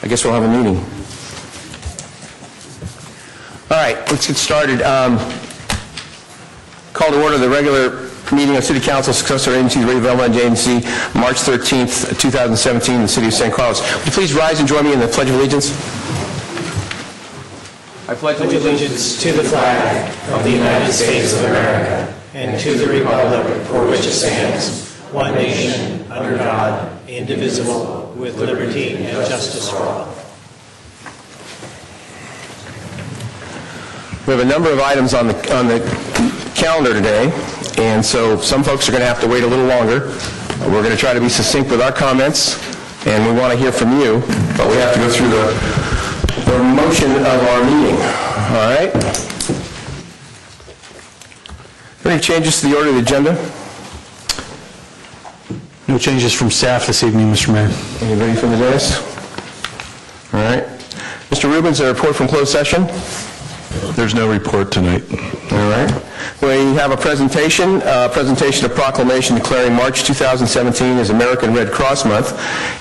I guess we'll have a meeting. All right, let's get started. Call to order the regular meeting of City Council, successor agency, the Rate Development Agency, March 13th, 2017, in the City of St. Carlos. Would you please rise and join me in the Pledge of Allegiance? I pledge allegiance to the flag of the United States of America and to the republic for which it stands, one nation, under God, indivisible, with liberty and justice for all. We have a number of items on the calendar today, and so some folks are going to have to wait a little longer. We're going to try to be succinct with our comments, and we want to hear from you, but we have to go through the motion of our meeting. All right? Any changes to the order of the agenda? No changes from staff this evening, Mr. Mayor. Anybody from the dais? All right. Mr. Rubens, a report from closed session? There's no report tonight. All right. We have a presentation of proclamation declaring March 2017 as American Red Cross Month.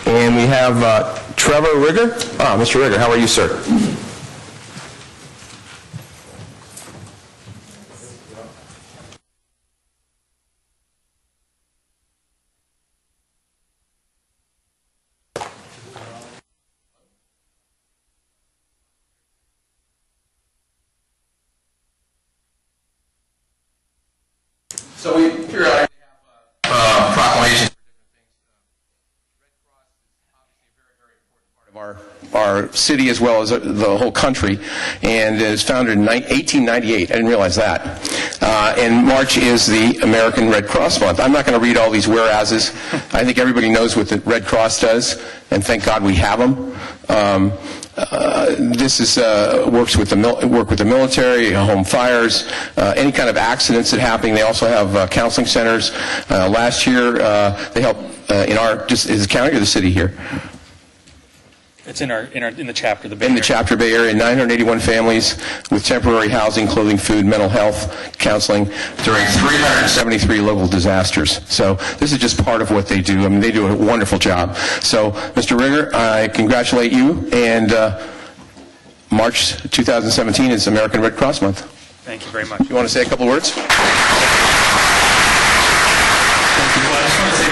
And we have Trevor Rigger. Mr. Rigger, how are you, sir? So we periodically have proclamations for different things. Red Cross is obviously a very, very important part of our city as well as the whole country, and it was founded in 1898. I didn't realize that. And March is the American Red Cross Month. I'm not going to read all these whereases. I think everybody knows what the Red Cross does, and thank God we have them. This is work with the military, home fires, any kind of accidents that happen. They also have counseling centers. Last year, they helped is the county or the city here? It's in the chapter, the Bay In the Area. chapter Bay Area, 981 families with temporary housing, clothing, food, mental health, counseling during 373 local disasters. So this is just part of what they do. I mean, they do a wonderful job. So, Mr. Rigger, I congratulate you, and March 2017 is American Red Cross Month. Thank you very much. You want to say a couple words?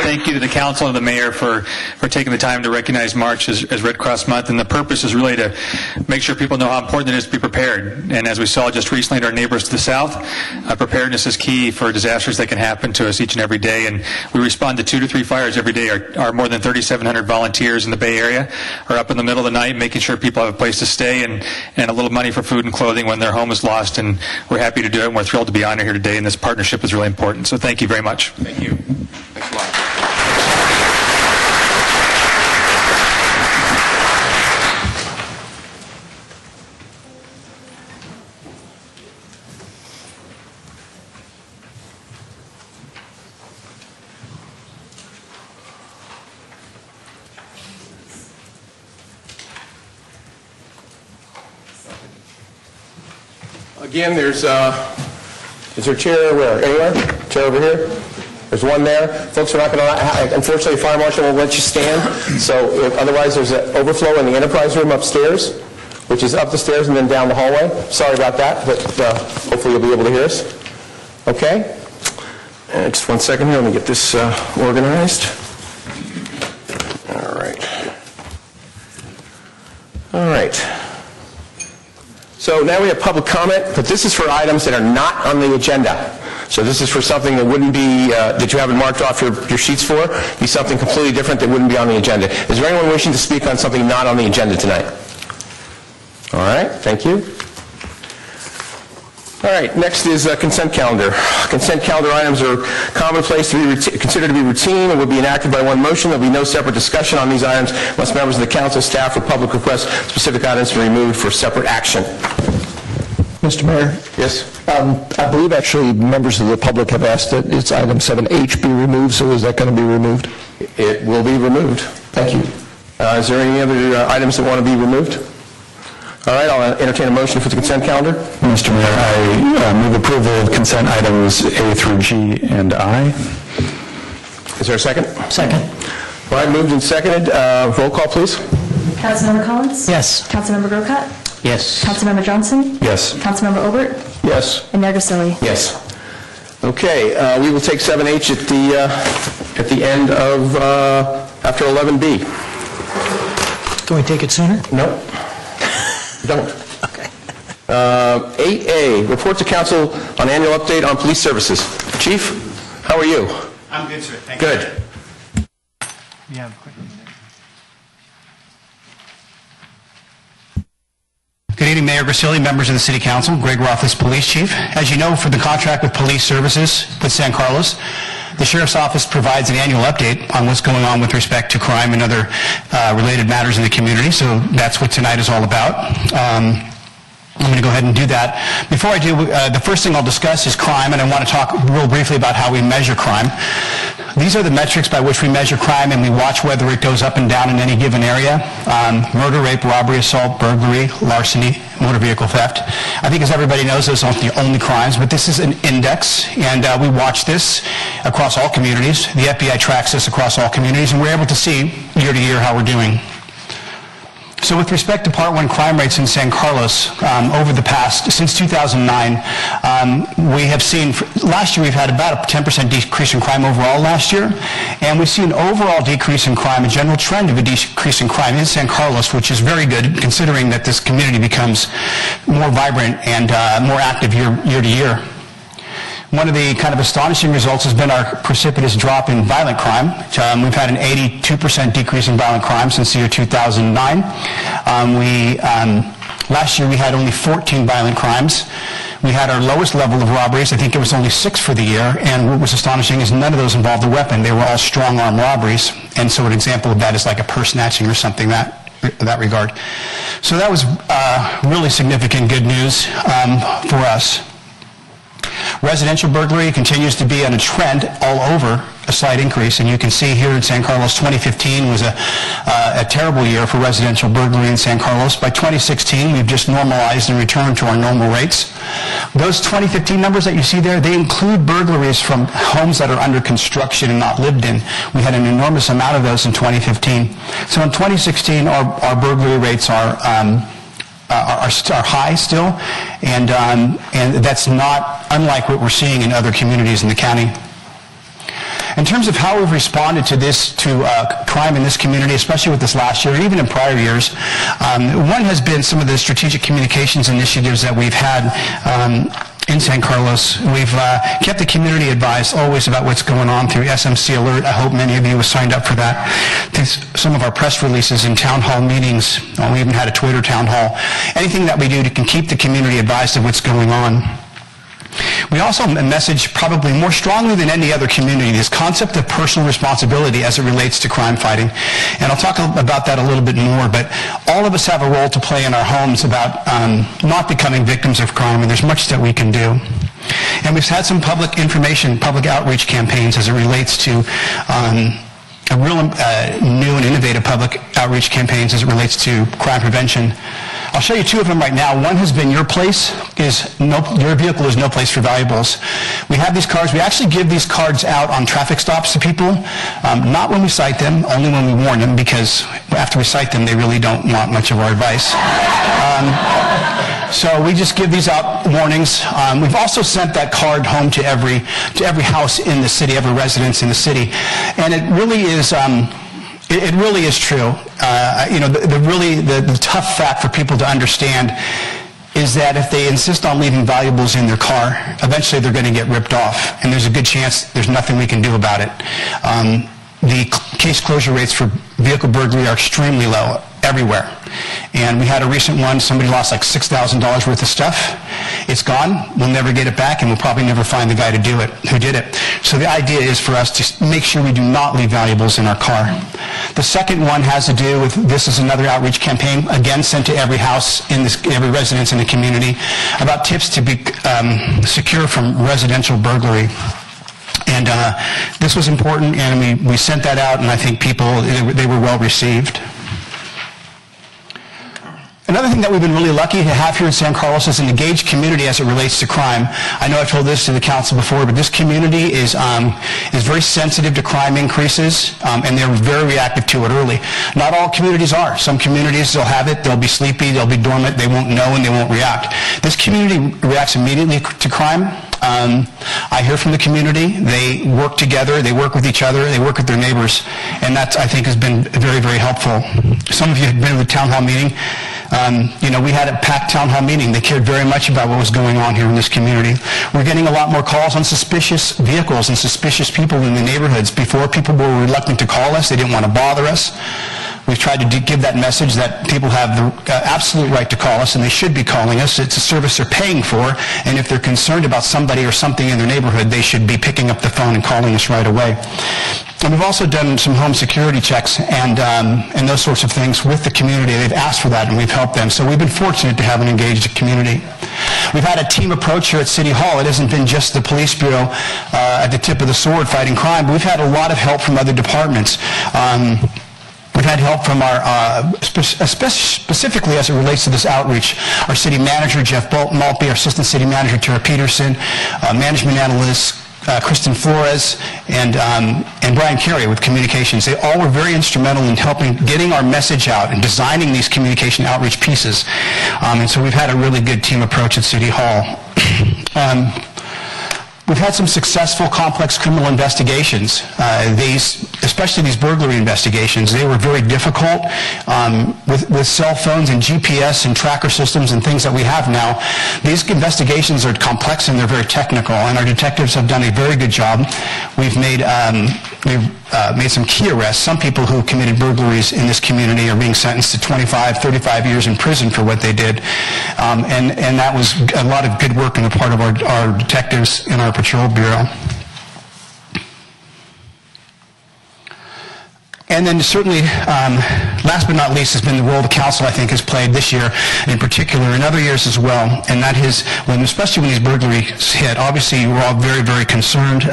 Thank you to the council and the mayor for taking the time to recognize March as Red Cross Month, and the purpose is really to make sure people know how important it is to be prepared. And as we saw just recently at our neighbors to the south, preparedness is key for disasters that can happen to us each and every day. And we respond to 2 to 3 fires every day. Our more than 3,700 volunteers in the Bay Area are up in the middle of the night making sure people have a place to stay and a little money for food and clothing when their home is lost. And we're happy to do it, and we're thrilled to be honored here today. And this partnership is really important. So thank you very much. Thank you. Thanks a lot. Again, is there a chair where? Anywhere? Chair over here? There's one there. Folks are not going to, unfortunately, the fire marshal won't let you stand. So otherwise, there's an overflow in the enterprise room upstairs, which is up the stairs and then down the hallway. Sorry about that, but hopefully you'll be able to hear us. Okay? Just one second here. Let me get this organized. All right. All right. So now we have public comment, but this is for items that are not on the agenda. So this is for something that wouldn't be, that you haven't marked off your sheets for, be something completely different that wouldn't be on the agenda. Is there anyone wishing to speak on something not on the agenda tonight? All right, thank you. All right, next is consent calendar. Consent calendar items are commonplace to be considered to be routine and will be enacted by one motion. There will be no separate discussion on these items unless members of the council, staff, or public request specific items to be removed for separate action. Mr. Mayor? Yes? I believe actually members of the public have asked that it's item 7H be removed, so is that going to be removed? It will be removed. Thank you. Is there any other items that want to be removed? All right, I'll entertain a motion for the consent calendar. Mr. Mayor, I move approval of consent items A through G and I. Is there a second? Second. All right, moved and seconded. Roll call, please. Councilmember Collins? Yes. Councilmember Grocott? Yes. Councilmember Johnson? Yes. Councilmember Obert? Yes. And Mayor Grisilli? Yes. Okay, we will take 7H at the end of, after 11B. Can we take it sooner? No? Don't. Okay. 8A, report to council on annual update on police services. Chief, how are you? I'm good, sir. Thank you. Good. Yeah. Good evening, Mayor Grisilli, members of the City Council, Greg Rothfuss, Police Chief. As you know, for the contract with Police Services with San Carlos, the Sheriff's Office provides an annual update on what's going on with respect to crime and other related matters in the community, so that's what tonight is all about. I'm going to go ahead and do that. Before I do, the first thing I'll discuss is crime, and I want to talk real briefly about how we measure crime. These are the metrics by which we measure crime, and we watch whether it goes up and down in any given area. Murder, rape, robbery, assault, burglary, larceny, motor vehicle theft. I think as everybody knows, those aren't the only crimes, but this is an index, and we watch this across all communities. The FBI tracks this across all communities, and we're able to see year to year how we're doing. So with respect to Part 1 crime rates in San Carlos, over the past, since 2009, we have seen, last year we've had about a 10% decrease in crime overall last year, and we see an overall decrease in crime, a general trend of a decrease in crime in San Carlos, which is very good considering that this community becomes more vibrant and more active year to year. One of the kind of astonishing results has been our precipitous drop in violent crime. We've had an 82% decrease in violent crime since the year 2009. Last year we had only 14 violent crimes. We had our lowest level of robberies. I think it was only 6 for the year. And what was astonishing is none of those involved a weapon. They were all strong-arm robberies. And so an example of that is like a purse snatching or something in that regard. So that was really significant good news for us. Residential burglary continues to be on a trend all over, a slight increase, and you can see here in San Carlos 2015 was a terrible year for residential burglary in San Carlos. By 2016, we've just normalized and returned to our normal rates. Those 2015 numbers that you see there, they include burglaries from homes that are under construction and not lived in. We had an enormous amount of those in 2015. So in 2016, our burglary rates are high still, and that's not unlike what we're seeing in other communities in the county. In terms of how we've responded to crime in this community, especially with this last year, and even in prior years, one has been some of the strategic communications initiatives that we've had in San Carlos. We've kept the community advised always about what's going on through SMC Alert. I hope many of you have signed up for that. Some of our press releases and town hall meetings. We even had a Twitter town hall. Anything that we do can keep the community advised of what's going on. We also message probably more strongly than any other community this concept of personal responsibility as it relates to crime fighting. And I'll talk about that a little bit more, but all of us have a role to play in our homes about not becoming victims of crime, and there's much that we can do. And we've had some public information, public outreach campaigns as it relates to a real new and innovative public outreach campaigns as it relates to crime prevention. I'll show you 2 of them right now. One has been your vehicle is no place for valuables. We have these cards. We actually give these cards out on traffic stops to people, not when we cite them, only when we warn them, because after we cite them, they really don't want much of our advice. So we just give these out warnings. We've also sent that card home to every house in the city, every residence in the city, and it really is. It really is true. The tough fact for people to understand is that if they insist on leaving valuables in their car, eventually they're going to get ripped off, and there's a good chance there's nothing we can do about it. The case closure rates for vehicle burglary are extremely low everywhere. And we had a recent one, somebody lost like $6,000 worth of stuff. It's gone. We'll never get it back, and we'll probably never find the guy who did it. So the idea is for us to make sure we do not leave valuables in our car. The second one has to do with, this is another outreach campaign, again sent to every house, every residence in the community, about tips to be secure from residential burglary. And this was important, and we sent that out, and I think they were well received. Another thing that we've been really lucky to have here in San Carlos is an engaged community as it relates to crime. I know I've told this to the council before, but this community is very sensitive to crime increases, and they're very reactive to it early. Not all communities are. Some communities, they'll have it, they'll be sleepy, they'll be dormant, they won't know, and they won't react. This community reacts immediately to crime. I hear from the community. They work together, they work with each other, they work with their neighbors, and that, I think, has been very, very helpful. Some of you have been to the town hall meeting. We had a packed town hall meeting. They cared very much about what was going on here in this community. We're getting a lot more calls on suspicious vehicles and suspicious people in the neighborhoods. Before, people were reluctant to call us. They didn't want to bother us. We've tried to give that message that people have the absolute right to call us, and they should be calling us. It's a service they're paying for, and if they're concerned about somebody or something in their neighborhood, they should be picking up the phone and calling us right away. And we've also done some home security checks and those sorts of things with the community. They've asked for that, and we've helped them. So we've been fortunate to have an engaged community. We've had a team approach here at City Hall. It hasn't been just the police bureau at the tip of the sword fighting crime, but we've had a lot of help from other departments. We've had help from our, specifically as it relates to this outreach, our city manager, Jeff Maltby, our assistant city manager, Tara Peterson, management analyst, Kristen Flores, and Brian Carey with communications. They all were very instrumental in helping getting our message out and designing these communication outreach pieces. And so we've had a really good team approach at City Hall. We've had some successful complex criminal investigations. Especially these burglary investigations, they were very difficult with cell phones and GPS and tracker systems and things that we have now. These investigations are complex and they're very technical, and our detectives have done a very good job. We've made some key arrests. Some people who committed burglaries in this community are being sentenced to 25, 35 years in prison for what they did. And that was a lot of good work on the part of our detectives in our patrol bureau. And then certainly, last but not least, has been the role the council, I think, has played this year in particular, and other years as well. And that is, especially when these burglaries hit, obviously we're all very, very concerned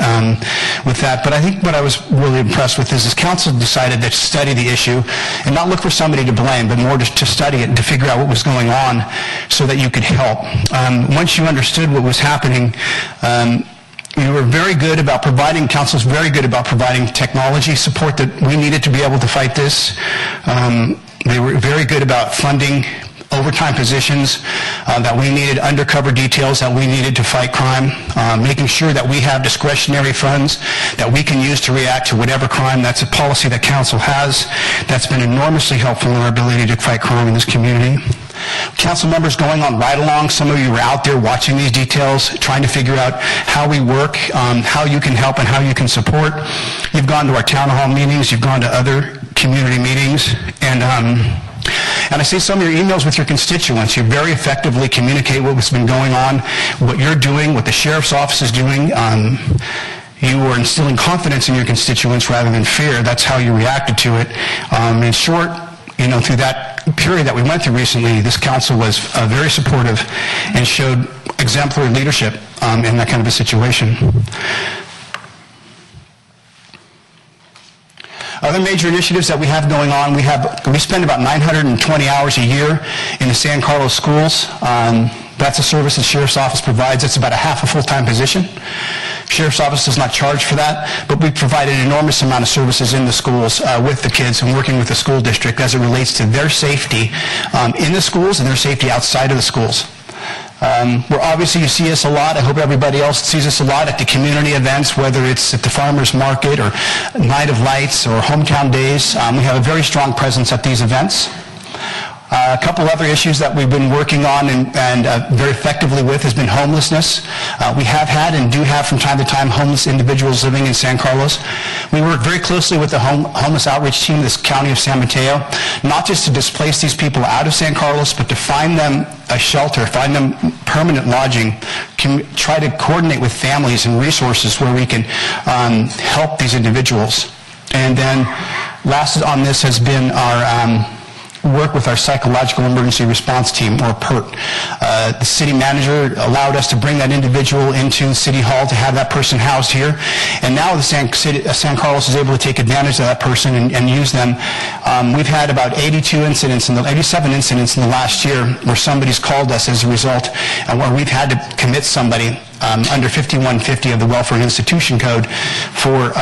with that. But I think what I was really impressed with is council decided to study the issue and not look for somebody to blame, but more to study it and to figure out what was going on so that you could help. Once you understood what was happening, we were very good about providing, council's very good about providing technology support that we needed to be able to fight this. They were very good about funding overtime positions that we needed, undercover details that we needed to fight crime, making sure that we have discretionary funds that we can use to react to whatever crime. That's a policy that council has. That's been enormously helpful in our ability to fight crime in this community. Council members going on ride-alongs, some of you are out there watching these details, trying to figure out how we work, how you can help and how you can support. You've gone to our town hall meetings, you've gone to other community meetings, and I see some of your emails with your constituents. You very effectively communicate what's been going on, what you're doing, what the sheriff's office is doing. You are instilling confidence in your constituents rather than fear. That's how you reacted to it. In short, through that period that we went through recently, this council was very supportive and showed exemplary leadership in that kind of a situation. Other major initiatives that we have going on, we spend about 920 hours a year in the San Carlos schools. That's a service the Sheriff's Office provides. It's about a half a full-time position. Sheriff's Office does not charge for that, but we provide an enormous amount of services in the schools with the kids and working with the school district as it relates to their safety in the schools and their safety outside of the schools. Obviously you see us a lot. I hope everybody else sees us a lot at the community events, whether it's at the farmers market or Night of Lights or Hometown Days. We have a very strong presence at these events. A couple other issues that we've been working on and very effectively with has been homelessness. We have had and do have from time to time homeless individuals living in San Carlos. We work very closely with the homeless outreach team, this county of San Mateo, not just to displace these people out of San Carlos, but to find them a shelter, find them permanent lodging, try to coordinate with families and resources where we can help these individuals. And then last on this has been our work with our Psychological Emergency Response Team, or PERT. The city manager allowed us to bring that individual into City Hall to have that person housed here, and now the San Carlos is able to take advantage of that person and use them. We've had about 87 incidents in the last year where somebody's called us as a result, and where we've had to commit somebody under 5150 of the Welfare and Institution Code for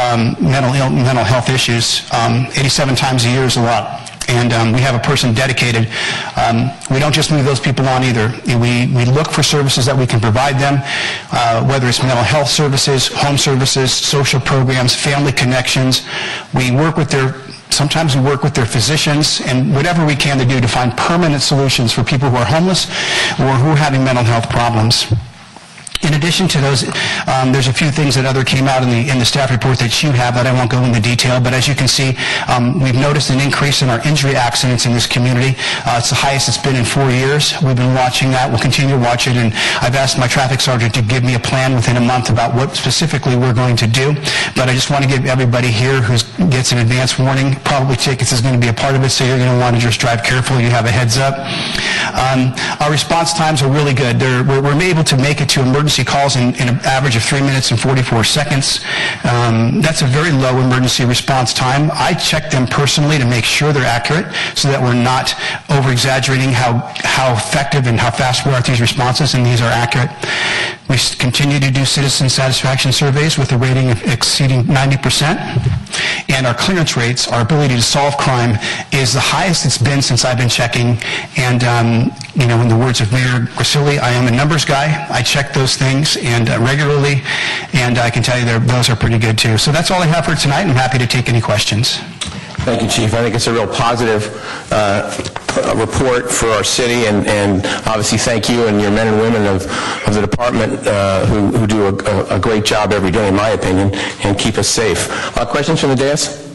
mental health issues. 87 times a year is a lot. And we have a person dedicated. We don't just move those people on either. We look for services that we can provide them, whether it's mental health services, home services, social programs, family connections. Sometimes we work with their physicians and whatever we can to do to find permanent solutions for people who are homeless or who are having mental health problems. In addition to those, there's a few things that came out in the staff report that you have that I won't go into detail, but as you can see, we've noticed an increase in our injury accidents in this community. It's the highest it's been in 4 years. We've been watching that. We'll continue to watch it, and I've asked my traffic sergeant to give me a plan within a month about what specifically we're going to do. But I just want to give everybody here who gets an advance warning, probably tickets is going to be a part of it, so you're going to want to just drive carefully. You have a heads up. Our response times are really good. We're able to make it to emergency calls in an average of 3 minutes and 44 seconds. That's a very low emergency response time. I check them personally to make sure they're accurate so that we're not over-exaggerating how effective and how fast we are at these responses, and these are accurate. We continue to do citizen satisfaction surveys with a rating of exceeding 90%, and our clearance rates, our ability to solve crime, is the highest it's been since I've been checking. And in the words of Mayor Grisilli, I am a numbers guy. I check those things and regularly, and I can tell you those are pretty good too. So that's all I have for tonight. I'm happy to take any questions. Thank you, Chief. I think it's a real positive report for our city, and obviously thank you and your men and women of the department who do a great job every day, in my opinion, and keep us safe. Questions from the dais?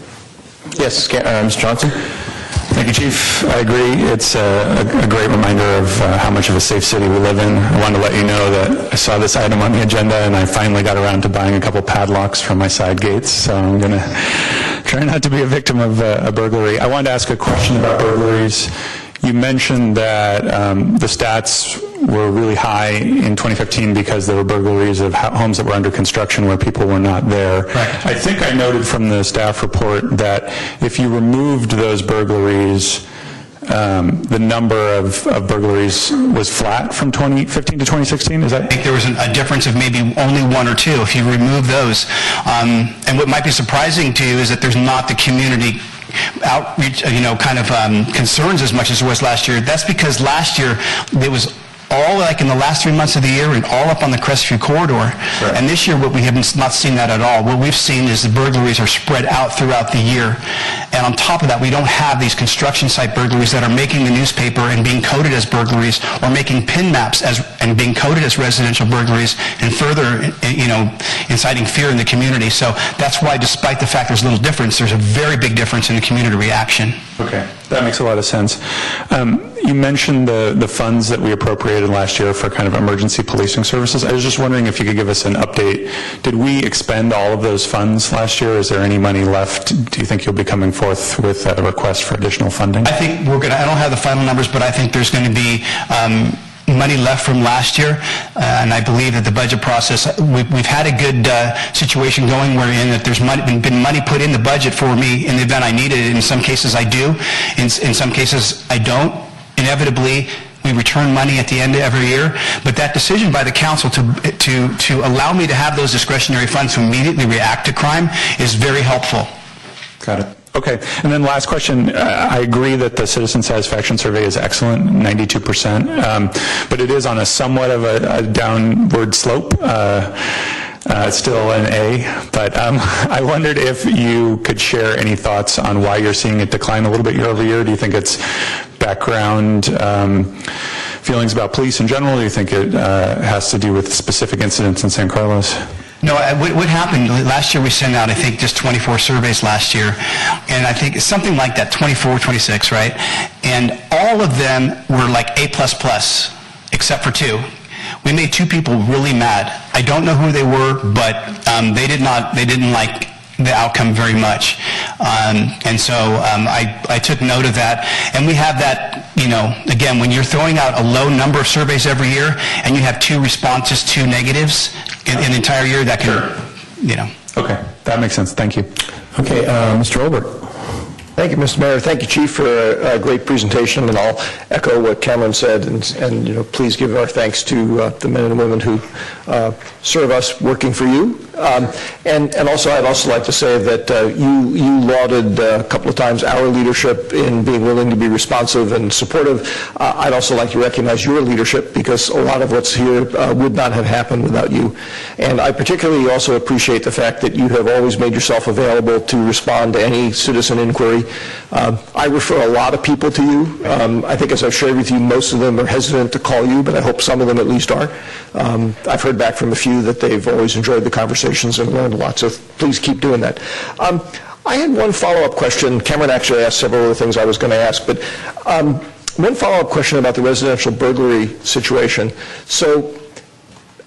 Yes, Mr. Johnson. Thank you, Chief. I agree. It's a great reminder of how much of a safe city we live in. I wanted to let you know that I saw this item on the agenda, and I finally got around to buying a couple padlocks from my side gates, so I'm going to try not to be a victim of a burglary. I wanted to ask a question about burglaries. You mentioned that the stats were really high in 2015 because there were burglaries of homes that were under construction where people were not there. Right. I think I noted from the staff report that if you removed those burglaries, the number of burglaries was flat from 2015 to 2016? Is that? I think there was a difference of maybe only 1 or 2 if you remove those. And what might be surprising to you is that there's not the community outreach, concerns as much as there was last year. That's because last year it was all like in the last 3 months of the year and all up on the Crestview corridor. Sure. And this year we have not seen that at all. What we've seen is the burglaries are spread out throughout the year. And on top of that, we don't have these construction site burglaries that are making the newspaper and being coded as burglaries, or making pin maps and being coded as residential burglaries, and further, inciting fear in the community. So that's why, despite the fact there's a little difference, there's a very big difference in the community reaction. Okay, that makes a lot of sense. You mentioned the funds that we appropriated last year for kind of emergency policing services. I was just wondering if you could give us an update. Did we expend all of those funds last year? Is there any money left? Do you think you'll be coming forth with a request for additional funding? I think I don't have the final numbers, but I think there's going to be money left from last year, and I believe that the budget process, we've had a good situation going wherein that there's been money put in the budget for me in the event I need it. In some cases I do, in some cases I don't. Inevitably, we return money at the end of every year, but that decision by the council to allow me to have those discretionary funds to immediately react to crime is very helpful. Got it. Okay, and then last question. I agree that the citizen satisfaction survey is excellent, 92%, but it is on a somewhat of a downward slope. It's still an A, but I wondered if you could share any thoughts on why you're seeing it decline a little bit year over year. Do you think it's background feelings about police in general, or do you think it has to do with specific incidents in San Carlos? No, what happened, last year we sent out, I think, just 24 surveys last year, and I think it's something like that, 24, 26, right? And all of them were like A++, except for 2. We made 2 people really mad. I don't know who they were, but they didn't like the outcome very much. And so I took note of that. And we have that, you know, again, when you're throwing out a low number of surveys every year and you have 2 responses, 2 negatives in the entire year, that can, you know. Okay, that makes sense. Thank you. Okay, Mr. Olbert. Thank you, Mr. Mayor. Thank you, Chief, for a great presentation, and I'll echo what Cameron said, and you know, please give our thanks to the men and women who serve us working for you. And also, I'd also like to say that you lauded a couple of times our leadership in being willing to be responsive and supportive. I'd also like to recognize your leadership, because a lot of what's here would not have happened without you. And I particularly also appreciate the fact that you have always made yourself available to respond to any citizen inquiry. I refer a lot of people to you. I think, as I've shared with you, most of them are hesitant to call you, but I hope some of them at least are. I've heard back from a few that they've always enjoyed the conversations and learned a lot, so please keep doing that. I had one follow-up question. Cameron actually asked several of the things I was going to ask, but one follow-up question about the residential burglary situation. So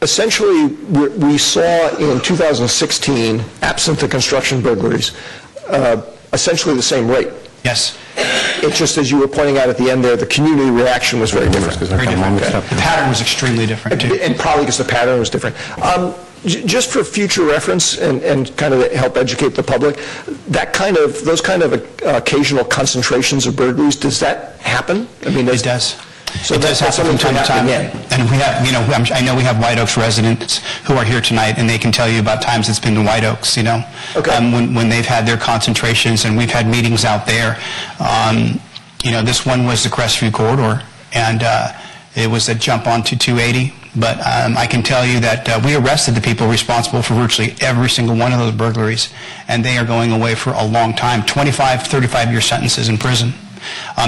essentially, we saw in 2016, absent the construction burglaries, essentially the same rate. Yes. It's just, as you were pointing out at the end there, the community reaction was very different. Very different. The pattern was extremely different, too. And probably because the pattern was different. Just for future reference and kind of help educate the public, those kind of occasional concentrations of burglaries, does that happen? I mean, It does. So it does happen from time to time. again. And we have, you know, I know we have White Oaks residents who are here tonight, and they can tell you about times it's been in White Oaks, you know, Okay. when they've had their concentrations, and we've had meetings out there. You know, this one was the Crestview Corridor, and it was a jump onto 280. But I can tell you that we arrested the people responsible for virtually every single one of those burglaries, and they are going away for a long time, 25, 35-year sentences in prison.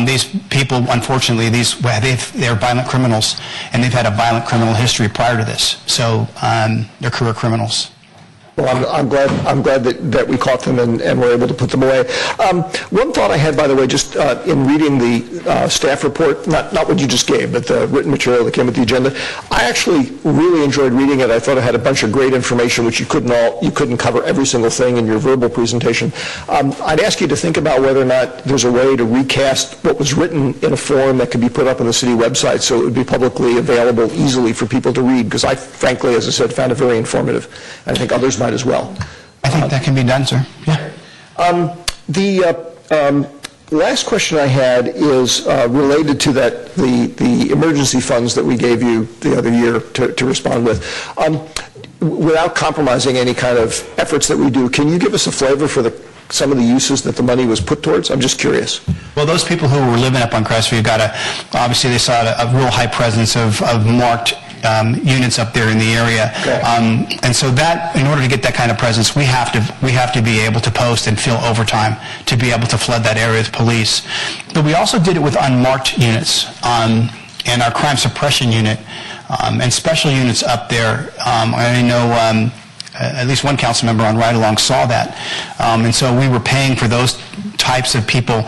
These people, unfortunately, they're violent criminals, and they've had a violent criminal history prior to this. So they're career criminals. Well, I'm glad that we caught them and were able to put them away. One thought I had, by the way, just in reading the staff report, not what you just gave, but the written material that came with the agenda, I actually really enjoyed reading it. I thought it had a bunch of great information, which you couldn't cover every single thing in your verbal presentation. I'd ask you to think about whether or not there's a way to recast what was written in a form that could be put up on the city website, so it would be publicly available easily for people to read, because I, frankly, as I said, found it very informative. I think others might as well. I think that can be done, sir. Yeah. The last question I had is related to the emergency funds that we gave you the other year to respond with. Without compromising any kind of efforts that we do, can you give us a flavor for some of the uses that the money was put towards? I'm just curious. Well, those people who were living up on Crestview obviously they saw a real high presence of marked units up there in the area. Okay. And so that, in order to get that kind of presence, we have to be able to post and fill overtime to be able to flood that area with police. But we also did it with unmarked units and our crime suppression unit and special units up there. I know at least one council member on Ride Along saw that. And so we were paying for those types of people.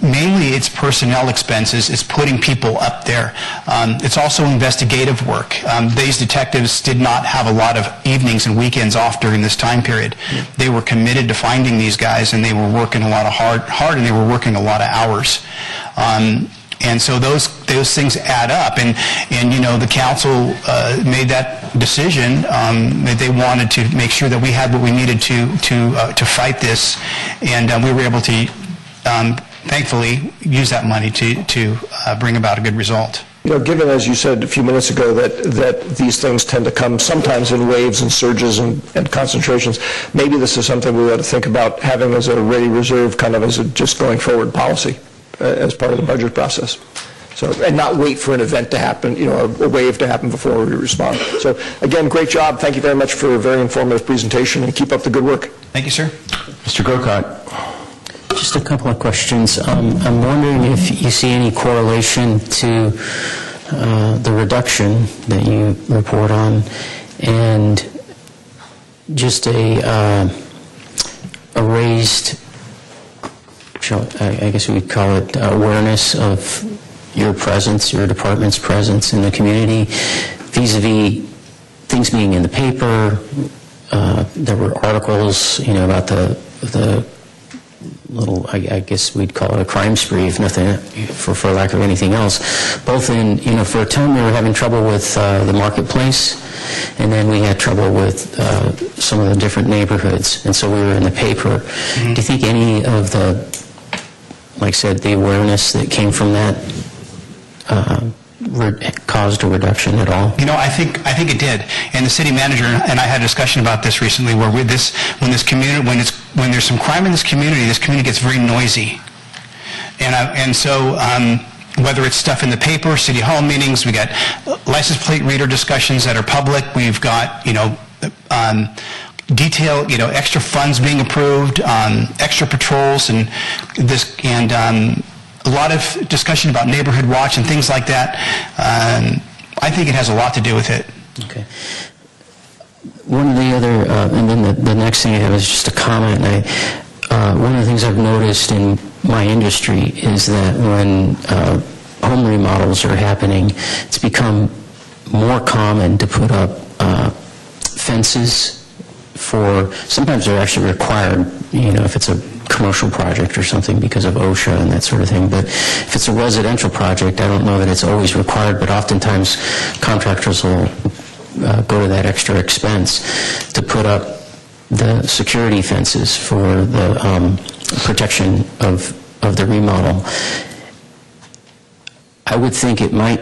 Mainly it's personnel expenses, it's putting people up there. It's also investigative work. These detectives did not have a lot of evenings and weekends off during this time period. They were committed to finding these guys, and they were working a lot of hard, and they were working a lot of hours. And so those things add up, and you know, the council made that decision that they wanted to make sure that we had what we needed to fight this, and we were able to thankfully use that money to bring about a good result. You know, given, as you said a few minutes ago, that these things tend to come sometimes in waves and surges and concentrations, maybe this is something we ought to think about having as a ready reserve, kind of as a just going forward policy as part of the budget process. So, and not wait for an event to happen, you know, a wave to happen before we respond. So, again, great job. Thank you very much for a very informative presentation, and keep up the good work. Thank you, sir. Mr. Grocott. Just a couple of questions. I'm wondering if you see any correlation to the reduction that you report on, and just a raised, I guess we would call it, awareness of your presence, your department's presence in the community, vis-a-vis things being in the paper, there were articles, about the little, I guess we'd call it a crime spree, if nothing, for lack of anything else. Both in, for a time we were having trouble with the marketplace, and then we had trouble with some of the different neighborhoods, and so we were in the paper. Do you think any of the, like I said, the awareness that came from that caused a reduction at all? I think it did. And the city manager and I had a discussion about this recently, where when there's some crime in this community gets very noisy. And so whether it's stuff in the paper, city hall meetings, we got license plate reader discussions that are public. We've got detail, extra funds being approved, extra patrols, and a lot of discussion about neighborhood watch and things like that. I think it has a lot to do with it. Okay. One of the other, and then the next thing I have is just a comment. One of the things I've noticed in my industry is that when home remodels are happening, it's become more common to put up fences sometimes they're actually required, if it's a commercial project or something because of OSHA and that sort of thing. But if it's a residential project, I don't know that it's always required, but oftentimes contractors will go to that extra expense to put up the security fences for the protection of the remodel. I would think it might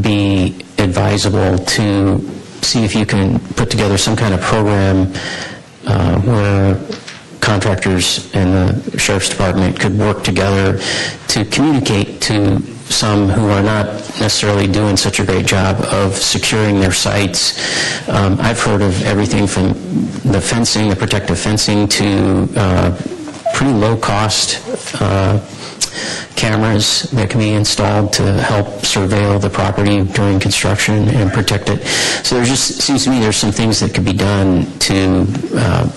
be advisable to see if you can put together some kind of program where contractors and the Sheriff's Department could work together to communicate to some who are not necessarily doing such a great job of securing their sites. I've heard of everything from the fencing, the protective fencing, to pretty low-cost cameras that can be installed to help surveil the property during construction and protect it. So there just seems to me there's some things that could be done to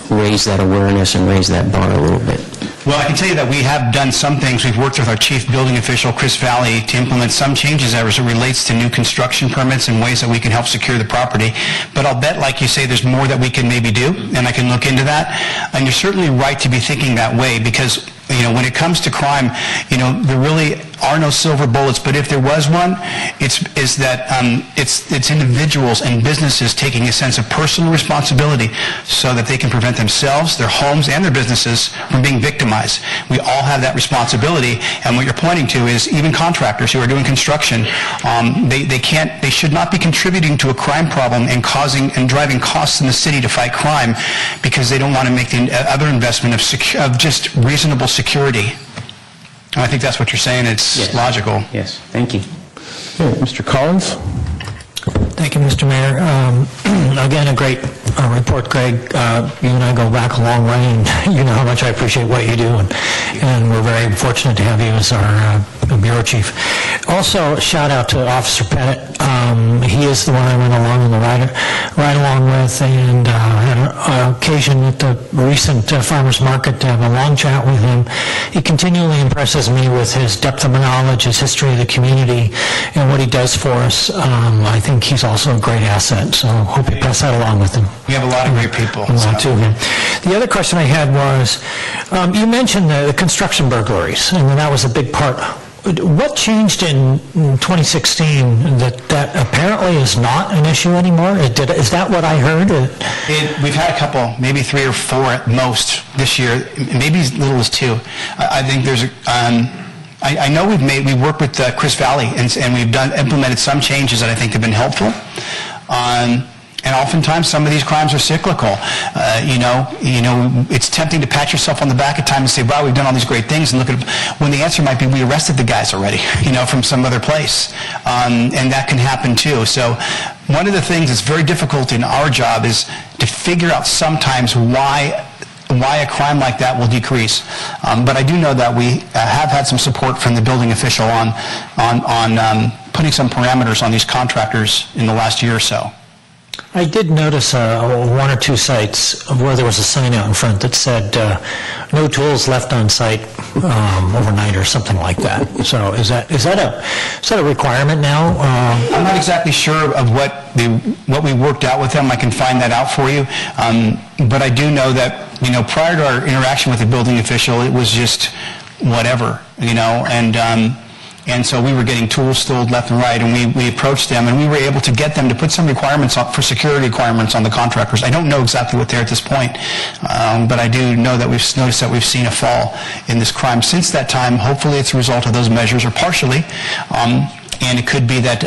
raise that awareness and raise that bar a little bit. Well, I can tell you that we have done some things. We've worked with our chief building official, Chris Valley, to implement some changes as it relates to new construction permits and ways that we can help secure the property. But I'll bet, like you say, there's more that we can maybe do, and I can look into that. And you're certainly right to be thinking that way, because when it comes to crime, there really are no silver bullets, but if there was one, it's individuals and businesses taking a sense of personal responsibility so that they can prevent themselves, their homes, and their businesses from being victimized. We all have that responsibility, and what you're pointing to is even contractors who are doing construction, they should not be contributing to a crime problem and driving costs in the city to fight crime because they don't want to make the other investment of just reasonable security. And I think that's what you're saying. It's Yes. logical. Yes, thank you. Mr. Collins? Thank you, Mr. Mayor. Again, a great report, Greg. You and I go back a long way, and you know how much I appreciate what you do, and we're very fortunate to have you as our bureau chief. Also, a shout out to Officer Pettit. He is the one I went along in the ride along with, and had an occasion at the recent farmers market to have a long chat with him. He continually impresses me with his depth of knowledge, his history of the community, and what he does for us. I think he's also a great asset, so hope you pass that along with him. We have a lot of great people. A lot to him. The other question I had was, you mentioned the construction burglaries, and that was a big part. What changed in 2016 that apparently is not an issue anymore? Is that what I heard? We've had a couple, maybe 3 or 4 at most this year, maybe as little as 2. I think there's I know we worked with Chris Valley, and we've implemented some changes that I think have been helpful. And oftentimes, some of these crimes are cyclical. It's tempting to pat yourself on the back at times and say, "Wow, we've done all these great things," and look at when the answer might be, "We arrested the guys already," from some other place, and that can happen too. So, one of the things that's very difficult in our job is to figure out sometimes why a crime like that will decrease. But I do know that we have had some support from the building official on putting some parameters on these contractors in the last year or so. I did notice one or two sites where there was a sign out in front that said, no tools left on site overnight or something like that. So is that a requirement now? I'm not exactly sure of what we worked out with them. I can find that out for you. But I do know that, prior to our interaction with the building official, it was just whatever, and so we were getting tools stolen left and right, and we approached them, and we were able to get them to put some requirements up for security requirements on the contractors. I don't know exactly what they're at this point, but I do know that we've noticed that we've seen a fall in this crime since that time. Hopefully it's a result of those measures, or partially, and it could be that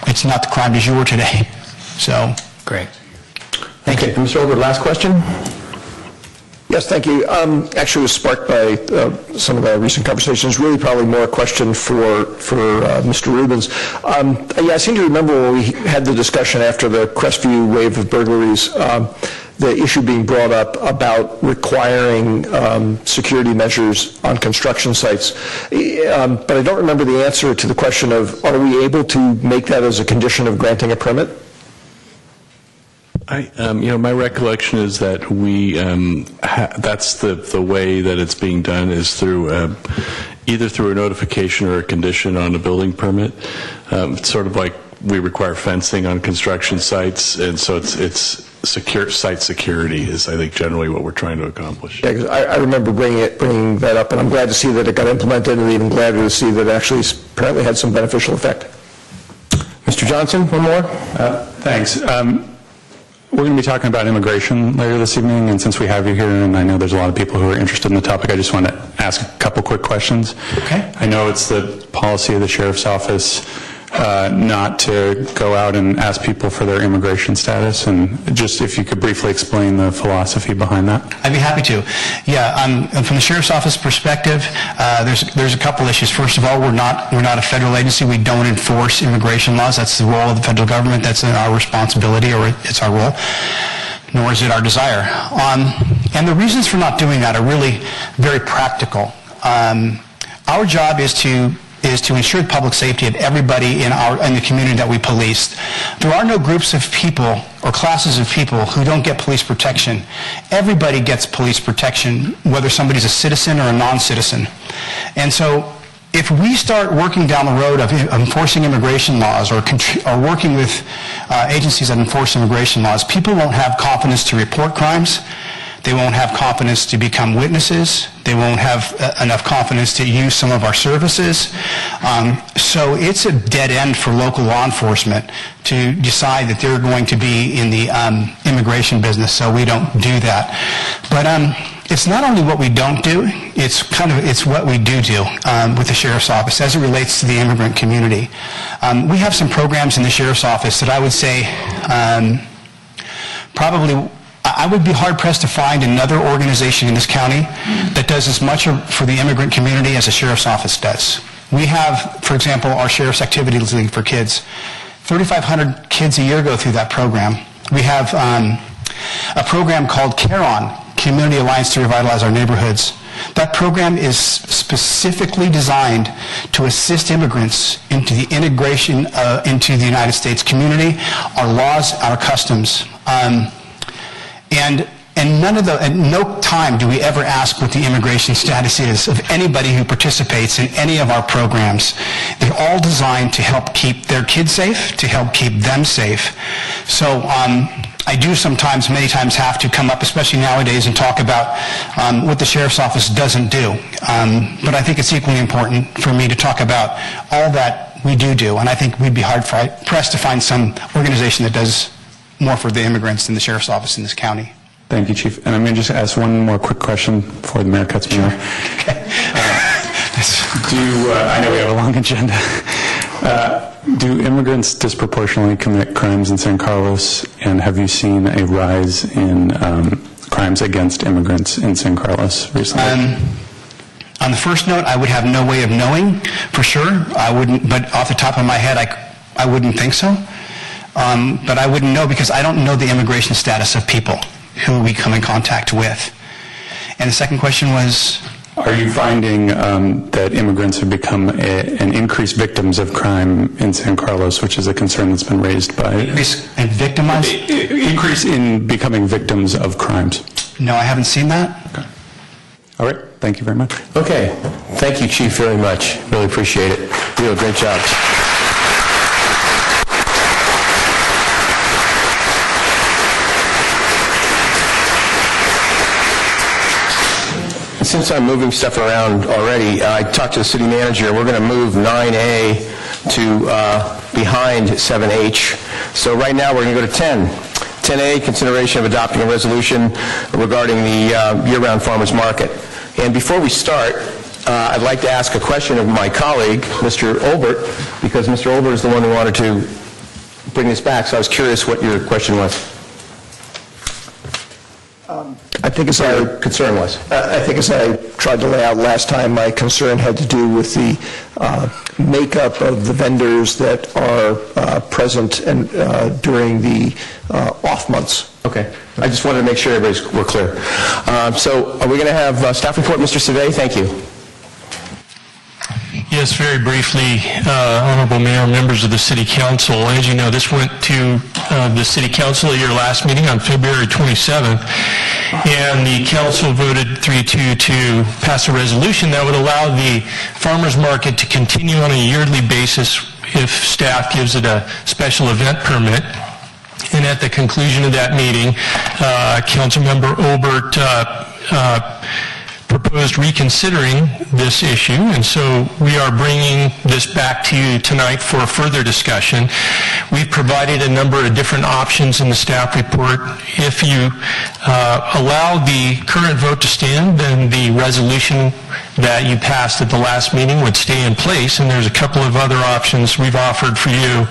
it's not the crime du jour today. So, Great. Thank you. Mr. Olbert, last question? Yes, thank you. Actually, it was sparked by some of our recent conversations. Really, probably more a question for Mr. Rubens. I seem to remember when we had the discussion after the Crestview wave of burglaries, the issue being brought up about requiring security measures on construction sites. But I don't remember the answer to the question of, are we able to make that as a condition of granting a permit? My recollection is that we, that's the way that it's being done is through, either through a notification or a condition on a building permit. It's sort of like we require fencing on construction sites, and so it's secure site security is, I think, generally what we're trying to accomplish. Yeah, 'cause I remember bringing that up, and I'm glad to see that it got implemented, and even gladder to see that it actually apparently had some beneficial effect. Mr. Johnson, one more? Thanks. We're going to be talking about immigration later this evening, and since we have you here, and I know there's a lot of people who are interested in the topic, I just want to ask a couple quick questions. Okay. I know it's the policy of the Sheriff's Office not to go out and ask people for their immigration status, and just if you could briefly explain the philosophy behind that. I'd be happy to. Yeah, from the Sheriff's Office perspective, there's a couple issues. First of all, we're not a federal agency. We don't enforce immigration laws. That's the role of the federal government. That's our responsibility, or it's our role, nor is it our desire. And the reasons for not doing that are really very practical. Our job is to ensure the public safety of everybody in the community that we police. There are no groups of people or classes of people who don't get police protection. Everybody gets police protection, whether somebody's a citizen or a non-citizen. And so if we start working down the road of enforcing immigration laws or working with agencies that enforce immigration laws, people won't have confidence to report crimes. They won't have confidence to become witnesses. They won't have enough confidence to use some of our services. So it's a dead end for local law enforcement to decide that they're going to be in the immigration business, so we don't do that. But it's not only what we don't do, it's what we do with the Sheriff's Office as it relates to the immigrant community. We have some programs in the Sheriff's Office that I would say probably I would be hard-pressed to find another organization in this county that does as much for the immigrant community as the Sheriff's Office does. We have, for example, our Sheriff's Activities League for Kids. 3,500 kids a year go through that program. We have a program called CARE On, Community Alliance to Revitalize Our Neighborhoods. That program is specifically designed to assist immigrants into the integration into the United States community, our laws, our customs. And at no time do we ever ask what the immigration status is of anybody who participates in any of our programs. They're all designed to help keep their kids safe, to help keep them safe. So I do sometimes, many times, have to come up, especially nowadays, and talk about what the Sheriff's Office doesn't do. But I think it's equally important for me to talk about all that we do, and I think we'd be hard-pressed to find some organization that does more for the immigrants than the Sheriff's Office in this county. Thank you, Chief. And I'm going to just ask one more quick question before the mayor cuts me off. I know we have a long agenda. Do immigrants disproportionately commit crimes in San Carlos, and have you seen a rise in crimes against immigrants in San Carlos recently? On the first note, I would have no way of knowing for sure. I wouldn't, but off the top of my head, I wouldn't think so. But I wouldn't know because I don't know the immigration status of people who we come in contact with. And the second question was? Are you finding that immigrants have become an increased victims of crime in San Carlos, which is a concern that's been raised by... And victimized? Increase in becoming victims of crimes. No, I haven't seen that. Okay. All right. Thank you very much. Okay. Thank you, Chief, very much. Really appreciate it. You do a great job. Since I'm moving stuff around already, I talked to the city manager. We're going to move 9A to behind 7H. So right now we're going to go to 10. 10A, consideration of adopting a resolution regarding the year-round farmers market. And before we start, I'd like to ask a question of my colleague, Mr. Olbert, because Mr. Olbert is the one who wanted to bring this back. So I was curious what your question was. I think as Your concern was. I think as I tried to lay out last time, my concern had to do with the makeup of the vendors that are present and during the off months. Okay. I just wanted to make sure we're clear. So are we going to have staff report, Mr. Savay? Thank you. Yes, very briefly, Honorable Mayor, members of the City Council. As you know, this went to the City Council at your last meeting on February 27th, and the Council voted 3-2 to pass a resolution that would allow the farmers market to continue on a yearly basis if staff gives it a special event permit. And at the conclusion of that meeting, Councilmember Olbert proposed reconsidering this issue, and so we are bringing this back to you tonight for further discussion. We've provided a number of different options in the staff report. If you allow the current vote to stand, then the resolution that you passed at the last meeting would stay in place, and there's a couple of other options we've offered for you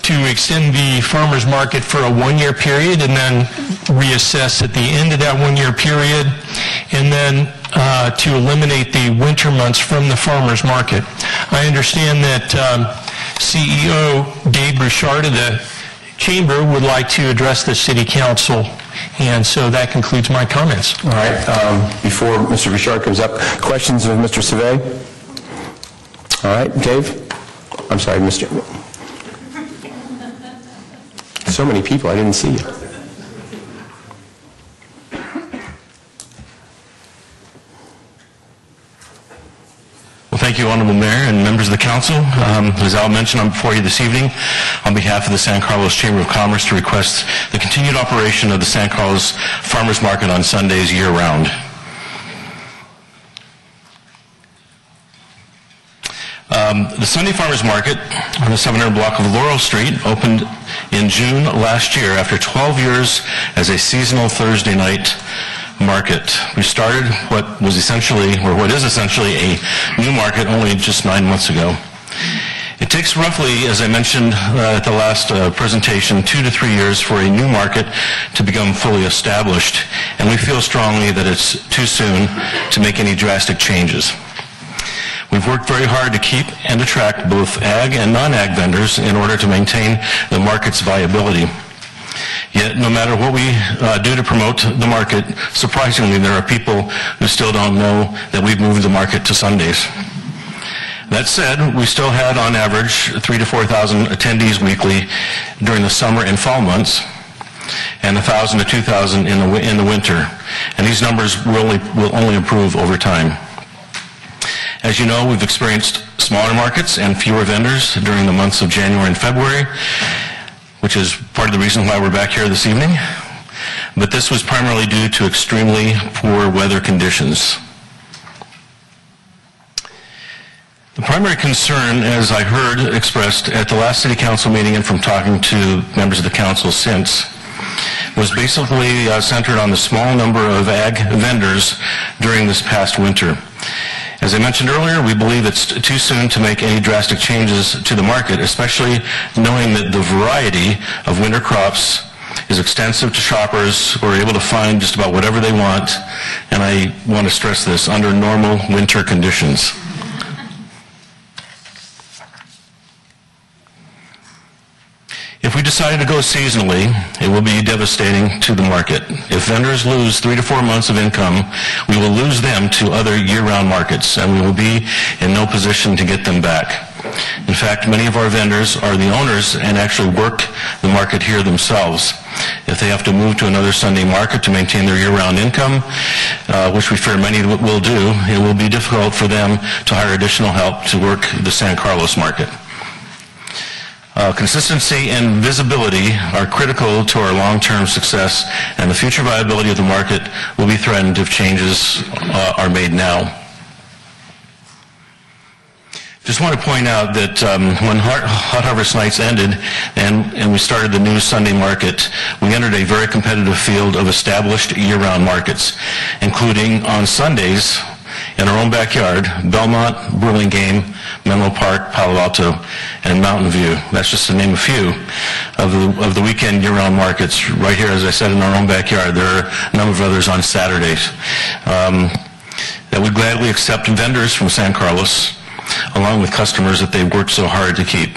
to extend the farmers market for a one-year period and then reassess at the end of that one-year period, and then to eliminate the winter months from the farmers market. I understand that CEO Dave Bouchard of the Chamber would like to address the City Council, and so that concludes my comments. All right. Before Mr. Bouchard comes up, questions of Mr. Savay? All right. Dave? I'm sorry, Mr. So many people, I didn't see you. Well, thank you, Honorable Mayor and members of the Council. As Al mentioned, I'm before you this evening on behalf of the San Carlos Chamber of Commerce to request the continued operation of the San Carlos Farmers Market on Sundays year-round. The Sunday Farmers Market on the 700 block of Laurel Street opened in June last year after 12 years as a seasonal Thursday night market. We started what is essentially a new market only just 9 months ago. It takes roughly, as I mentioned at the last presentation, 2 to 3 years for a new market to become fully established, and we feel strongly that it's too soon to make any drastic changes. We've worked very hard to keep and attract both ag and non-ag vendors in order to maintain the market's viability. Yet, no matter what we do to promote the market, surprisingly, there are people who still don't know that we've moved the market to Sundays. That said, we still had, on average, 3,000 to 4,000 attendees weekly during the summer and fall months, and 1,000 to 2,000 in the winter. And these numbers will only improve over time. As you know, we've experienced smaller markets and fewer vendors during the months of January and February, which is part of the reason why we're back here this evening. But this was primarily due to extremely poor weather conditions. The primary concern, as I heard expressed at the last City Council meeting and from talking to members of the Council since, was basically centered on the small number of ag vendors during this past winter. As I mentioned earlier, we believe it's too soon to make any drastic changes to the market, especially knowing that the variety of winter crops is extensive to shoppers who are able to find just about whatever they want, and I want to stress this, under normal winter conditions. If If we decided to go seasonally, it will be devastating to the market. If vendors lose 3 to 4 months of income, we will lose them to other year-round markets, and we will be in no position to get them back. In fact, many of our vendors are the owners and actually work the market here themselves. If they have to move to another Sunday market to maintain their year-round income, which we fear many will do, it will be difficult for them to hire additional help to work the San Carlos market. Consistency and visibility are critical to our long-term success, and the future viability of the market will be threatened if changes are made now. Just want to point out that when Hot Harvest Nights ended and we started the new Sunday market, we entered a very competitive field of established year-round markets, including on Sundays in our own backyard, Belmont, Burlingame, Menlo Park, Palo Alto, and Mountain View. That's just to name a few of the weekend year-round markets. Right here, as I said, in our own backyard, there are a number of others on Saturdays. That we gladly accept vendors from San Carlos, along with customers that they've worked so hard to keep.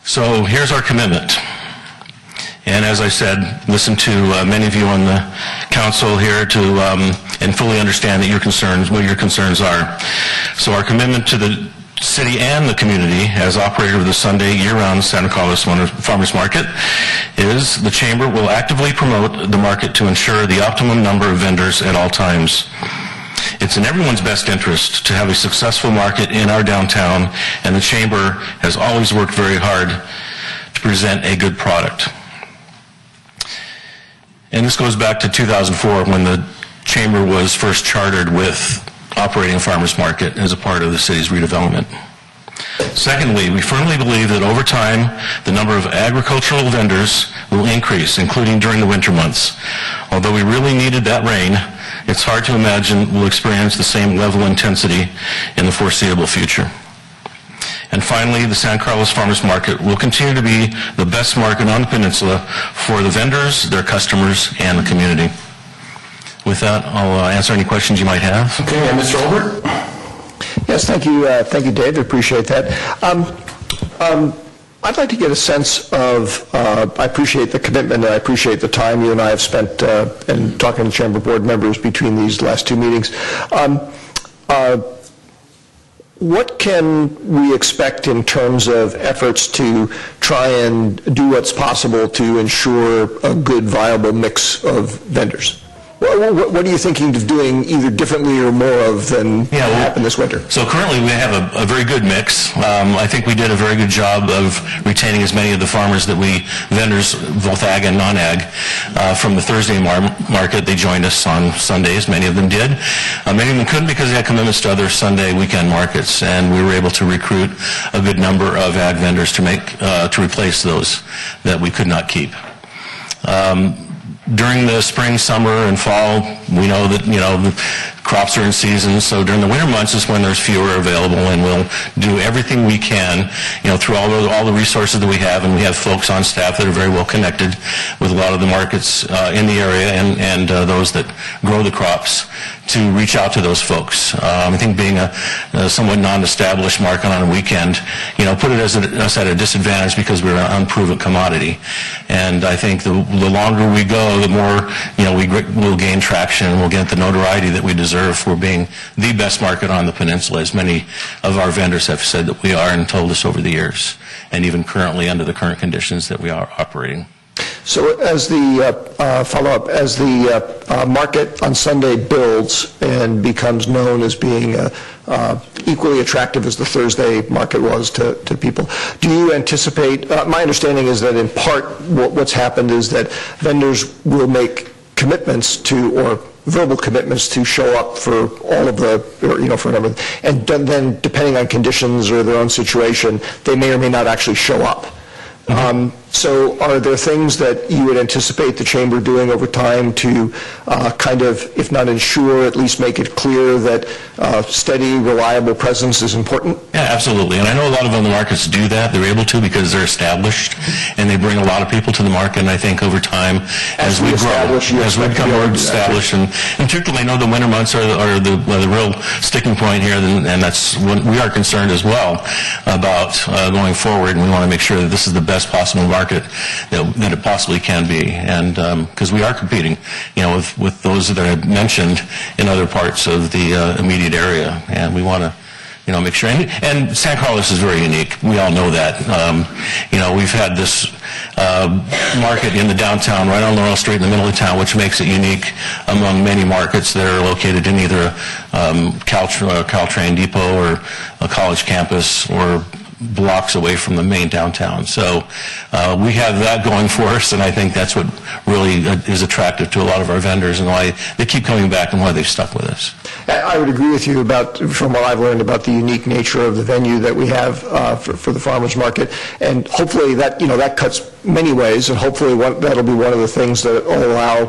So here's our commitment. And as I said, listen to many of you on the council here to and fully understand that what your concerns are. So our commitment to the city and the community as operator of the Sunday year-round San Carlos Farmers Market is the Chamber will actively promote the market to ensure the optimum number of vendors at all times. It's in everyone's best interest to have a successful market in our downtown, and the Chamber has always worked very hard to present a good product. And this goes back to 2004 when the Chamber was first chartered with operating a farmers market as a part of the city's redevelopment. Secondly, we firmly believe that over time, the number of agricultural vendors will increase, including during the winter months. Although we really needed that rain, it's hard to imagine we'll experience the same level of intensity in the foreseeable future. And finally, the San Carlos Farmers Market will continue to be the best market on the peninsula for the vendors, their customers, and the community. With that, I'll answer any questions you might have. Okay, and Mr. Olbert? Yes, thank you, Dave. I appreciate that. I'd like to get a sense of, I appreciate the commitment and I appreciate the time you and I have spent in talking to Chamber Board members between these last two meetings. What can we expect in terms of efforts to try and do what's possible to ensure a good, viable mix of vendors? What are you thinking of doing either differently or more of than happened this winter? So currently we have a very good mix. I think we did a very good job of retaining as many of the farmers that vendors, both ag and non-ag, from the Thursday market. They joined us on Sundays. Many of them did. Many of them couldn't because they had commitments to other Sunday weekend markets, and we were able to recruit a good number of ag vendors to replace those that we could not keep. During the spring, summer, and fall, we know that, the crops are in season, so during the winter months is when there's fewer available, and we'll do everything we can, through all the resources that we have, and we have folks on staff that are very well connected with a lot of the markets in the area and those that grow the crops to reach out to those folks. I think being a somewhat non-established market on a weekend, put us at a disadvantage because we're an unproven commodity. And I think the longer we go, the more, we'll gain traction and we'll get the notoriety that we deserve for being the best market on the peninsula, as many of our vendors have said that we are and told us over the years, and even currently under the current conditions that we are operating. So as the follow-up, as the market on Sunday builds and becomes known as being equally attractive as the Thursday market was to people, do you anticipate, my understanding is that in part what's happened is that vendors will make commitments to, or verbal commitments to show up for all of the, for a number, and then depending on conditions or their own situation, they may or may not actually show up. So are there things that you would anticipate the chamber doing over time to kind of, if not ensure, at least make it clear that steady, reliable presence is important? Yeah, absolutely. And I know a lot of other markets do that. They're able to because they're established, and they bring a lot of people to the market. And I think over time, as we grow, as we become more established, and particularly I know the winter months are the real sticking point here, and that's when we are concerned as well about going forward, and we want to make sure that this is the best possible market that it possibly can be, and because we are competing, with those that I mentioned in other parts of the immediate area, and we want to make sure. And San Carlos is very unique. We all know that. We've had this market in the downtown, right on Laurel Street in the middle of town, which makes it unique among many markets that are located in either Caltrain depot or a college campus or blocks away from the main downtown. So we have that going for us, and I think that's what really is attractive to a lot of our vendors and why they keep coming back and why they've stuck with us. I would agree with you from what I've learned about the unique nature of the venue that we have for the farmers market, and hopefully that cuts many ways, and hopefully that'll be one of the things that will allow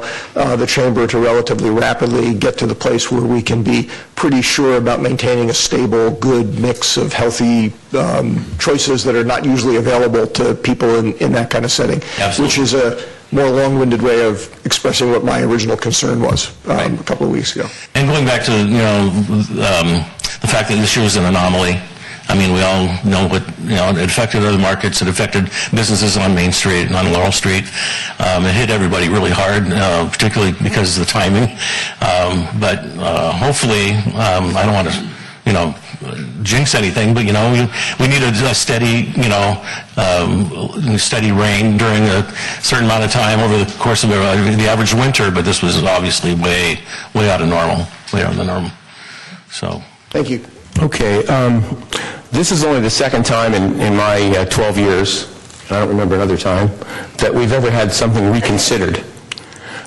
the chamber to relatively rapidly get to the place where we can be pretty sure about maintaining a stable, good mix of healthy choices that are not usually available to people in that kind of setting. Absolutely. Which is a more long-winded way of expressing what my original concern was a couple of weeks ago. And going back to the fact that this year was an anomaly. I mean, we all know what, it affected other markets. It affected businesses on Main Street and on Laurel Street. It hit everybody really hard, particularly because of the timing. But hopefully, I don't want to, jinx anything, but, we need a steady, steady rain during a certain amount of time over the course of the average winter, but this was obviously way out of normal, way out of the norm. So. Thank you. Okay. This is only the second time in my 12 years, and I don't remember another time, that we've ever had something reconsidered.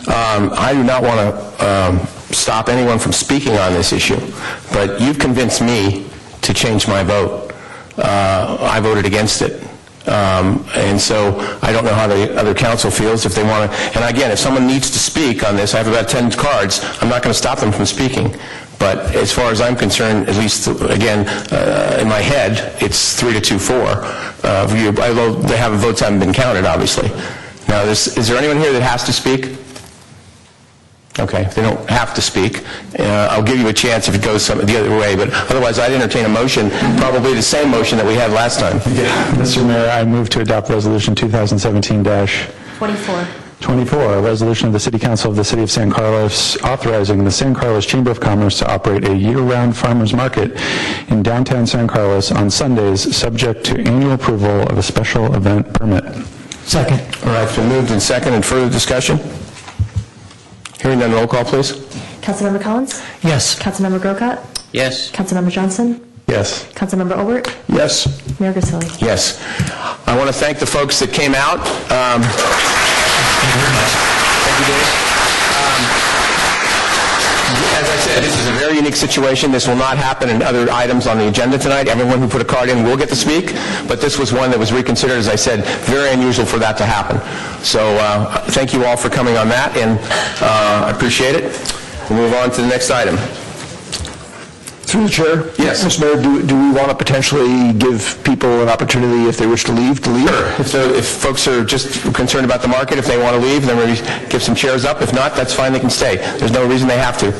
I do not want to stop anyone from speaking on this issue, but you've convinced me to change my vote. I voted against it. And so I don't know how the other council feels if they want to. And again, if someone needs to speak on this, I have about 10 cards. I'm not going to stop them from speaking. But as far as I'm concerned, at least, again, in my head, it's 3-2-4. Although the votes haven't been counted, obviously. Now, is there anyone here that has to speak? Okay, they don't have to speak. I'll give you a chance if it goes the other way, but otherwise I'd entertain a motion, probably the same motion that we had last time. Yeah. Mr. Mayor, I move to adopt Resolution 2017-24. 24. A resolution of the City Council of the City of San Carlos authorizing the San Carlos Chamber of Commerce to operate a year-round farmers market in downtown San Carlos on Sundays, subject to annual approval of a special event permit. Second. All right, it's been moved and second. And further discussion? Hearing none, roll call, please. Councilmember Collins? Yes. Councilmember Grocott? Yes. Councilmember Johnson? Yes. Councilmember Obert? Yes. Mayor Grisilli? Yes. I want to thank the folks that came out. Thank you very much. Thank you, Dave. As I said, this is a very unique situation. This will not happen in other items on the agenda tonight. Everyone who put a card in will get to speak, but this was one that was reconsidered, as I said, very unusual for that to happen. So thank you all for coming on that, and I appreciate it. We'll move on to the next item. Through the chair? Yes. Mr. Mayor, do we want to potentially give people an opportunity, if they wish to leave, to leave? Sure. If folks are just concerned about the market, if they want to leave, then maybe give some chairs up. If not, that's fine, they can stay. There's no reason they have to.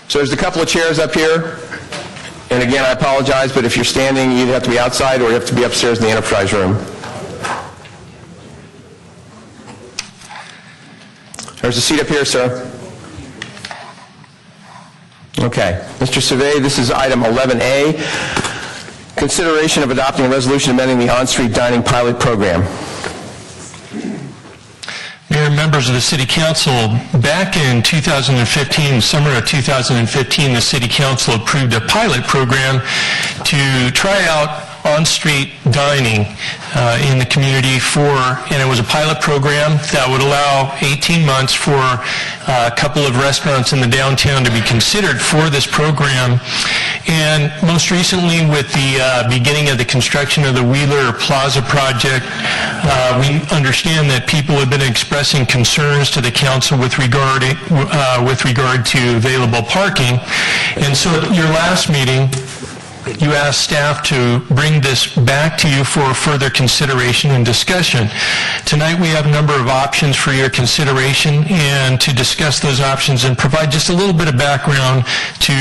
So there's a couple of chairs up here. And again, I apologize, but if you're standing, you either have to be outside or you have to be upstairs in the enterprise room. There's a seat up here, sir. Okay. Mr. Survey, this is item 11A, consideration of adopting a resolution amending the on-street dining pilot program. Mayor, members of the City Council, back in 2015, summer of 2015, the City Council approved a pilot program to try out on-street dining in the community and it was a pilot program that would allow 18 months for a couple of restaurants in the downtown to be considered for this program. And most recently, with the beginning of the construction of the Wheeler Plaza project, we understand that people have been expressing concerns to the council with regard to available parking. And so at your last meeting, you asked staff to bring this back to you for further consideration and discussion. Tonight we have a number of options for your consideration, and to discuss those options and provide just a little bit of background to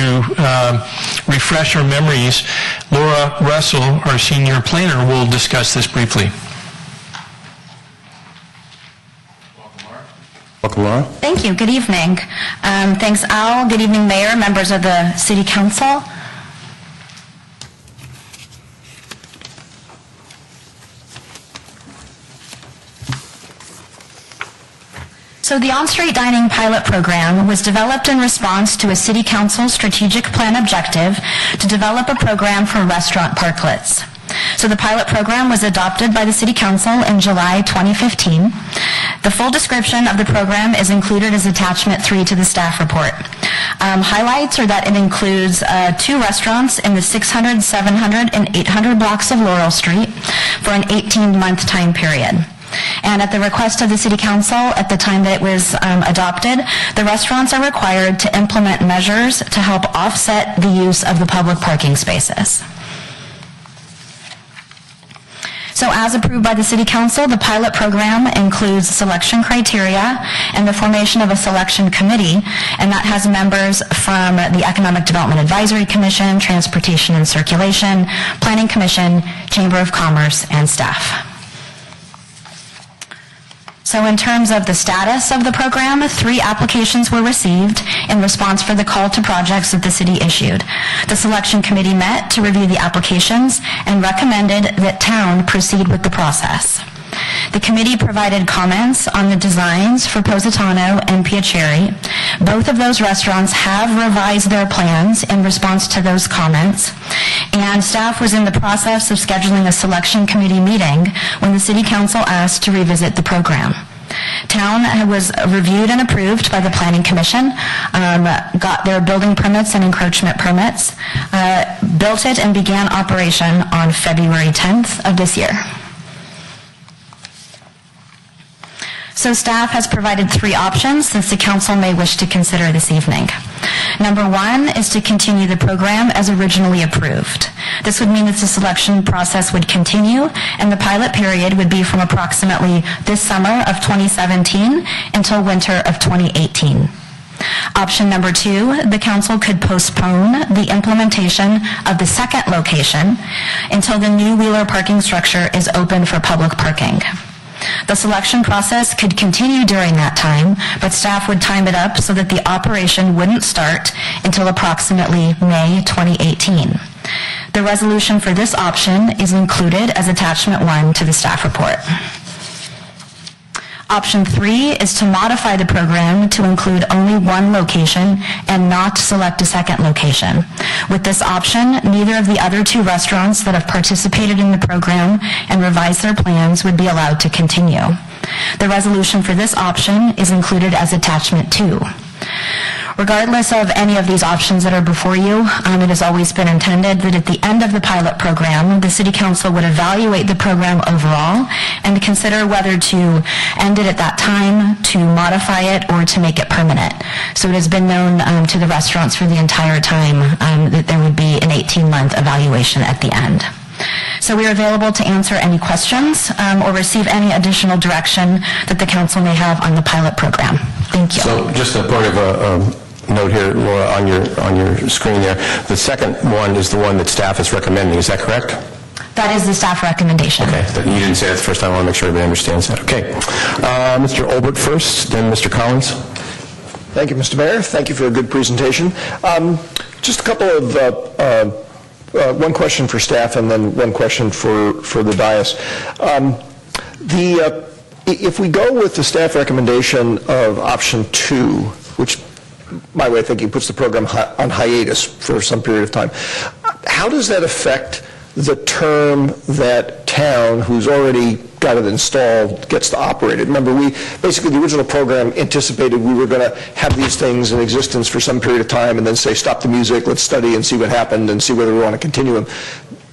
refresh our memories, Laura Russell, our senior planner, will discuss this briefly. Welcome, Laura. Thank you. Good evening. Thanks, Al. Good evening, Mayor, members of the City Council. So the on-street dining pilot program was developed in response to a City Council strategic plan objective to develop a program for restaurant parklets. So the pilot program was adopted by the City Council in July 2015. The full description of the program is included as attachment 3 to the staff report. Highlights are that it includes 2 restaurants in the 600, 700, and 800 blocks of Laurel Street for an 18-month time period. And at the request of the City Council, at the time that it was adopted, the restaurants are required to implement measures to help offset the use of the public parking spaces. So as approved by the City Council, the pilot program includes selection criteria and the formation of a selection committee, and that has members from the Economic Development Advisory Commission, Transportation and Circulation, Planning Commission, Chamber of Commerce, and staff. So in terms of the status of the program, 3 applications were received in response for the call to projects that the city issued. The selection committee met to review the applications and recommended that town proceed with the process. The committee provided comments on the designs for Positano and Piacere. Both of those restaurants have revised their plans in response to those comments, and staff was in the process of scheduling a selection committee meeting when the City Council asked to revisit the program. Town was reviewed and approved by the Planning Commission, got their building permits and encroachment permits, built it, and began operation on February 10th of this year. So staff has provided 3 options that the council may wish to consider this evening. Number 1 is to continue the program as originally approved. This would mean that the selection process would continue, and the pilot period would be from approximately this summer of 2017 until winter of 2018. Option number 2, the council could postpone the implementation of the second location until the new Wheeler parking structure is open for public parking. The selection process could continue during that time, but staff would time it up so that the operation wouldn't start until approximately May 2018. The resolution for this option is included as attachment 1 to the staff report. Option 3 is to modify the program to include only 1 location and not select a second location. With this option, neither of the other 2 restaurants that have participated in the program and revised their plans would be allowed to continue. The resolution for this option is included as attachment 2. Regardless of any of these options that are before you, it has always been intended that at the end of the pilot program, the City Council would evaluate the program overall and consider whether to end it at that time, to modify it, or to make it permanent. So it has been known to the restaurants for the entire time that there would be an 18-month evaluation at the end. So we are available to answer any questions or receive any additional direction that the council may have on the pilot program. Thank you. So just a point of note here, Laura, on your screen there. The second one is the one that staff is recommending. Is that correct? That is the staff recommendation. Okay. You didn't say that the first time. I want to make sure everybody understands that. Okay. Mr. Olbert first, then Mr. Collins. Thank you, Mr. Mayor. Thank you for a good presentation. Just a couple of, one question for staff and then one question for the dais. If we go with the staff recommendation of option 2, which my way of thinking puts the program on hiatus for some period of time, how does that affect the term that town, who's already got it installed, gets to operate it. Remember, basically the original program anticipated we were going to have these things in existence for some period of time and then say, stop the music, let's study and see what happened and see whether we want to continue them.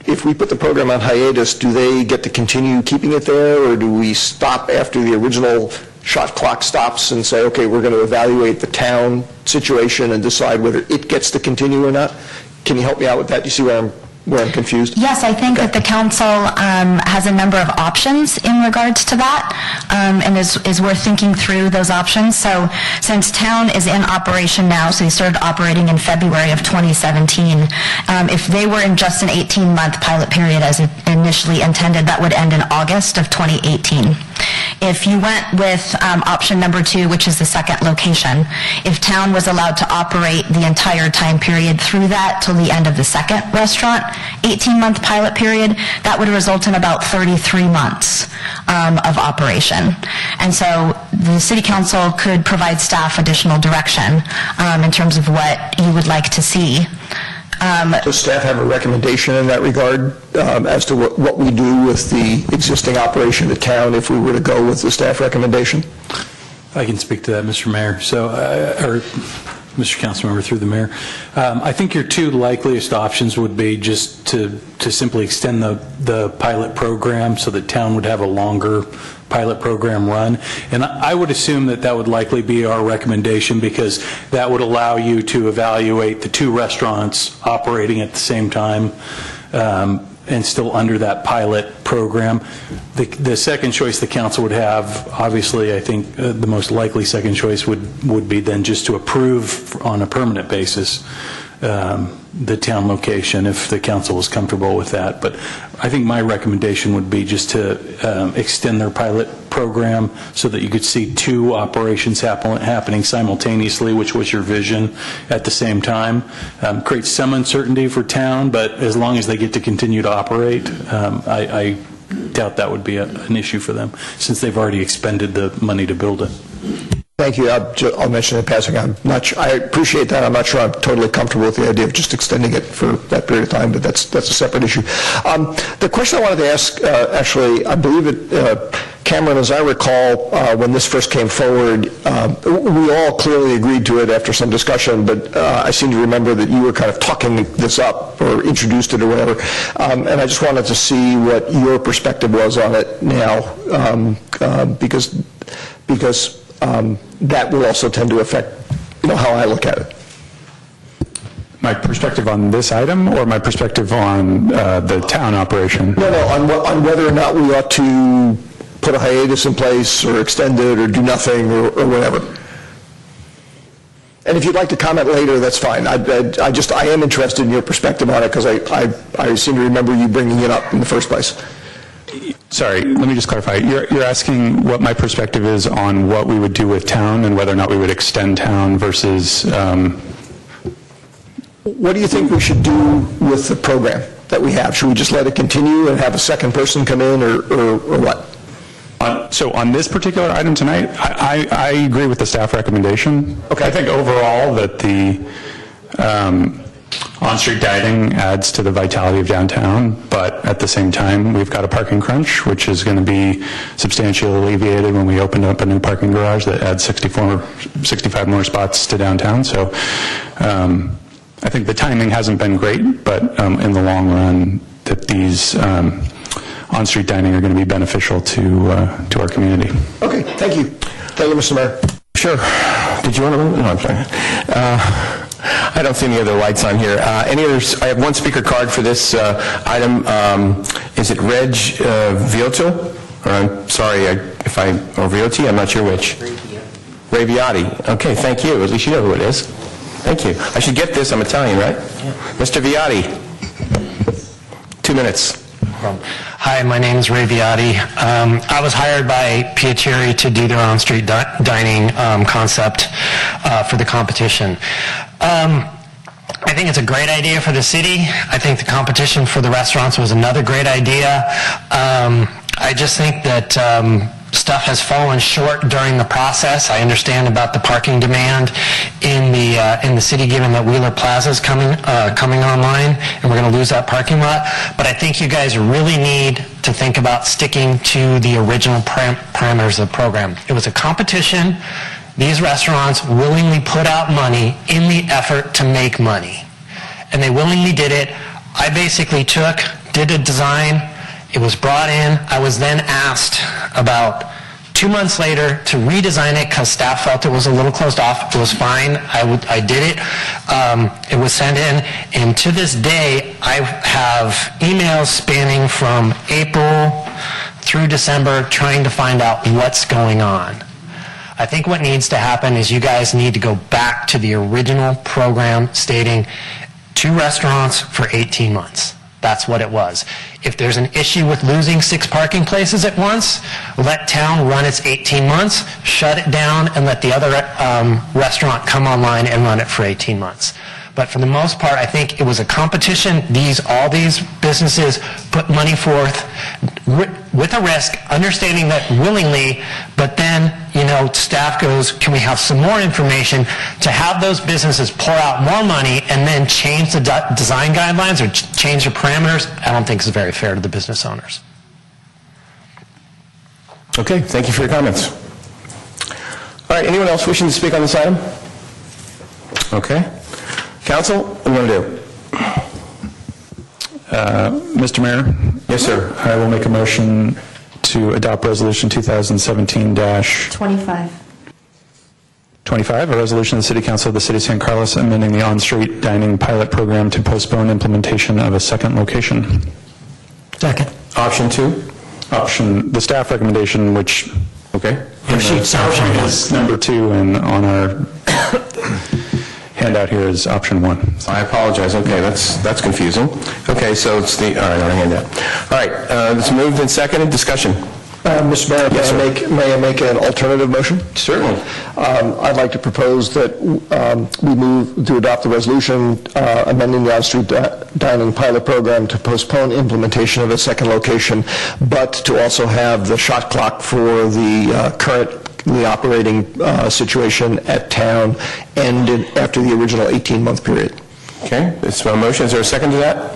If we put the program on hiatus, do they get to continue keeping it there, or do we stop after the original shot clock stops and say, okay, we're going to evaluate the town situation and decide whether it gets to continue or not? Can you help me out with that? Do you see where I'm confused? Yes, I think that the council has a number of options in regards to that, and is worth thinking through those options. So since town is in operation now, so they started operating in February of 2017, if they were in just an 18-month pilot period as initially intended, that would end in August of 2018. If you went with option number 2, which is the second location, if town was allowed to operate the entire time period through that till the end of the second restaurant, 18-month pilot period, that would result in about 33 months of operation. And so the City Council could provide staff additional direction in terms of what you would like to see. Does staff have a recommendation in that regard as to what we do with the existing operation at town if we were to go with the staff recommendation? I can speak to that, Mr. Mayor. So, or Mr. Councilmember through the mayor. I think your two likeliest options would be just to simply extend the pilot program so that town would have a longer pilot program run. And I would assume that that would likely be our recommendation, because that would allow you to evaluate the two restaurants operating at the same time and still under that pilot program. The second choice the council would have, obviously, I think the most likely second choice would be then just to approve on a permanent basis the town location if the council was comfortable with that. But I think my recommendation would be just to extend their pilot program so that you could see two operations happening simultaneously, which was your vision, at the same time. Create some uncertainty for town, but as long as they get to continue to operate, I doubt that would be an issue for them, since they've already expended the money to build it. Thank you. I'll mention in passing, I appreciate that. I'm not sure I'm totally comfortable with the idea of just extending it for that period of time, but that's a separate issue. The question I wanted to ask, actually, I believe it, Cameron, as I recall, when this first came forward, we all clearly agreed to it after some discussion, but I seem to remember that you were kind of talking this up or introduced it or whatever, and I just wanted to see what your perspective was on it now, because that will also tend to affect, how I look at it. My perspective on this item, or my perspective on the town operation? No, on whether or not we ought to put a hiatus in place or extend it or do nothing or whatever. And if you'd like to comment later, that's fine. I am interested in your perspective on it, because I seem to remember you bringing it up in the first place. Sorry, let me just clarify. You're asking what my perspective is on what we would do with town and whether or not we would extend town versus... What do you think we should do with the program that we have? Should we just let it continue and have a second person come in, or what? So on this particular item tonight, I agree with the staff recommendation. Okay. I think overall that the on-street dining adds to the vitality of downtown, but at the same time, we've got a parking crunch, which is going to be substantially alleviated when we open up a new parking garage that adds 65 more spots to downtown. So I think the timing hasn't been great, but in the long run, that these on-street dining are going to be beneficial to our community. Okay, thank you. Thank you, Mr. Mayor. Sure. Did you want to move? No, I'm sorry. I don't see any other lights on here. Any others? I have one speaker card for this item. Is it Reg Viotti? Or I'm sorry or Viotti? I'm not sure which. Ray Viotti. Okay, thank you. At least you know who it is. Thank you. I should get this. I'm Italian, right? Yeah. Mr. Viotti. 2 minutes. Hi, my name is Ray Viotti. I was hired by Piacere to do their on-street dining concept for the competition. I think it's a great idea for the city. I think the competition for the restaurants was another great idea. I just think that stuff has fallen short during the process. I understand about the parking demand in the city, given that Wheeler Plaza is coming online, and we're going to lose that parking lot. But I think you guys really need to think about sticking to the original parameters of the program. It was a competition. These restaurants willingly put out money in the effort to make money, and they willingly did it. I basically did a design. It was brought in. I was then asked about 2 months later to redesign it because staff felt it was a little closed off. It was fine. I did it. It was sent in. And to this day, I have emails spanning from April through December trying to find out what's going on. I think what needs to happen is you guys need to go back to the original program stating 2 restaurants for 18 months. That's what it was. If there's an issue with losing 6 parking places at once, let town run its 18 months, shut it down, and let the other restaurant come online and run it for 18 months. But for the most part, I think it was a competition. All these businesses put money forth with a risk, understanding that willingly, but then, staff goes, can we have some more information to have those businesses pour out more money and then change the design guidelines or change the parameters? I don't think is very fair to the business owners. Okay, thank you for your comments. All right, anyone else wishing to speak on this item? Okay. Council, what do you want to do? Mr. Mayor? Yes, sir. I will make a motion to adopt Resolution 2017-25, 25. a resolution of the City Council of the City of San Carlos amending the on-street dining pilot program to postpone implementation of a second location. Second. Option 2? The staff recommendation, which Okay. Your sheet's option is number 2, and on our handout here is option 1. I apologize. Okay, that's confusing. Okay, so it's the, all right, on our handout. All right, it's moved and seconded. Discussion. Mr. Mayor, may I make an alternative motion? Certainly. I'd like to propose that we move to adopt the resolution amending the on-street dining pilot program to postpone implementation of a second location, but to also have the shot clock for the currently operating situation at town end after the original 18-month period. Okay, it's my motion. Is there a second to that?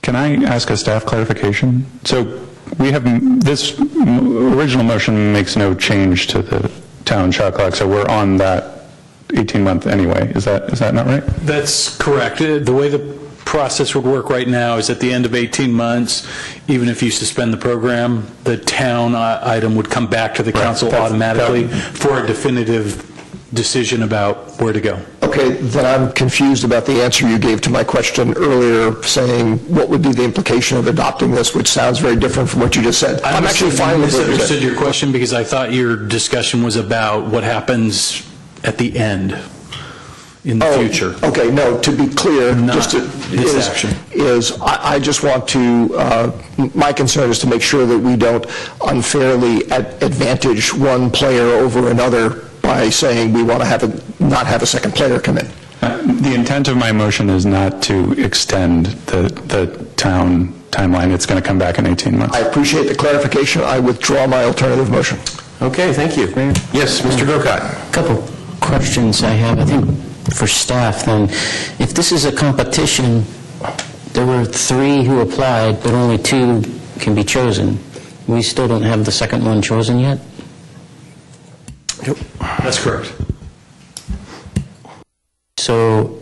Can I ask a staff clarification? So we have, this original motion makes no change to the town shot clock, so we're on that 18-month anyway. Is that not right? That's correct. The way the process would work right now is at the end of 18 months, even if you suspend the program, the town item would come back to the council automatically for a definitive decision about where to go. Okay, then I'm confused about the answer you gave to my question earlier, saying what would be the implication of adopting this, which sounds very different from what you just said. I'm actually fine with it. I misunderstood your question because I thought your discussion was about what happens at the end in the future. Okay, no, to be clear, I just want to, my concern is to make sure that we don't unfairly advantage one player over another by saying we want to not have a second player come in. The intent of my motion is not to extend the town timeline. It's going to come back in 18 months. I appreciate the clarification. I withdraw my alternative motion. Okay, thank you. Yes, Mr. Grocott. A couple questions I have, I think, for staff then. If this is a competition, there were 3 who applied, but only 2 can be chosen. We still don't have the second one chosen yet? Yep, that's correct. So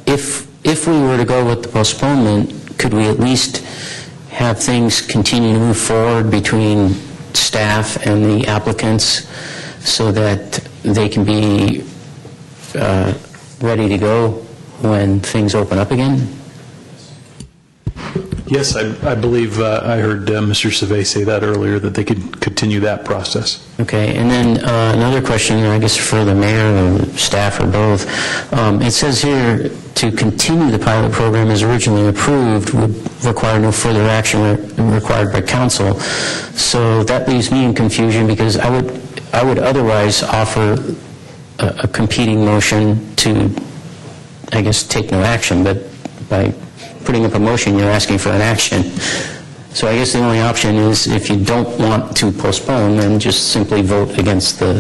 if we were to go with the postponement, could we at least have things continue to move forward between staff and the applicants so that they can be ready to go when things open up again? Yes, I believe I heard Mr. Savay say that earlier, that they could continue that process. Okay, and then another question, I guess for the mayor or staff or both. It says here to continue the pilot program as originally approved would require no further action required by council. So that leaves me in confusion because I would otherwise offer a competing motion to, I guess, take no action, but by putting up a motion, you're asking for an action. So I guess the only option is, if you don't want to postpone, then just simply vote against the,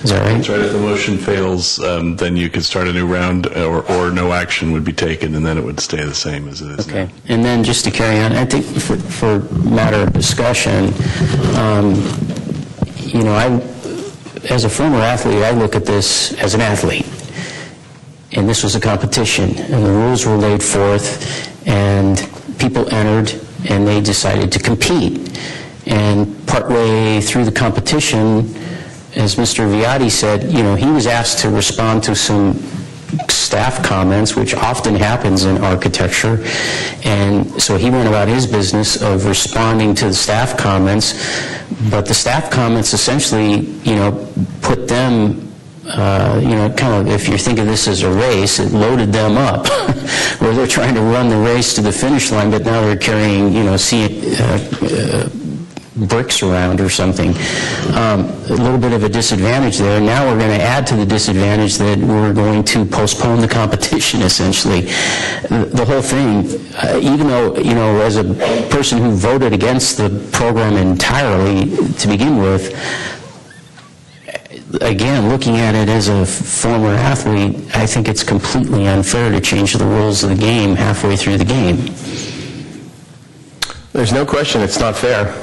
is that right? That's right. If the motion fails, then you could start a new round, or no action would be taken, and then it would stay the same as it is now. Okay. And then just to carry on, I think for matter of discussion, you know, as a former athlete, I look at this as an athlete. And this was a competition, and the rules were laid forth, and people entered, and they decided to compete. And partway through the competition, as Mr. Viotti said, you know, he was asked to respond to some staff comments, which often happens in architecture, and so he went about his business of responding to the staff comments, but the staff comments essentially, you know, put them, you know, kind of, if you think of this as a race, it loaded them up, where they're trying to run the race to the finish line, but now they're carrying, you know, bricks around or something. A little bit of a disadvantage there. Now we're going to add to the disadvantage that we're going to postpone the competition, essentially. The whole thing, even though, you know, as a person who voted against the program entirely to begin with, again, looking at it as a former athlete, I think it's completely unfair to change the rules of the game halfway through the game. There's no question it's not fair.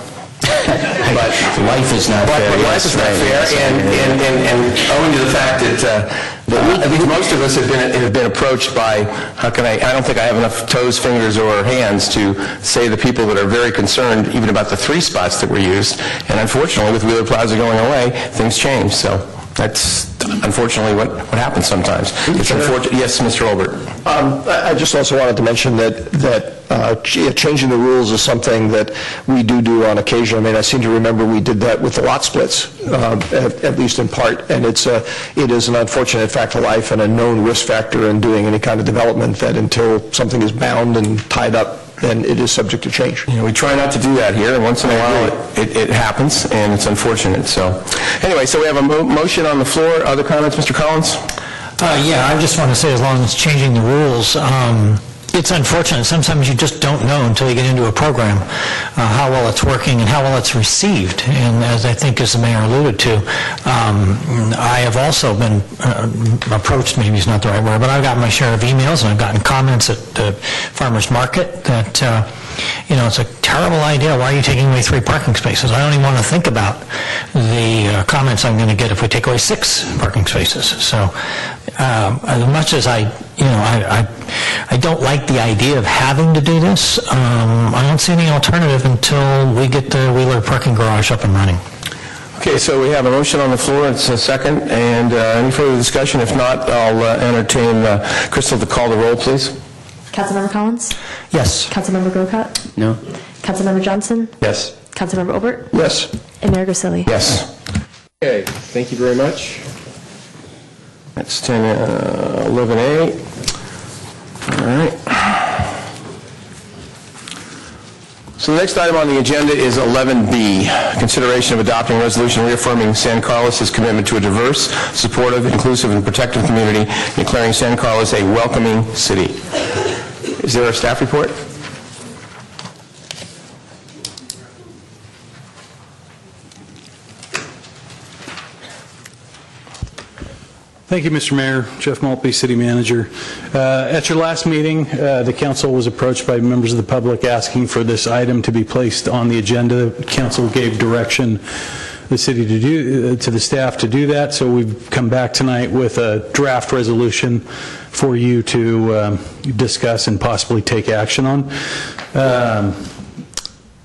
But life is not fair. Life is not fair, and owing to the fact that I think most of us have been approached by, I don't think I have enough toes, fingers, or hands to say the people that are very concerned even about the 3 spots that were used, and unfortunately with Wheeler Plaza going away, things change, so that's unfortunately what happens sometimes. It's unfortunate. Yes, Mr. Olbert. I just also wanted to mention that changing the rules is something that we do on occasion. I mean, I seem to remember we did that with the lot splits, at least in part, and it is an unfortunate fact of life and a known risk factor in doing any kind of development, that until something is bound and tied up, then it is subject to change. You know, we try not to do that here, and once in a while it happens, and it's unfortunate. So, anyway, so we have a motion on the floor. Other comments, Mr. Collins? Yeah, I just want to say, as long as changing the rules, it's unfortunate. Sometimes you just don't know until you get into a program how well it's working and how well it's received. And as I think, as the mayor alluded to, I have also been approached, maybe is not the right word, but I've gotten my share of emails, and I've gotten comments at the farmer's market that, you know, it's a terrible idea. Why are you taking away 3 parking spaces? I don't even want to think about the comments I'm going to get if we take away 6 parking spaces. So as much as I don't like the idea of having to do this, I don't see any alternative until we get the Wheeler parking garage up and running. Okay, so we have a motion on the floor. It's a second. And any further discussion? If not, I'll entertain Crystal to call the roll, please. Councilmember Collins? Yes. Councilmember Grocott? No. Councilmember Johnson? Yes. Councilmember Obert? Yes. And Mayor Grisilli? Yes. Okay, thank you very much. That's 11A. All right. So the next item on the agenda is 11B, consideration of adopting a resolution reaffirming San Carlos's commitment to a diverse, supportive, inclusive, and protective community, declaring San Carlos a welcoming city. Is there a staff report? Thank you, Mr. Mayor. Jeff Maltby, City Manager. At your last meeting, the council was approached by members of the public asking for this item to be placed on the agenda. Council gave direction the city to the staff to do that, so we've come back tonight with a draft resolution for you to discuss and possibly take action on.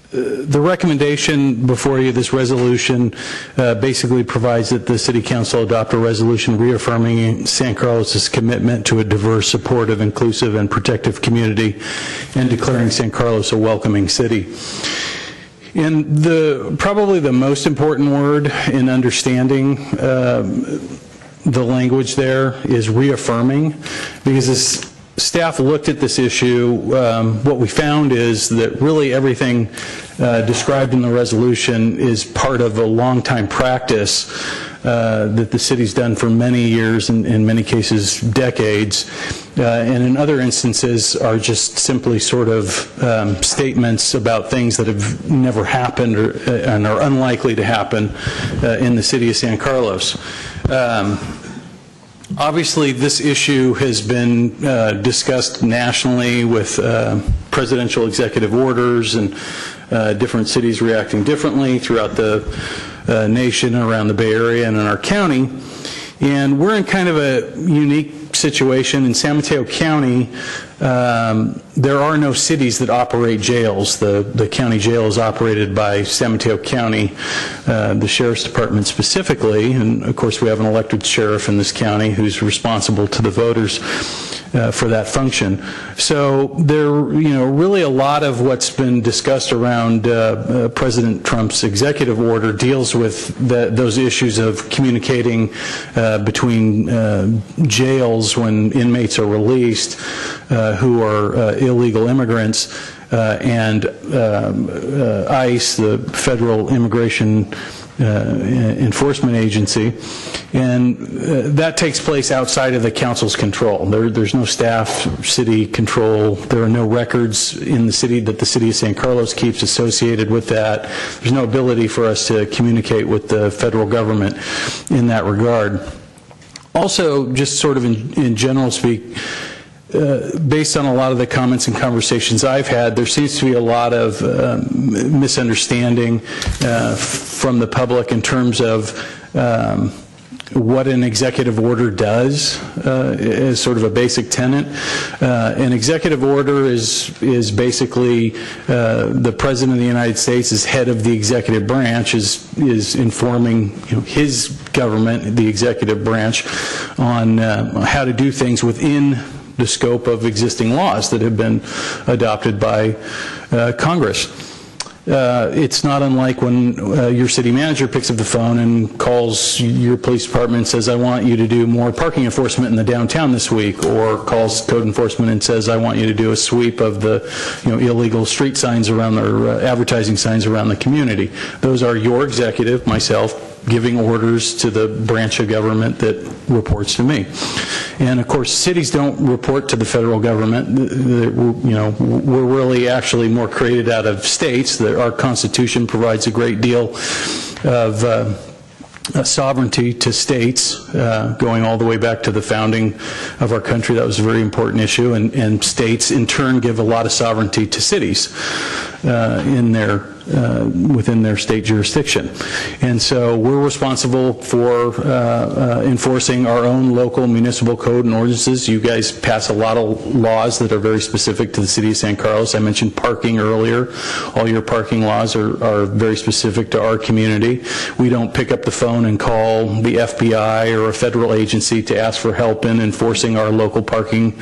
The recommendation before you, this resolution, basically provides that the City Council adopt a resolution reaffirming San Carlos's commitment to a diverse, supportive, inclusive, and protective community, and declaring San Carlos a welcoming city. And probably the most important word in understanding the language there is reaffirming, because staff looked at this issue, what we found is that really everything described in the resolution is part of a long-time practice that the city's done for many years, and in many cases decades, and in other instances are just simply sort of statements about things that have never happened and are unlikely to happen in the city of San Carlos. Obviously, this issue has been discussed nationally with presidential executive orders and different cities reacting differently throughout the nation, around the Bay Area, and in our county. And we're in kind of a unique situation. In San Mateo County, there are no cities that operate jails. The county jail is operated by San Mateo County, the Sheriff's Department specifically, and of course we have an elected sheriff in this county who's responsible to the voters for that function. So there, really a lot of what's been discussed around President Trump's executive order deals with those issues of communicating between jails when inmates are released who are illegal immigrants and ICE, the Federal Immigration Enforcement Agency, and that takes place outside of the council's control. There's no staff, city control. There are no records in the city that the city of San Carlos keeps associated with that. There's no ability for us to communicate with the federal government in that regard. Also, just sort of in general speak, based on a lot of the comments and conversations I've had, there seems to be a lot of misunderstanding from the public in terms of what an executive order does as sort of a basic tenet. An executive order is basically the President of the United States as head of the executive branch is informing his government, the executive branch, on how to do things within the scope of existing laws that have been adopted by Congress. It's not unlike when your city manager picks up the phone and calls your police department and says, I want you to do more parking enforcement in the downtown this week, or calls code enforcement and says, I want you to do a sweep of the illegal street signs around, or advertising signs around the community. Those are your executive, myself, giving orders to the branch of government that reports to me. And of course, cities don't report to the federal government. We're really actually more created out of states. Our Constitution provides a great deal of sovereignty to states, going all the way back to the founding of our country. That was a very important issue, and states in turn give a lot of sovereignty to cities within their state jurisdiction. And so we're responsible for enforcing our own local municipal code and ordinances. You guys pass a lot of laws that are very specific to the city of San Carlos. I mentioned parking earlier. All your parking laws are very specific to our community. We don't pick up the phone and call the FBI or a federal agency to ask for help in enforcing our local parking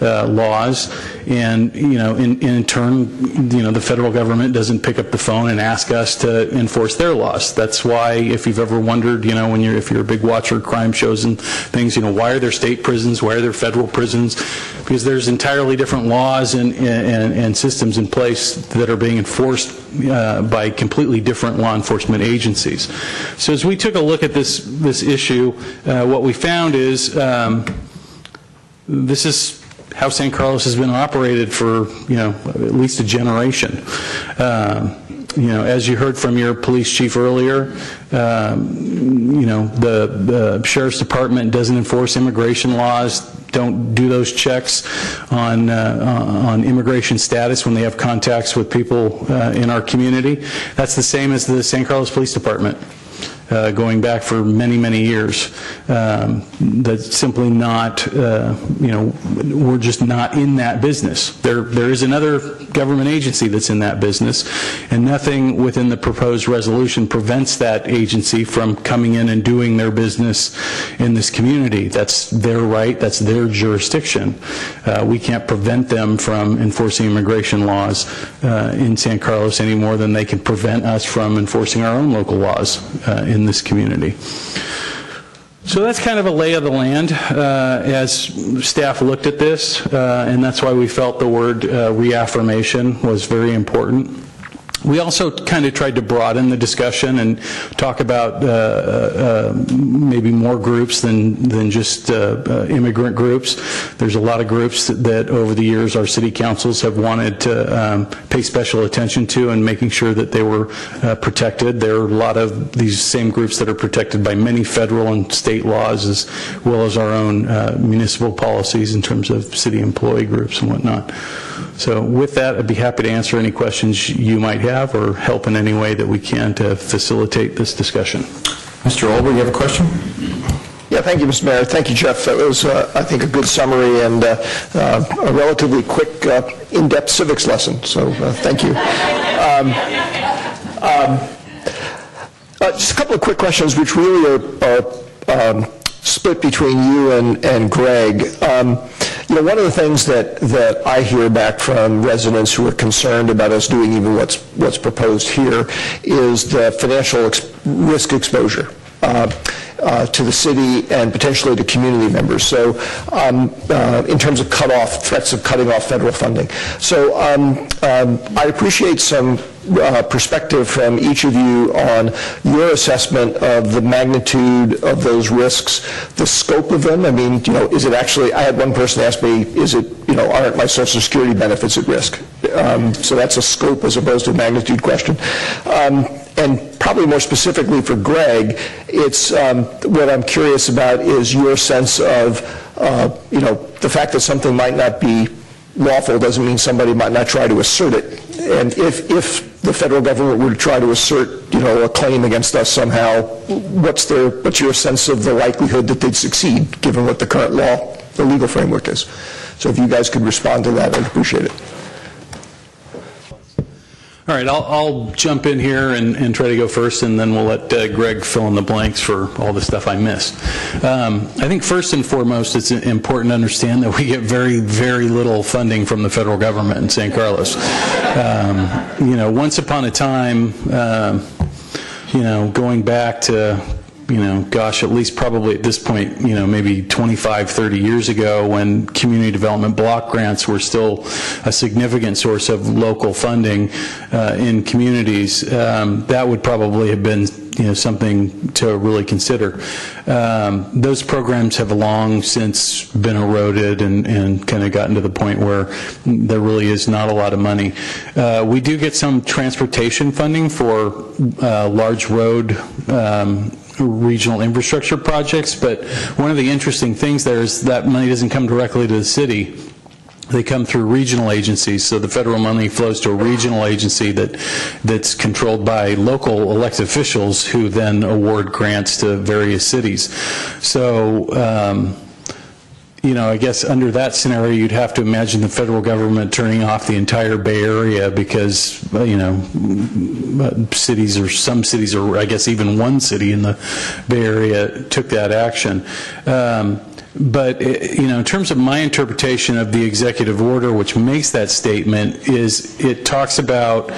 laws. And in turn, the federal government doesn't pick up the phone and ask us to enforce their laws. That's why, if you've ever wondered, if you're a big watcher of crime shows and things, why are there state prisons? Why are there federal prisons? Because there's entirely different laws and systems in place that are being enforced by completely different law enforcement agencies. So as we took a look at this issue, what we found is this is how San Carlos has been operated for at least a generation. As you heard from your police chief earlier, the Sheriff's Department doesn't enforce immigration laws, don't do those checks on immigration status when they have contacts with people in our community. That's the same as the San Carlos Police Department. Going back for many, many years. That's simply not, we're just not in that business. There is another government agency that's in that business, and nothing within the proposed resolution prevents that agency from coming in and doing their business in this community. That's their right, that's their jurisdiction. We can't prevent them from enforcing immigration laws in San Carlos any more than they can prevent us from enforcing our own local laws in this community. So that's kind of a lay of the land as staff looked at this, and that's why we felt the word reaffirmation was very important. We also kind of tried to broaden the discussion and talk about maybe more groups than just immigrant groups. There's a lot of groups that over the years our city councils have wanted to pay special attention to and making sure that they were protected. There are a lot of these same groups that are protected by many federal and state laws, as well as our own municipal policies in terms of city employee groups and whatnot. So with that, I'd be happy to answer any questions you might have or help in any way that we can to facilitate this discussion. Mr. Olber, you have a question? Yeah, thank you, Mr. Mayor. Thank you, Jeff. That was, I think, a good summary and a relatively quick, in-depth civics lesson. So thank you. Just a couple of quick questions, which really are split between you and Greg. You know, one of the things that I hear back from residents who are concerned about us doing even what's proposed here is the financial risk exposure to the city and potentially to community members. So in terms of threats of cutting off federal funding. So I appreciate some perspective from each of you on your assessment of the magnitude of those risks, the scope of them. I mean, you know, is it actually, I had one person ask me, is it, you know, aren't my Social Security benefits at risk? So that's a scope as opposed to a magnitude question. And probably more specifically for Greg, it's what I'm curious about is your sense of, you know, the fact that something might not be lawful doesn't mean somebody might not try to assert it. And if the federal government were to try to assert, you know, a claim against us somehow, what's your sense of the likelihood that they'd succeed, given what the current law, the legal framework is? So if you guys could respond to that, I'd appreciate it. All right, I'll jump in here and try to go first, and then we'll let Greg fill in the blanks for all the stuff I missed. I think first and foremost, it's important to understand that we get very, very little funding from the federal government in San Carlos. You know, once upon a time, you know, going back to, you know, gosh, at least probably at this point, you know, maybe 25, 30 years ago, when community development block grants were still a significant source of local funding in communities, that would probably have been, you know, something to really consider. Those programs have long since been eroded and kind of gotten to the point where there really is not a lot of money. We do get some transportation funding for large road regional infrastructure projects, but one of the interesting things there is that money doesn't come directly to the city. They come through regional agencies, so the federal money flows to a regional agency that's controlled by local elected officials who then award grants to various cities. So you know, I guess under that scenario, you'd have to imagine the federal government turning off the entire Bay Area because, you know, cities or some cities, or I guess even one city in the Bay Area took that action. But, you know, in terms of my interpretation of the executive order, which makes that statement, is it talks about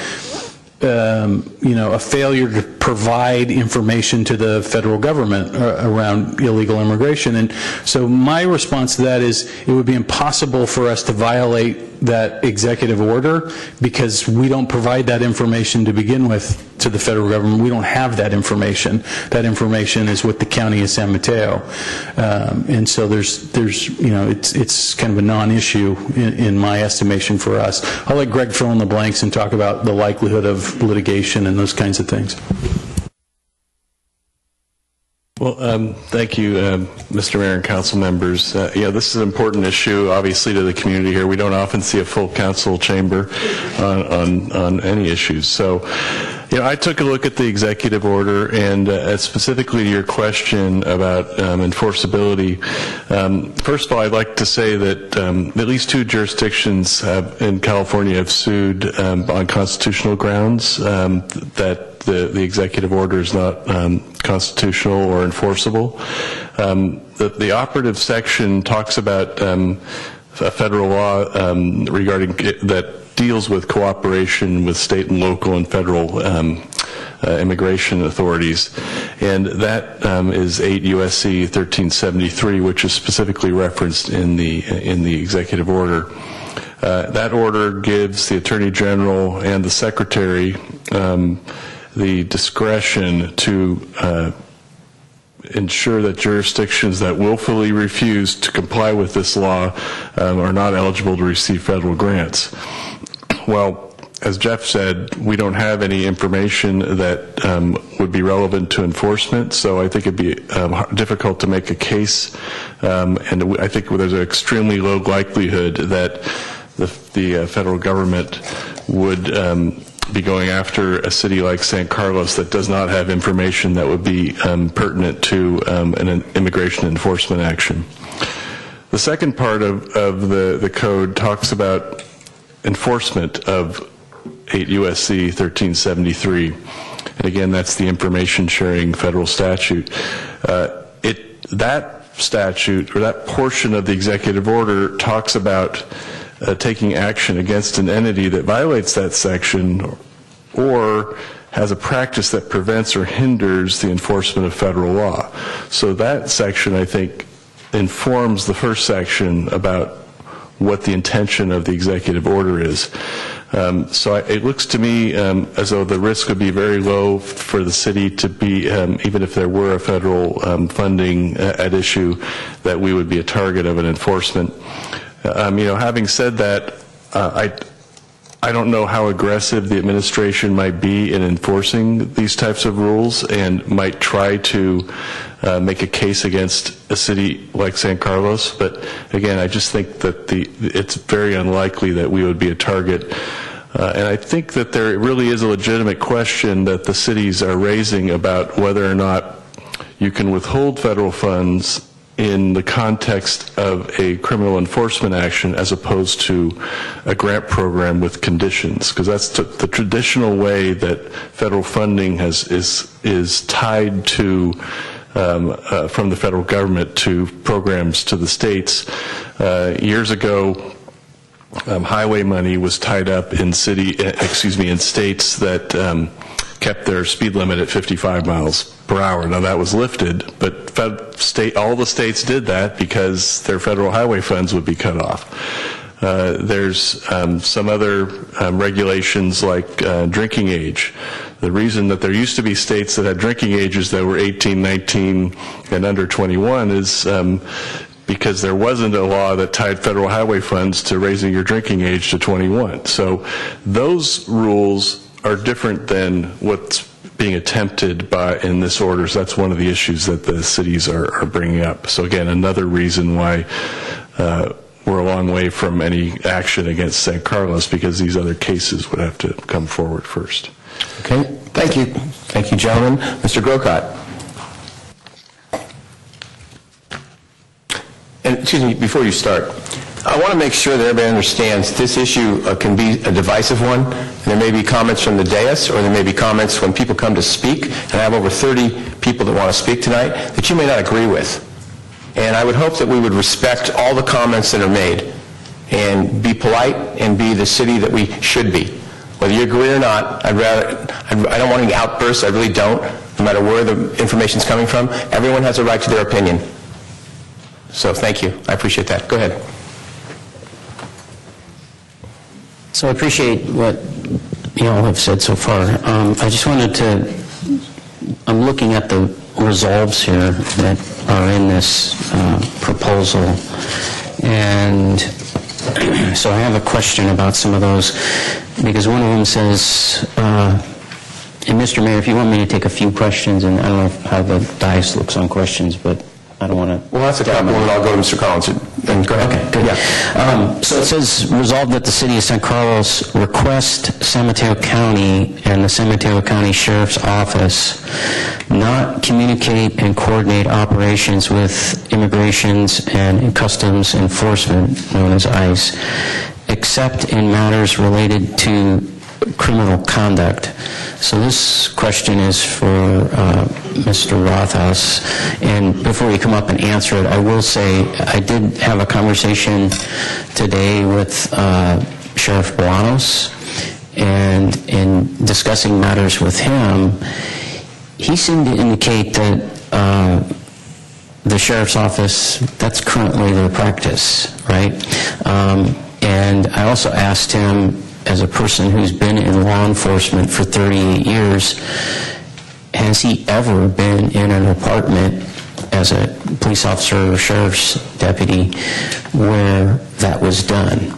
you know, a failure to provide information to the federal government around illegal immigration. And so my response to that is it would be impossible for us to violate that executive order because we don't provide that information to begin with to the federal government. We don't have that information. That information is with the county of San Mateo. And so there's you know, it's kind of a non-issue in my estimation for us. I'll let Greg fill in the blanks and talk about the likelihood of litigation and those kinds of things. Well, thank you, Mr. Mayor and council members. Yeah, this is an important issue, obviously, to the community here. We don't often see a full council chamber on any issues. So, you know, I took a look at the executive order, and specifically to your question about enforceability. First of all, I'd like to say that at least 2 jurisdictions in California have sued on constitutional grounds that the executive order is not constitutional or enforceable. The operative section talks about a federal law regarding that deals with cooperation with state and local and federal immigration authorities. and that is 8 U.S.C. 1373, which is specifically referenced in the executive order. That order gives the Attorney General and the Secretary the discretion to ensure that jurisdictions that willfully refuse to comply with this law are not eligible to receive federal grants. Well, as Jeff said, we don't have any information that would be relevant to enforcement, so I think it'd be difficult to make a case, and I think there's an extremely low likelihood that the federal government would be going after a city like San Carlos that does not have information that would be pertinent to an immigration enforcement action. The second part of the code talks about enforcement of 8 U.S.C. 1373. And again, that's the information sharing federal statute. That statute, or that portion of the executive order, talks about taking action against an entity that violates that section or has a practice that prevents or hinders the enforcement of federal law. So that section, I think, informs the first section about what the intention of the executive order is. So it looks to me as though the risk would be very low for the city to be, even if there were a federal funding at issue, that we would be a target of an enforcement. Having said that, I don't know how aggressive the administration might be in enforcing these types of rules and might try to make a case against a city like San Carlos. But again, I just think that it's very unlikely that we would be a target. And I think that there really is a legitimate question that the cities are raising about whether or not you can withhold federal funds in the context of a criminal enforcement action as opposed to a grant program with conditions, because that's the traditional way that federal funding is tied to from the federal government to programs to the states. Years ago, highway money was tied up in states that kept their speed limit at 55 miles per hour. Now that was lifted, but all the states did that because their federal highway funds would be cut off. There's some other regulations like drinking age. The reason that there used to be states that had drinking ages that were 18, 19, and under 21 is because there wasn't a law that tied federal highway funds to raising your drinking age to 21. So those rules are different than what's being attempted in this order. So that's one of the issues that the cities are bringing up. So again, another reason why we're a long way from any action against San Carlos, because these other cases would have to come forward first. Okay, thank you. Thank you, gentlemen. Mr. Grocott. And excuse me, before you start, I want to make sure that everybody understands this issue can be a divisive one. There may be comments from the dais, or there may be comments when people come to speak, and I have over 30 people that want to speak tonight that you may not agree with. And I would hope that we would respect all the comments that are made and be polite and be the city that we should be. Whether you agree or not, I don't want any outbursts, I really don't, no matter where the information's coming from. Everyone has a right to their opinion. So thank you. I appreciate that. Go ahead. So I appreciate what you all have said so far. I just wanted to, I'm looking at the resolves here that are in this proposal, and so I have a question about some of those, because one of them says, and Mr. Mayor, if you want me to take a few questions, and I don't know how the dais looks on questions, but I don't want to... Well, that's a couple, and I'll go to Mr. Collins. And go ahead. Okay, good. Yeah. So it says, resolved that the City of San Carlos request San Mateo County and the San Mateo County Sheriff's Office not communicate and coordinate operations with Immigrations and Customs Enforcement, known as ICE, except in matters related to criminal conduct. So this question is for Mr. Rothaus, and before you come up and answer it, I will say I did have a conversation today with Sheriff Bolanos, and in discussing matters with him, he seemed to indicate that the sheriff's office, that's currently their practice, right? And I also asked him, as a person who's been in law enforcement for 38 years, has he ever been in an apartment as a police officer or sheriff's deputy where that was done?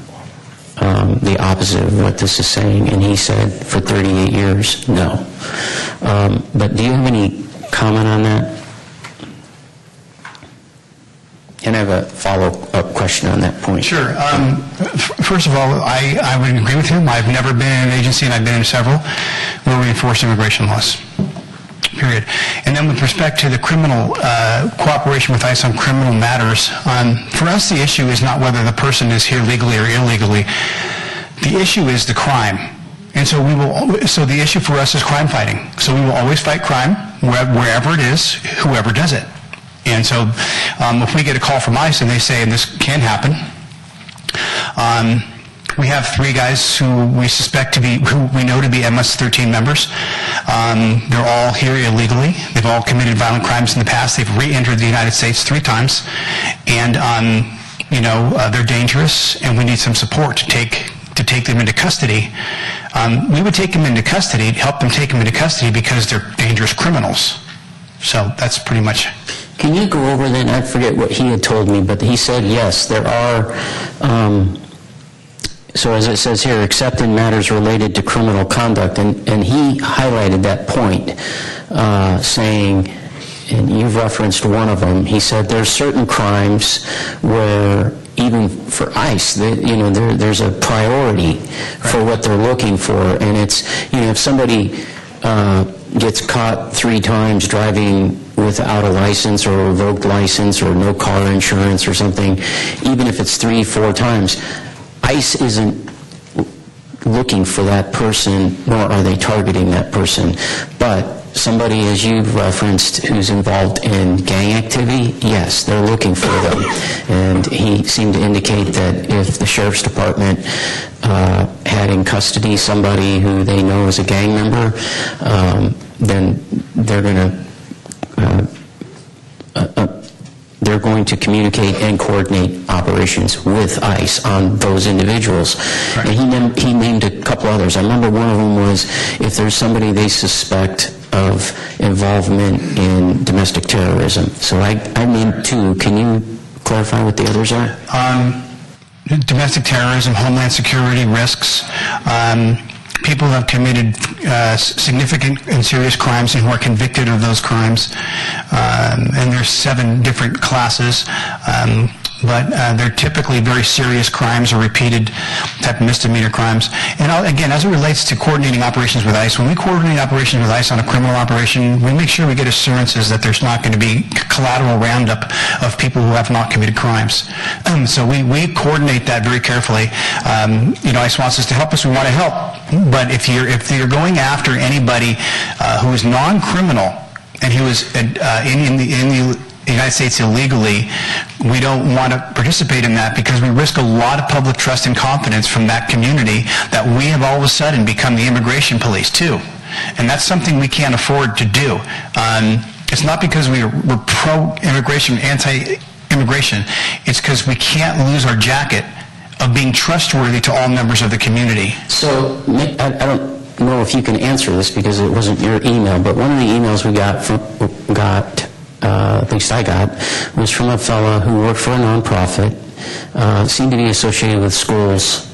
The opposite of what this is saying. And he said, for 38 years, no. But do you have any comment on that? And I have a follow-up question on that point. Sure. First of all, I would agree with him. I've never been in an agency, and I've been in several, where we enforce immigration laws, period. And then with respect to the criminal cooperation with ICE on criminal matters, for us the issue is not whether the person is here legally or illegally. The issue is the crime. And so so the issue for us is crime fighting. So we will always fight crime wherever it is, whoever does it. And so if we get a call from ICE and they say, and this can happen, we have 3 guys who we suspect to be, who we know to be MS-13 members. They're all here illegally. They've all committed violent crimes in the past. They've re-entered the United States 3 times. And, they're dangerous, and we need some support to take them into custody. We would take them into custody, help them take them into custody because they're dangerous criminals. So that's pretty much. Can you go over then? I forget what he had told me, but he said, yes, there are, so as it says here, except in matters related to criminal conduct, and he highlighted that point, saying, and you've referenced one of them, he said there's certain crimes where even for ICE, there's a priority for what they're looking for, and it's, if somebody gets caught 3 times driving without a license or a revoked license or no car insurance or something, even if it's 3-4 times, ICE isn't looking for that person, nor are they targeting that person. But somebody, as you've referenced, who's involved in gang activity, yes, they're looking for them. And he seemed to indicate that if the Sheriff's Department had in custody somebody who they know is a gang member, then they're going to communicate and coordinate operations with ICE on those individuals. Right. And he named a couple others. I remember one of them was if there's somebody they suspect of involvement in domestic terrorism. So I named 2. Can you clarify what the others are? Domestic terrorism, homeland security risks, people who have committed significant and serious crimes and who are convicted of those crimes. And there's 7 different classes, but they're typically very serious crimes or repeated type of misdemeanor crimes. And again, as it relates to coordinating operations with ICE, when we coordinate operations with ICE on a criminal operation, we make sure we get assurances that there's not going to be collateral roundup of people who have not committed crimes. So we coordinate that very carefully. ICE wants us to help us, we want to help. But if you're going after anybody who is non-criminal and who is in the United States illegally, we don't want to participate in that because we risk a lot of public trust and confidence from that community that we have all of a sudden become the immigration police too. And that's something we can't afford to do. It's not because we're pro-immigration, anti-immigration. It's because we can't lose our jacket of being trustworthy to all members of the community. So I don't know if you can answer this because it wasn't your email, but one of the emails we got, at least I got, was from a fellow who worked for a nonprofit, seemed to be associated with schools,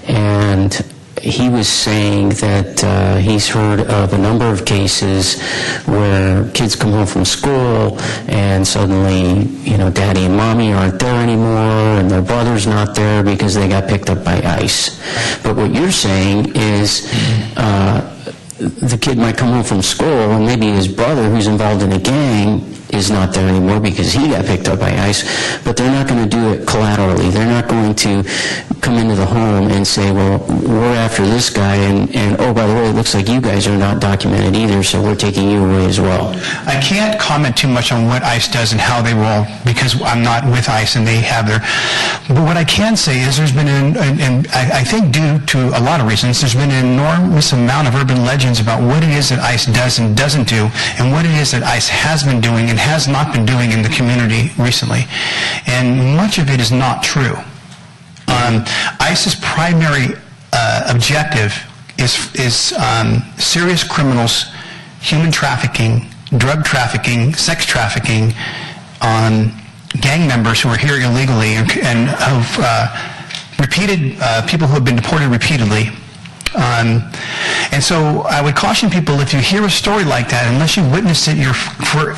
and he was saying that he's heard of a number of cases where kids come home from school and suddenly, daddy and mommy aren't there anymore and their brother's not there because they got picked up by ICE. But what you're saying is the kid might come home from school and maybe his brother, who's involved in a gang, is not there anymore because he got picked up by ICE, but they're not going to do it collaterally. They're not going to come into the home and say, well, we're after this guy, and oh, by the way, it looks like you guys are not documented either, so we're taking you away as well. I can't comment too much on what ICE does and how they roll because I'm not with ICE and they have their... But what I can say is there's been, and I think due to a lot of reasons, there's been an enormous amount of urban legends about what it is that ICE does and doesn't do, and what it is that ICE has been doing and has not been doing in the community recently. And much of it is not true. ICE's primary objective is serious criminals, human trafficking, drug trafficking, sex trafficking, gang members who are here illegally and of repeated people who have been deported repeatedly. And so I would caution people, if you hear a story like that, unless you witnessed it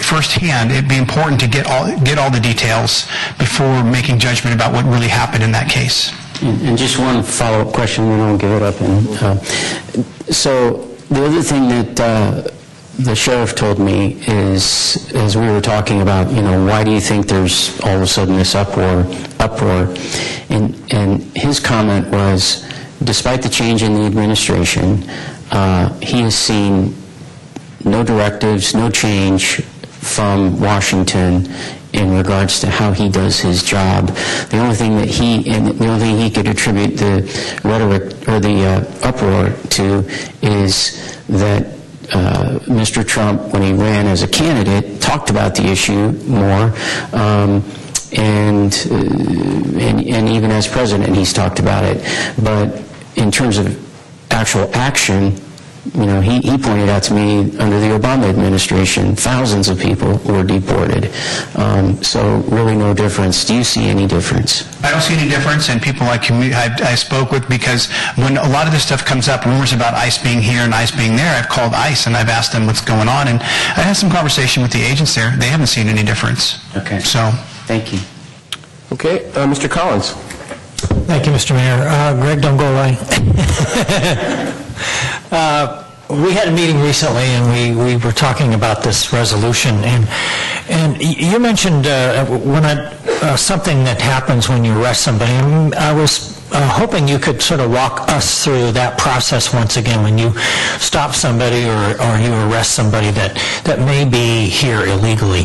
firsthand, it'd be important to get all the details before making judgment about what really happened in that case. And just one follow-up question, then I'll give it up. So the other thing that the sheriff told me is, as we were talking about, why do you think there's all of a sudden this uproar? And his comment was, despite the change in the administration, he has seen no directives, no change from Washington in regards to how he does his job. The only thing that he could attribute the rhetoric or the uproar to is that Mr. Trump, when he ran as a candidate, talked about the issue more. And even as president, he's talked about it. But in terms of actual action, he pointed out to me, under the Obama administration, thousands of people were deported. So really no difference. Do you see any difference? I don't see any difference, and people I spoke with, because when a lot of this stuff comes up, rumors about ICE being here and ICE being there, I've called ICE and I've asked them what's going on, and I had some conversation with the agents there. They haven't seen any difference. Okay. So, thank you. Okay, Mr. Collins. Thank you, Mr. Mayor. Greg, don't go away. We had a meeting recently, and we were talking about this resolution, and you mentioned something that happens when you arrest somebody. I was hoping you could sort of walk us through that process once again when you stop somebody or you arrest somebody that may be here illegally.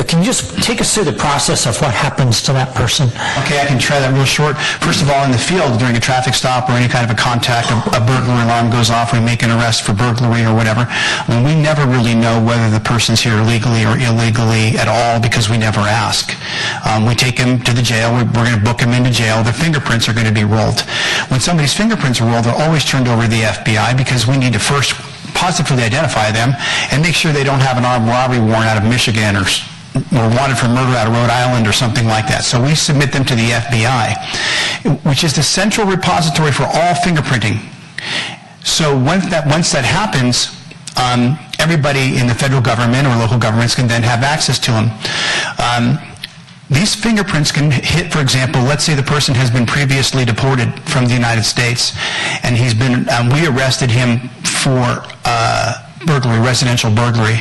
Can you just take us through the process of what happens to that person? Okay, I can try that real short. First of all, in the field, during a traffic stop or any kind of a contact, a burglary alarm goes off, we make an arrest for burglary or whatever. We never really know whether the person's here legally or illegally at all because we never ask. We take him to the jail. We're going to book him into jail. Their fingerprints are going to be rolled. When somebody's fingerprints are rolled, they're always turned over to the FBI because we need to first positively identify them and make sure they don't have an armed robbery warrant out of Michigan or wanted for murder out of Rhode Island or something like that. So we submit them to the FBI, which is the central repository for all fingerprinting. So once that happens, everybody in the federal government or local governments can then have access to them. These fingerprints can hit, for example, let's say the person has been previously deported from the United States, and he's been, we arrested him for burglary, residential burglary.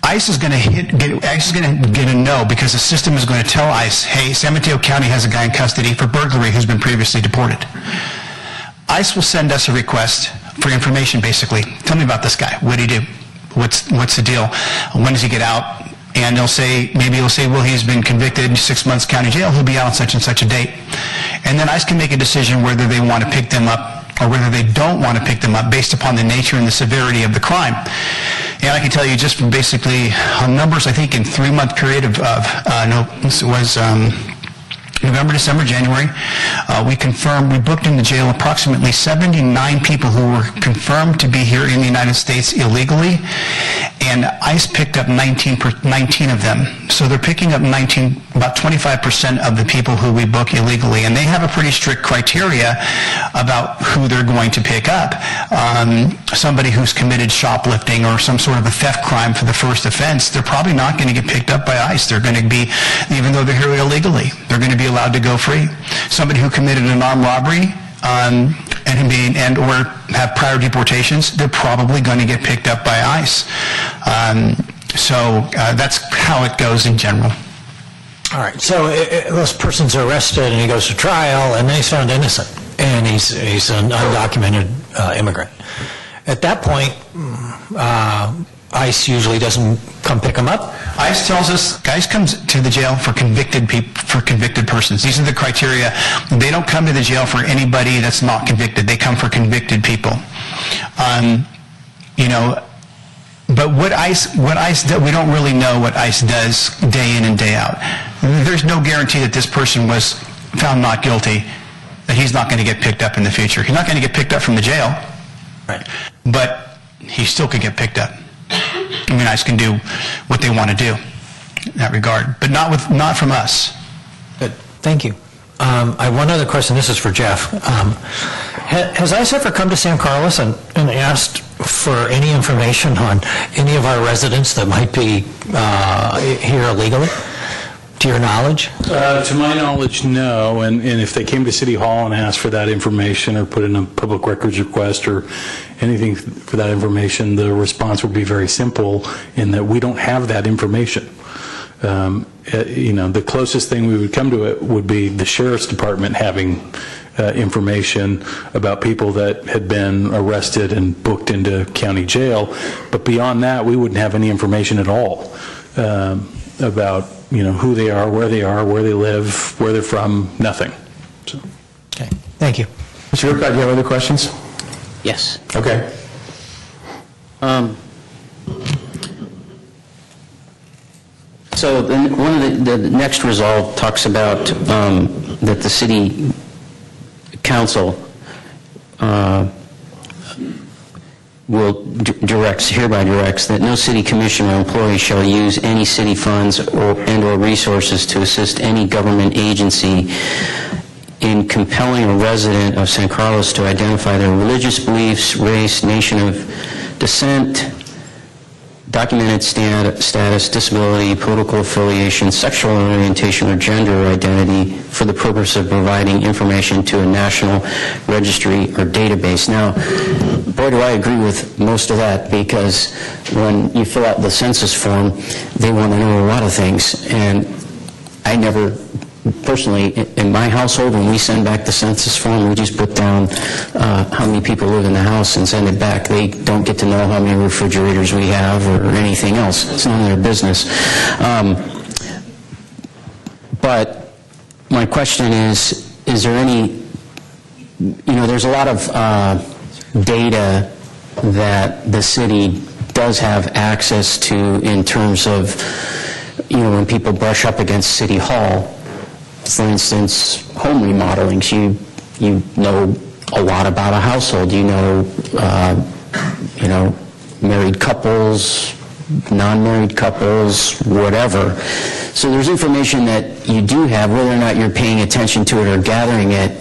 ICE is going to get a no because the system is going to tell ICE, hey, San Mateo County has a guy in custody for burglary who's been previously deported. ICE will send us a request for information, basically. Tell me about this guy. What did he do? What's the deal? When does he get out? And maybe he'll say, well, he's been convicted in 6 months county jail. He'll be out on such and such a date. And then ICE can make a decision whether they want to pick them up or whether they don't want to pick them up based upon the nature and the severity of the crime. And I can tell you just from basically numbers, I think in 3-month period November, December, January, we booked in the jail approximately 79 people who were confirmed to be here in the United States illegally, and ICE picked up 19 of them. So they're picking up about 25% of the people who we book illegally, and they have a pretty strict criteria about who they're going to pick up. Somebody who's committed shoplifting or some sort of a theft crime for the first offense, they're probably not going to get picked up by ICE. They're going to be, even though they're here illegally, they're going to be allowed to go free. Somebody who committed an armed robbery and or have prior deportations, they're probably going to get picked up by ICE. So that's how it goes in general. All right, so this person's arrested and he goes to trial and then he's found innocent and he's an undocumented immigrant. At that point, ICE usually doesn't come pick him up. ICE tells us guys come to the jail for convicted persons. These are the criteria. They don't come to the jail for anybody that's not convicted. They come for convicted people. But what ICE does, we don't really know what ICE does day in and day out. There's no guarantee that this person was found not guilty, that he's not going to get picked up in the future. He's not going to get picked up from the jail, right? But he still could get picked up. I mean, ICE can do what they want to do in that regard, but not from us. Good, thank you. I have one other question. This is for Jeff. Has ICE ever come to San Carlos and asked for any information on any of our residents that might be here illegally, to your knowledge? To my knowledge, no. And if they came to City Hall and asked for that information or put in a public records request or anything for that information, the response would be very simple in that we don't have that information. The closest thing we would come to it would be the Sheriff's Department having information about people that had been arrested and booked into county jail. But beyond that, we wouldn't have any information at all about who they are, where they live, where they're from, nothing. So. Okay, thank you. Mr. Ripcott, do you have other questions? Yes. Okay. So one of the next resolve talks about that the city council hereby directs that no city commissioner or employee shall use any city funds and/or resources to assist any government agency in compelling a resident of San Carlos to identify their religious beliefs, race, nation of descent, documented status, disability, political affiliation, sexual orientation, or gender identity for the purpose of providing information to a national registry or database. Now, boy, do I agree with most of that, because when you fill out the census form, they want to know a lot of things. And I never, personally, in my household, when we send back the census form, we just put down how many people live in the house and send it back. They don't get to know how many refrigerators we have or anything else. It's none of their business. But my question is there any, there's a lot of data that the city does have access to in terms of, when people brush up against City Hall. For instance, home remodelings. You know a lot about a household. You know, married couples, non-married couples, whatever. So there's information that you do have, whether or not you're paying attention to it or gathering it.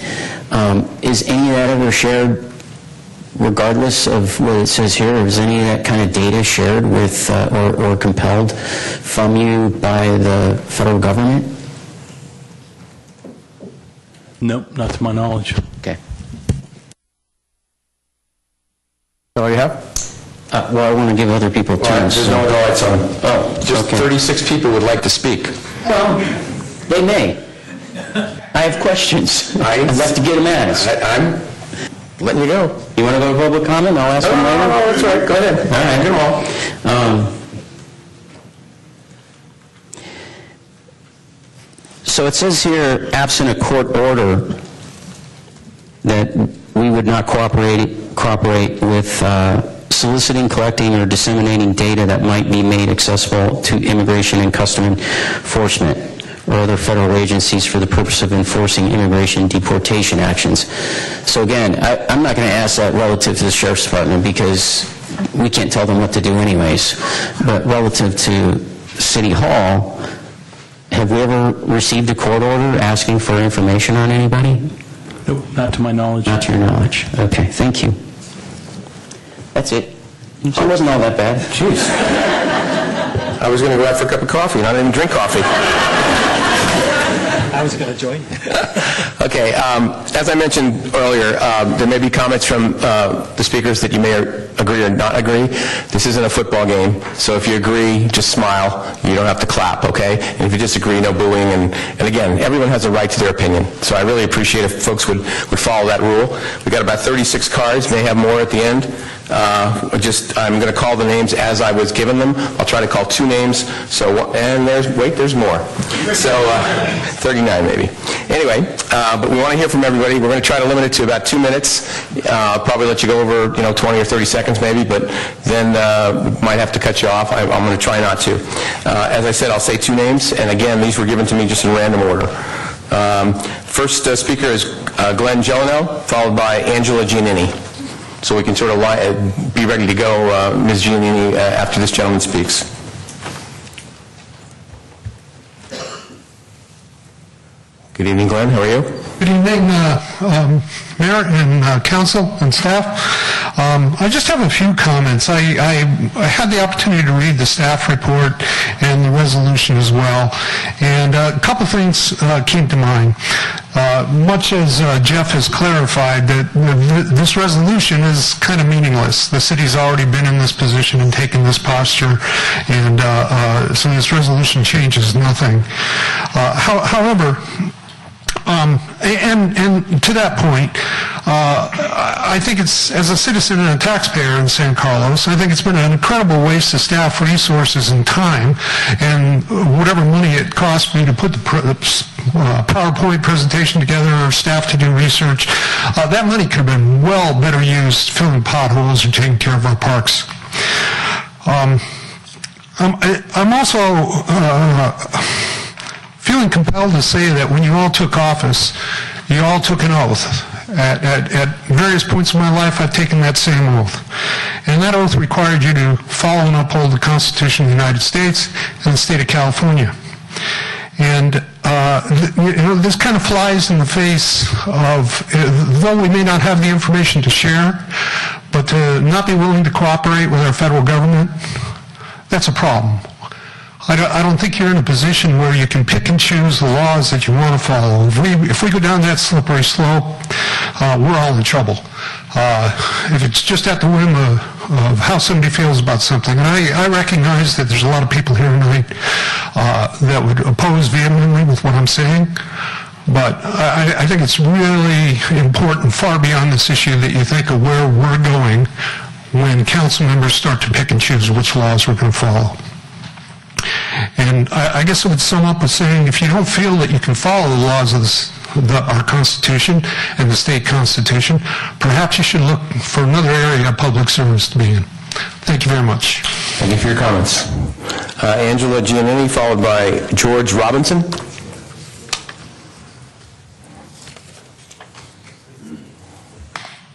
Is any of that ever shared, regardless of what it says here? Or is any of that kind of data shared with or compelled from you by the federal government? Nope, not to my knowledge. Okay. All you have? Well, I want to give other people time. There's no lights on. Oh, just okay. 36 people would like to speak. Well, they may. I have questions. I'd like to get them asked. I'm letting you go. You want to go to public comment? I'll ask them later. No, that's all right. Go ahead. All right. Get them all. So it says here, absent a court order, that we would not cooperate with soliciting, collecting, or disseminating data that might be made accessible to Immigration and Customs Enforcement or other federal agencies for the purpose of enforcing immigration deportation actions. So again, I'm not going to ask that relative to the Sheriff's Department because we can't tell them what to do anyways. But relative to City Hall, have we ever received a court order asking for information on anybody? Nope, not to my knowledge. Not to your knowledge. Okay, thank you. That's it. So it wasn't all that bad. Jeez. I was going to go out for a cup of coffee, and I didn't drink coffee. I I was going to join you. Okay, as I mentioned earlier, there may be comments from the speakers that you may agree or not agree. This isn't a football game, so if you agree, just smile. You don't have to clap, okay? And if you disagree, no booing. And again, everyone has a right to their opinion, so I really appreciate if folks would follow that rule. We got about 36 cards, may have more at the end. I'm going to call the names as I was given them. I'll try to call 2 names. And there's more. So 39 maybe. Anyway, but we want to hear from everybody. We're going to try to limit it to about 2 minutes. I'll probably let you go over 20 or 30 seconds maybe, but then we might have to cut you off. I'm going to try not to. As I said, I'll say 2 names, and again, these were given to me just in random order. First speaker is Glenn Gelano, followed by Angela Giannini. So we can sort of be ready to go, Ms. Giannini, after this gentleman speaks. Good evening, Glenn. How are you? Good evening, Mayor and Council and staff. I just have a few comments. I had the opportunity to read the staff report and the resolution as well, and a couple things came to mind. Much as Jeff has clarified, that this resolution is kind of meaningless. The city's already been in this position and taken this posture, and so this resolution changes nothing. However, and to that point, I think it's, as a citizen and a taxpayer in San Carlos, I think it's been an incredible waste of staff resources and time, and whatever money it cost me to put the PowerPoint presentation together or staff to do research, that money could have been well better used filling potholes or taking care of our parks. I'm also feeling compelled to say that when you all took office, you all took an oath. At various points in my life, I've taken that same oath. And that oath required you to follow and uphold the Constitution of the United States and the state of California. And this kind of flies in the face of, though we may not have the information to share, but to not be willing to cooperate with our federal government, that's a problem. I don't think you're in a position where you can pick and choose the laws that you want to follow. If we go down that slippery slope, we're all in trouble. If it's just at the whim of how somebody feels about something, and I recognize that there's a lot of people here tonight that would oppose vehemently with what I'm saying, but I think it's really important, far beyond this issue, that you think of where we're going when council members start to pick and choose which laws we're going to follow. And I guess I would sum up with saying, if you don't feel that you can follow the laws of our Constitution and the state Constitution, perhaps you should look for another area of public service to be in. Thank you very much. Thank you for your comments. Angela Giannini, followed by George Robinson.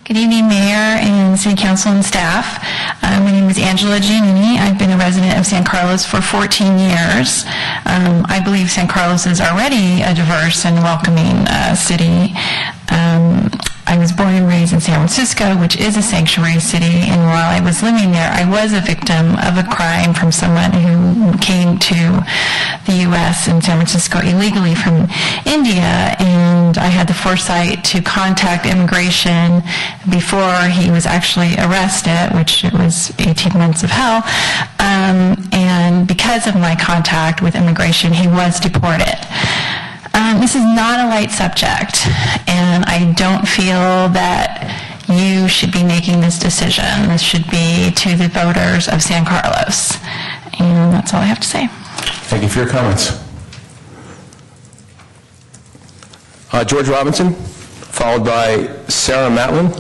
Good evening, Mayor and City Council and staff. My name is Angela Giannini. I've been a resident of San Carlos for 14 years. I believe San Carlos is already a diverse and welcoming city. I was born and raised in San Francisco, which is a sanctuary city, and while I was living there, I was a victim of a crime from someone who came to the U.S. and San Francisco illegally from India, and I had the foresight to contact immigration before he was actually arrested, which was 18 months of hell, and because of my contact with immigration, he was deported. This is not a light subject, and I don't feel that you should be making this decision. This should be to the voters of San Carlos, and that's all I have to say. Thank you for your comments. George Robinson, followed by Sarah Matlin.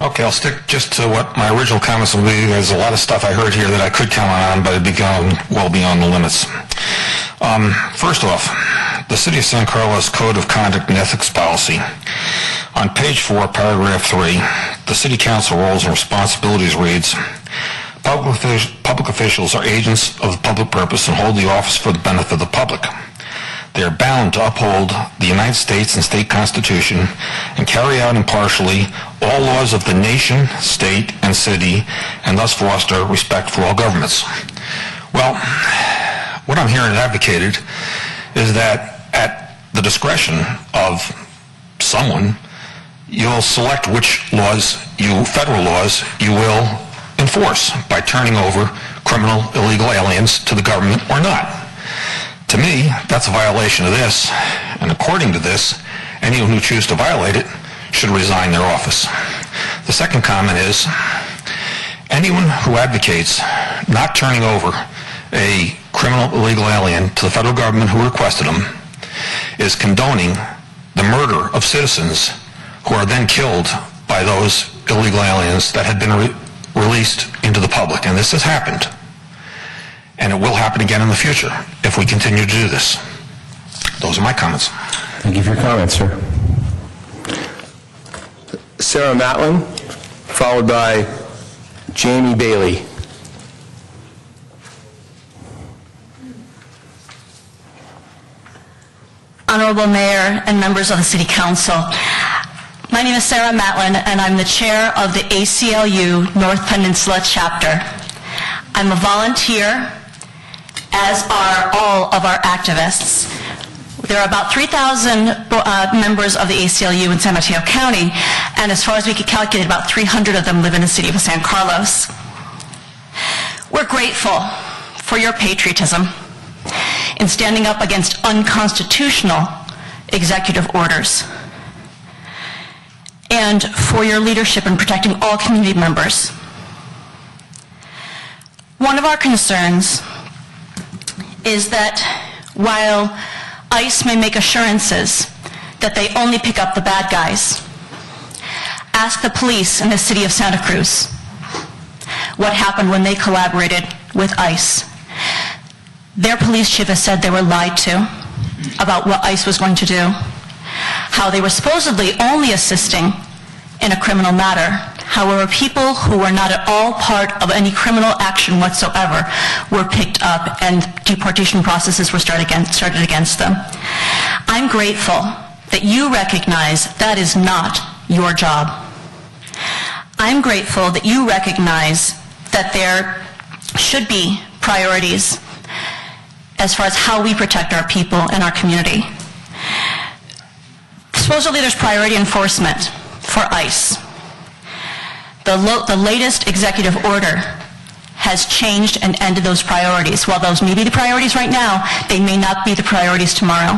Okay, I'll stick just to what my original comments will be. There's a lot of stuff I heard here that I could comment on, but it'd be gone well beyond the limits. First off, the City of San Carlos Code of Conduct and Ethics Policy. On page 4, paragraph 3, the City Council roles and responsibilities reads, public officials are agents of the public purpose and hold the office for the benefit of the public. They are bound to uphold the United States and state constitution and carry out impartially all laws of the nation, state, and city, and thus foster respect for all governments. Well, what I'm hearing advocated is that at the discretion of someone, you'll select which laws, federal laws, you will enforce by turning over criminal illegal aliens to the government or not. To me, that's a violation of this, and according to this, anyone who chooses to violate it should resign their office. The second comment is, anyone who advocates not turning over a criminal illegal alien to the federal government who requested them is condoning the murder of citizens who are then killed by those illegal aliens that had been released into the public. And this has happened. And it will happen again in the future if we continue to do this. Those are my comments. Thank you for your comments, sir. Sarah Matlin, followed by Jamie Bailey. Honorable Mayor and members of the City Council, my name is Sarah Matlin, and I'm the chair of the ACLU North Peninsula chapter. I'm a volunteer, as are all of our activists. There are about 3,000 members of the ACLU in San Mateo County, and as far as we could calculate, about 300 of them live in the city of San Carlos. We're grateful for your patriotism in standing up against unconstitutional executive orders, and for your leadership in protecting all community members. One of our concerns is that while ICE may make assurances that they only pick up the bad guys, ask the police in the city of Santa Cruz what happened when they collaborated with ICE. Their police chief has said they were lied to about what ICE was going to do, how they were supposedly only assisting in a criminal matter. However, people who were not at all part of any criminal action whatsoever were picked up and deportation processes were started against them. I'm grateful that you recognize that is not your job. I'm grateful that you recognize that there should be priorities as far as how we protect our people and our community. Supposedly there's priority enforcement for ICE. The latest executive order has changed and ended those priorities. While those may be the priorities right now, they may not be the priorities tomorrow.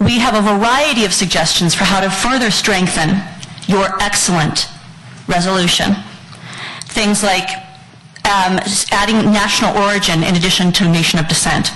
We have a variety of suggestions for how to further strengthen your excellent resolution. Things like adding national origin in addition to nation of descent,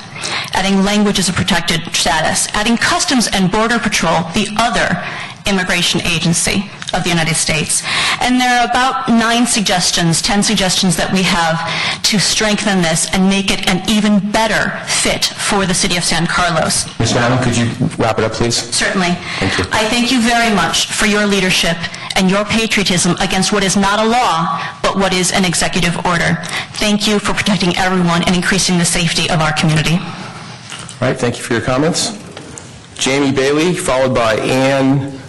adding language as a protected status, adding Customs and Border Patrol, the other immigration agency of the United States. And there are about 10 suggestions that we have to strengthen this and make it an even better fit for the city of San Carlos. Ms. Matlin, could you wrap it up, please? Certainly. Thank you. I thank you very much for your leadership and your patriotism against what is not a law, but what is an executive order. Thank you for protecting everyone and increasing the safety of our community. All right, thank you for your comments. Jamie Bailey, followed by Ann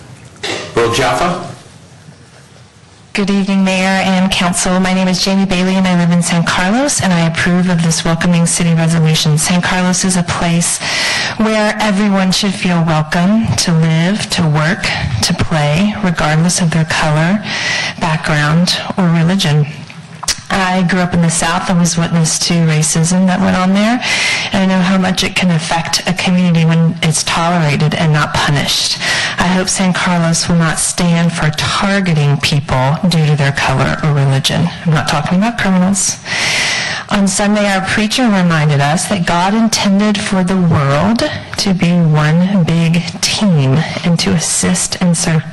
Burl-Jaffa. Good evening, Mayor and Council. My name is Jamie Bailey, and I live in San Carlos, and I approve of this welcoming city resolution. San Carlos is a place where everyone should feel welcome to live, to work, to play, regardless of their color, background, or religion. I grew up in the South and was witness to racism that went on there, and I know how much it can affect a community when it's tolerated and not punished. I hope San Carlos will not stand for targeting people due to their color or religion. I'm not talking about criminals. On Sunday, our preacher reminded us that God intended for the world to be one big team and to assist and serve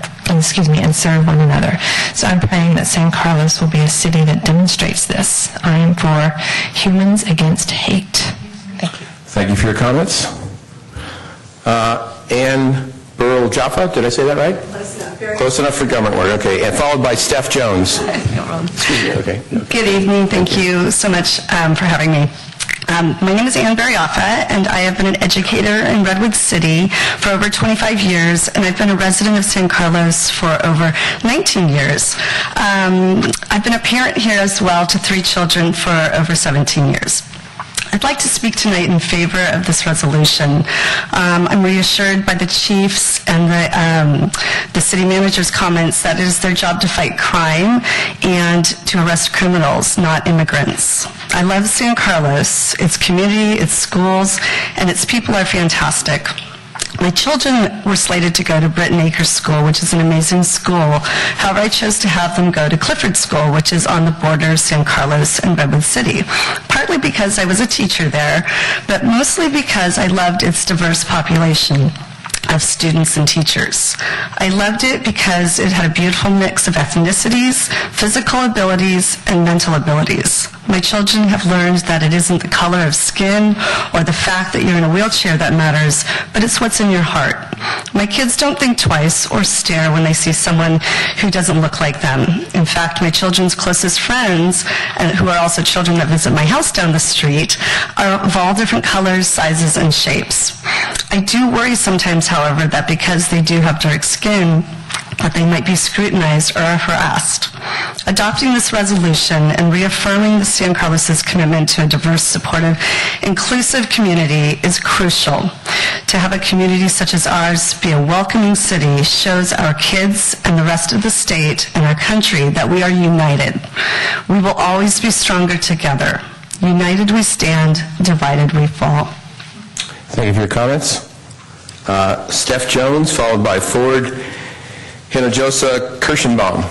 one another. So I'm praying that San Carlos will be a city that demonstrates this. I am for humans against hate. Thank you. Thank you for your comments. Ann Burl-Jaffa, did I say that right? Close enough for government work, okay. And followed by Steph Jones. Excuse me, okay. Good evening. Thank you so much for having me. My name is Ann Barrioffa, and I have been an educator in Redwood City for over 25 years, and I've been a resident of San Carlos for over 19 years. I've been a parent here as well to 3 children for over 17 years. I'd like to speak tonight in favor of this resolution. I'm reassured by the chief's and the city manager's comments that it is their job to fight crime and to arrest criminals, not immigrants. I love San Carlos. Its community, its schools, and its people are fantastic. My children were slated to go to Britton Acres School, which is an amazing school. However, I chose to have them go to Clifford School, which is on the border of San Carlos and Redwood City, partly because I was a teacher there, but mostly because I loved its diverse population of students and teachers. I loved it because it had a beautiful mix of ethnicities, physical abilities, and mental abilities. My children have learned that it isn't the color of skin or the fact that you're in a wheelchair that matters, but it's what's in your heart. My kids don't think twice or stare when they see someone who doesn't look like them. In fact, my children's closest friends, and who are also children that visit my house down the street, are of all different colors, sizes, and shapes. I do worry sometimes, however, that because they do have dark skin, that they might be scrutinized or harassed. Adopting this resolution and reaffirming the San Carlos's commitment to a diverse, supportive, inclusive community is crucial. To have a community such as ours be a welcoming city shows our kids and the rest of the state and our country that we are united. We will always be stronger together. United we stand, divided we fall. Thank you for your comments. Steph Jones, followed by Ford Hinojosa Kirschenbaum.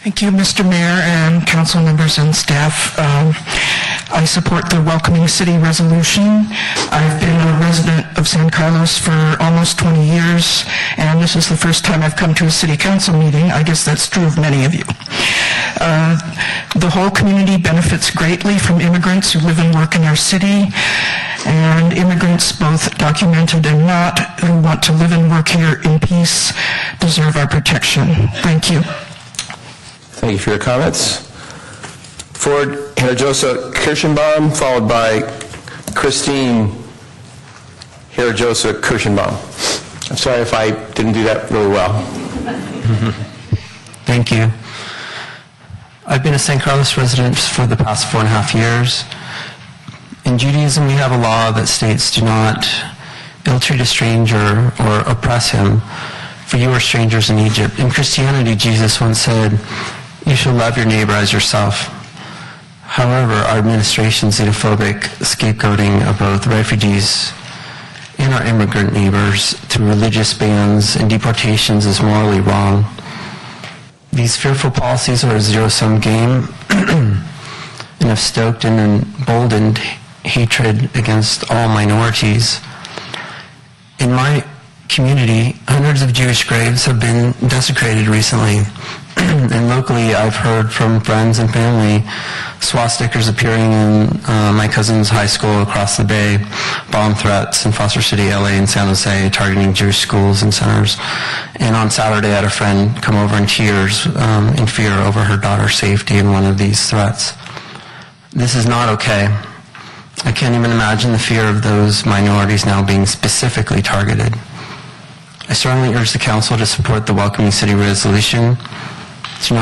Thank you, Mr. Mayor and council members and staff. I support the Welcoming City resolution. I've been a resident of San Carlos for almost 20 years, and this is the first time I've come to a city council meeting. I guess that's true of many of you. The whole community benefits greatly from immigrants who live and work in our city, and immigrants, both documented and not, who want to live and work here in peace, deserve our protection. Thank you. Thank you for your comments. Ford Hinojosa Kirschenbaum, followed by Christine Hinojosa Kirschenbaum. I'm sorry if I didn't do that really well. Thank you. I've been a San Carlos resident for the past 4.5 years. In Judaism, we have a law that states, do not ill-treat a stranger or oppress him, for you are strangers in Egypt. In Christianity, Jesus once said, you shall love your neighbor as yourself. However, our administration's xenophobic scapegoating of both refugees and our immigrant neighbors through religious bans and deportations is morally wrong. These fearful policies are a zero-sum game and have stoked and emboldened hatred against all minorities. In my community, hundreds of Jewish graves have been desecrated recently. And locally, I've heard from friends and family swastikas appearing in my cousin's high school across the bay, bomb threats in Foster City, LA, and San Jose, targeting Jewish schools and centers. And on Saturday, I had a friend come over in tears in fear over her daughter's safety in one of these threats. This is not okay. I can't even imagine the fear of those minorities now being specifically targeted. I strongly urge the council to support the Welcoming City resolution, to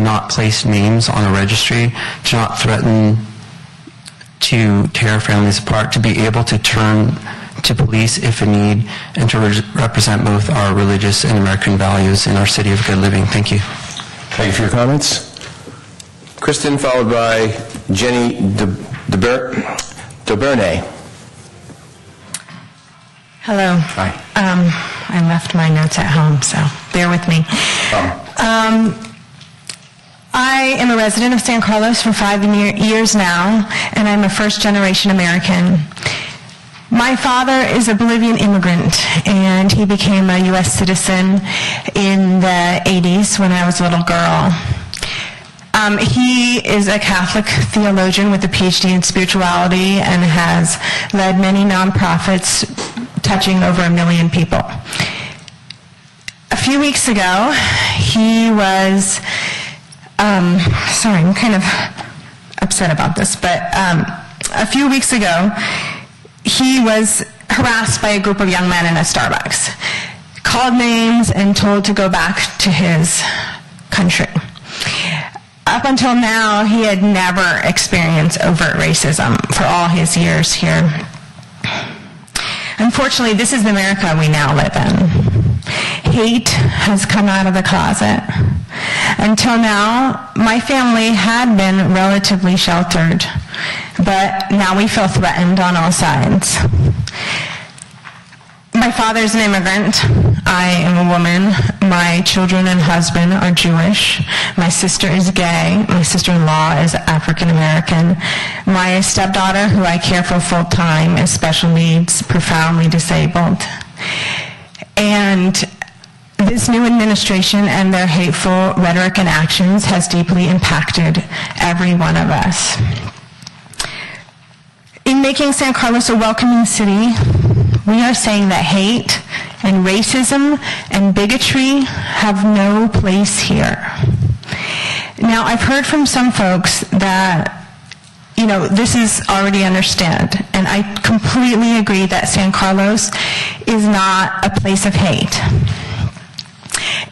not place names on a registry, to not threaten to tear families apart, to be able to turn to police if a need, and to represent both our religious and American values in our city of good living. Thank you. Thank you for your comments. Kristen, followed by Jenny DeBernay. Hello. Hi. I left my notes at home, so bear with me. I am a resident of San Carlos for 5 years now, and I'm a first-generation American. My father is a Bolivian immigrant, and he became a U.S. citizen in the 80s when I was a little girl. He is a Catholic theologian with a PhD in spirituality and has led many nonprofits touching over 1 million people. A few weeks ago, he was sorry, I'm kind of upset about this, but a few weeks ago, he was harassed by a group of young men in a Starbucks, called names and told to go back to his country. Up until now, he had never experienced overt racism for all his years here. Unfortunately, this is the America we now live in. Hate has come out of the closet. Until now, my family had been relatively sheltered, but now we feel threatened on all sides. My father's an immigrant. I am a woman. My children and husband are Jewish. My sister is gay. My sister-in-law is African American. My stepdaughter, who I care for full-time, is special needs, profoundly disabled. And this new administration and their hateful rhetoric and actions has deeply impacted every one of us. In making San Carlos a welcoming city, we are saying that hate and racism and bigotry have no place here. Now, I've heard from some folks that, this is already understood, and I completely agree that San Carlos is not a place of hate.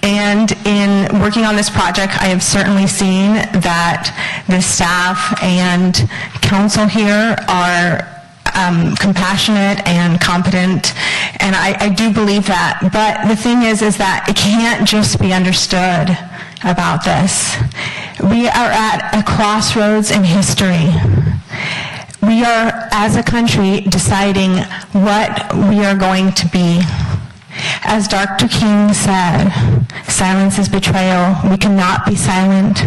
And in working on this project, I have certainly seen that the staff and council here are compassionate and competent, and I do believe that. But the thing is that it can't just be understood about this. We are at a crossroads in history. We are, as a country, deciding what we are going to be. As Dr. King said, silence is betrayal. We cannot be silent.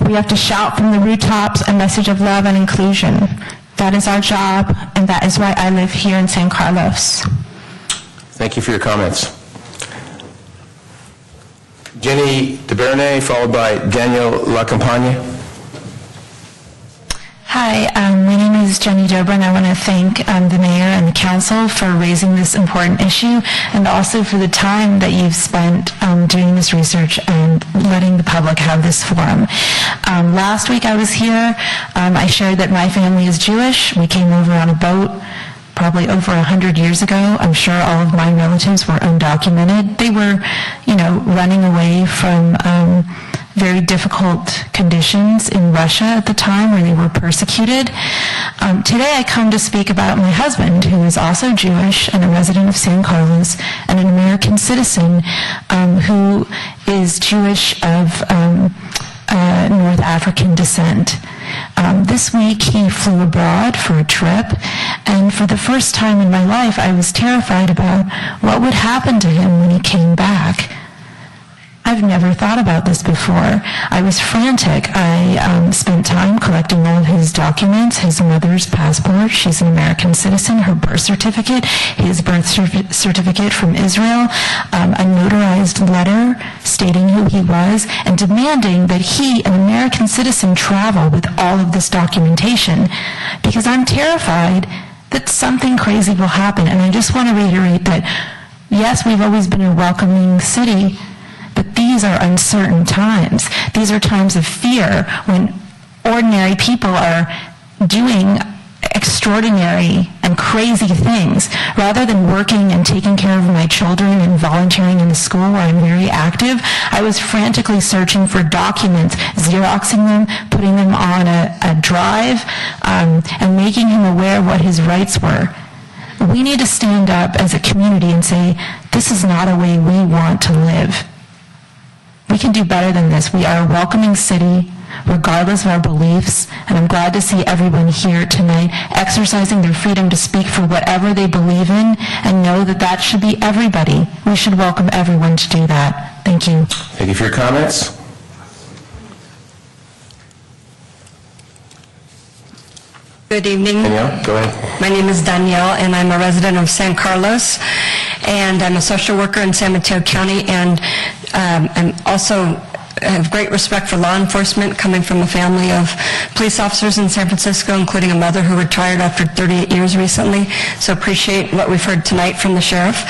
We have to shout from the rooftops a message of love and inclusion. That is our job, and that is why I live here in San Carlos. Thank you for your comments. Jenny DeBernay, followed by Daniel Lacampagne. Hi, my name is Jenny Dober, and I want to thank the mayor and the council for raising this important issue, and also for the time that you've spent doing this research and letting the public have this forum. Last week I was here. I shared that my family is Jewish. We came over on a boat probably over 100 years ago. I'm sure all of my relatives were undocumented. They were, running away from very difficult conditions in Russia at the time where they were persecuted. Today I come to speak about my husband, who is also Jewish and a resident of San Carlos and an American citizen who is Jewish of North African descent. This week he flew abroad for a trip, and for the first time in my life I was terrified about what would happen to him when he came back. I've never thought about this before. I was frantic. I spent time collecting all of his documents, his mother's passport. She's an American citizen, her birth certificate, his birth certificate from Israel, a notarized letter stating who he was, and demanding that he, an American citizen, travel with all of this documentation, because I'm terrified that something crazy will happen. And I just want to reiterate that, yes, we've always been a welcoming city, but these are uncertain times. These are times of fear when ordinary people are doing extraordinary and crazy things. Rather than working and taking care of my children and volunteering in the school where I'm very active, I was frantically searching for documents, Xeroxing them, putting them on a drive, and making him aware of what his rights were. We need to stand up as a community and say, this is not a way we want to live. We can do better than this. We are a welcoming city, regardless of our beliefs, and I'm glad to see everyone here tonight exercising their freedom to speak for whatever they believe in, and know that that should be everybody. We should welcome everyone to do that. Thank you. Thank you for your comments. Good evening. Danielle, go ahead. My name is Danielle, and I'm a resident of San Carlos, and I'm a social worker in San Mateo County, and I'm also have great respect for law enforcement, coming from a family of police officers in San Francisco, including a mother who retired after 38 years recently, so appreciate what we've heard tonight from the sheriff.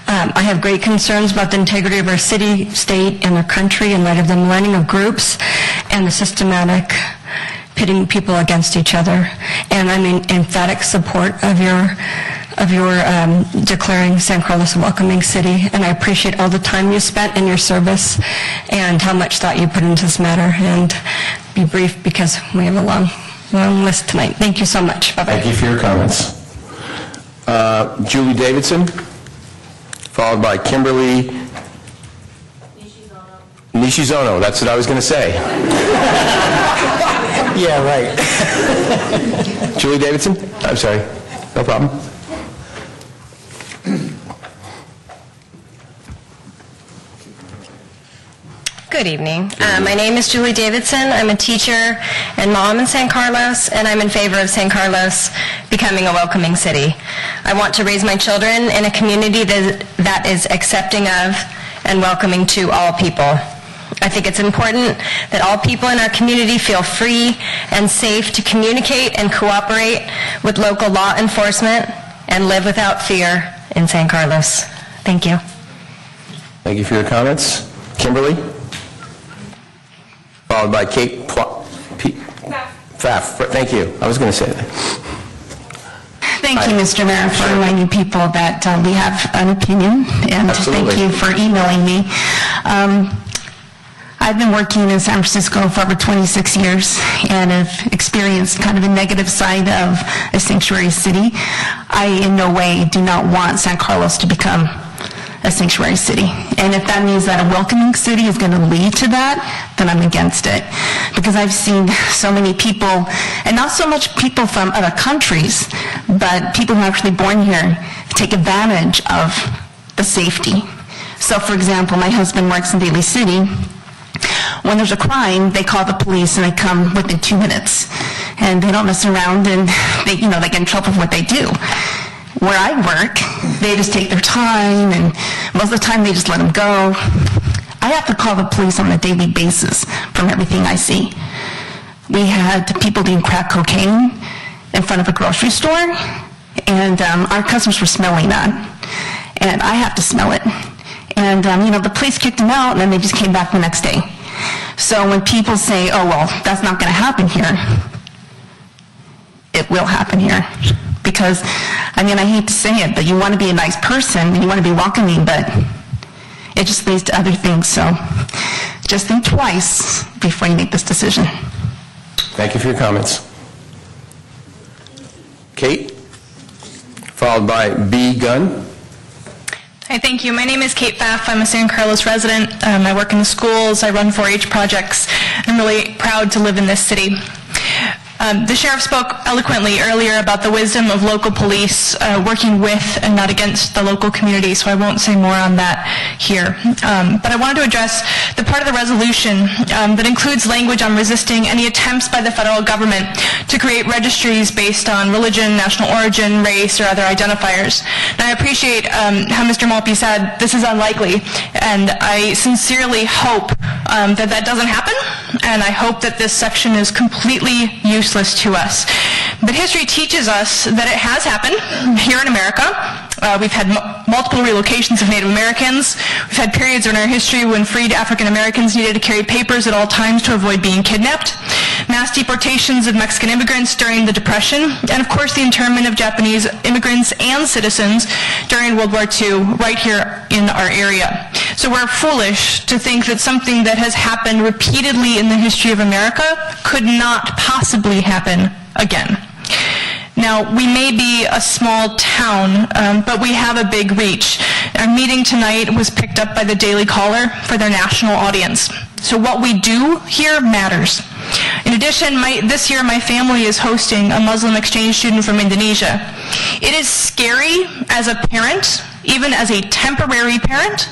I have great concerns about the integrity of our city, state, and our country in light of the millennium of groups and the systematic pitting people against each other. And I'm in emphatic support of your declaring San Carlos a welcoming city, and I appreciate all the time you spent in your service and how much thought you put into this matter. And be brief because we have a long list tonight. Thank you so much. Bye-bye. Thank you for your comments. Julie Davidson, followed by Kimberly Nishizono. That's what I was going to say. Yeah, right. Julie Davidson? I'm sorry. No problem. Good evening. My name is Julie Davidson. I'm a teacher and mom in San Carlos, and I'm in favor of San Carlos becoming a welcoming city. I want to raise my children in a community that is accepting of and welcoming to all people. I think it's important that all people in our community feel free and safe to communicate and cooperate with local law enforcement and live without fear in San Carlos. Thank you. Thank you for your comments. Kimberly? Followed by Kate Pfaff. Thank you. I was going to say that. Thank you, Mr. Mayor, for reminding people that we have an opinion, and Absolutely. thank you for emailing me. I've been working in San Francisco for over 26 years and have experienced kind of a negative side of a sanctuary city. I in no way do not want San Carlos to become a sanctuary city. And if that means that a welcoming city is going to lead to that, then I'm against it. Because I've seen so many people, and not so much people from other countries, but people who are actually born here take advantage of the safety. So for example, my husband works in Daly City. When there's a crime, they call the police and they come within 2 minutes. And they don't mess around, and they get in trouble for what they do. Where I work, they just take their time, and most of the time they just let them go. I have to call the police on a daily basis from everything I see. We had people doing crack cocaine in front of a grocery store, and our customers were smelling that, and I have to smell it. And the police kicked them out, and then they just came back the next day. So when people say, oh, well, that's not going to happen here, it will happen here. Because, I hate to say it, but you want to be a nice person, and you want to be welcoming, but it just leads to other things. So just think twice before you make this decision. Thank you for your comments. Kate, followed by B. Gunn. Hi, thank you. My name is Kate Pfaff. I'm a San Carlos resident. I work in the schools. I run 4-H projects. I'm really proud to live in this city. The sheriff spoke eloquently earlier about the wisdom of local police working with and not against the local community, so I won't say more on that here. But I wanted to address the part of the resolution that includes language on resisting any attempts by the federal government to create registries based on religion, national origin, race, or other identifiers. And I appreciate how Mr. Malpe said this is unlikely, and I sincerely hope that that doesn't happen, and I hope that this section is completely useless to us. But history teaches us that it has happened here in America. We've had multiple relocations of Native Americans. We've had periods in our history when freed African Americans needed to carry papers at all times to avoid being kidnapped. Mass deportations of Mexican immigrants during the Depression, and of course the internment of Japanese immigrants and citizens during World War II right here in our area. So we're foolish to think that something that has happened repeatedly in the history of America could not possibly happen again. Now, we may be a small town, but we have a big reach. Our meeting tonight was picked up by the Daily Caller for their national audience. So what we do here matters. In addition, this year my family is hosting a Muslim exchange student from Indonesia. It is scary as a parent, even as a temporary parent,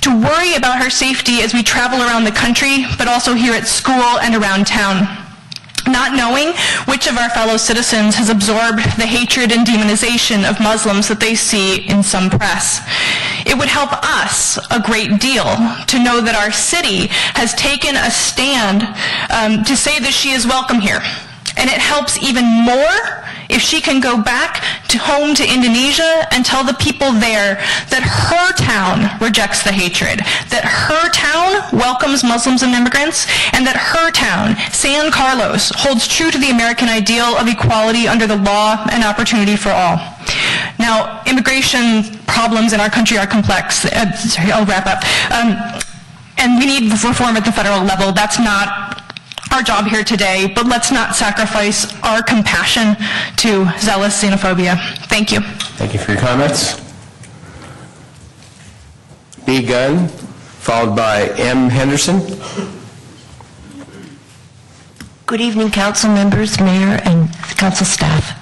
to worry about her safety as we travel around the country, but also here at school and around town. Not knowing which of our fellow citizens has absorbed the hatred and demonization of Muslims that they see in some press. It would help us a great deal to know that our city has taken a stand to say that she is welcome here. And it helps even more if she can go back home to Indonesia and tell the people there that her town rejects the hatred, that her town welcomes Muslims and immigrants, and that her town, San Carlos, holds true to the American ideal of equality under the law and opportunity for all. Now, immigration problems in our country are complex. I'll wrap up. And we need reform at the federal level. That's not our job here today, but let's not sacrifice our compassion to zealous xenophobia. Thank you. Thank you for your comments. B. Gunn, followed by M. Henderson. Good evening, council members, mayor, and council staff.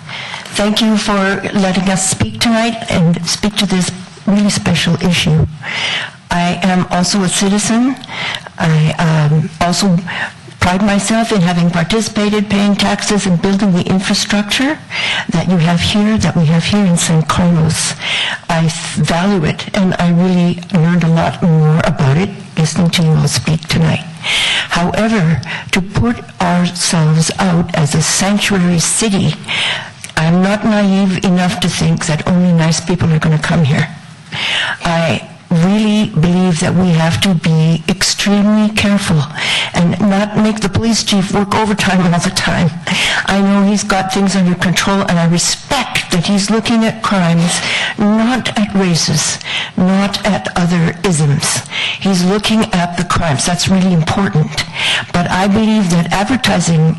Thank you for letting us speak tonight and speak to this really special issue. I am also a citizen. I also pride myself in having participated, paying taxes, and building the infrastructure that you have here, that we have here in San Carlos. I value it, and I really learned a lot more about it listening to you all speak tonight. However, to put ourselves out as a sanctuary city, I'm not naive enough to think that only nice people are going to come here. I really believe that we have to be extremely careful and not make the police chief work overtime all the time. I know he's got things under control, and I respect that he's looking at crimes, not at races, not at other isms. He's looking at the crimes. That's really important. But I believe that advertising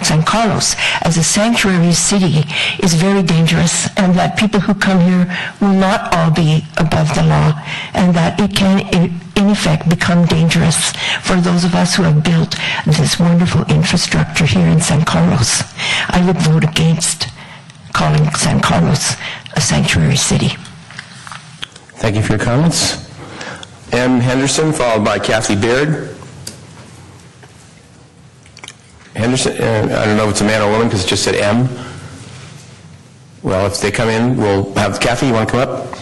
San Carlos as a sanctuary city is very dangerous, and that people who come here will not all be above the law, and that it can, in effect, become dangerous for those of us who have built this wonderful infrastructure here in San Carlos. I would vote against calling San Carlos a sanctuary city. Thank you for your comments. M. Henderson, followed by Kathy Baird. Henderson, I don't know if it's a man or woman because it just said M. Well, if they come in, we'll have Kathy, you want to come up?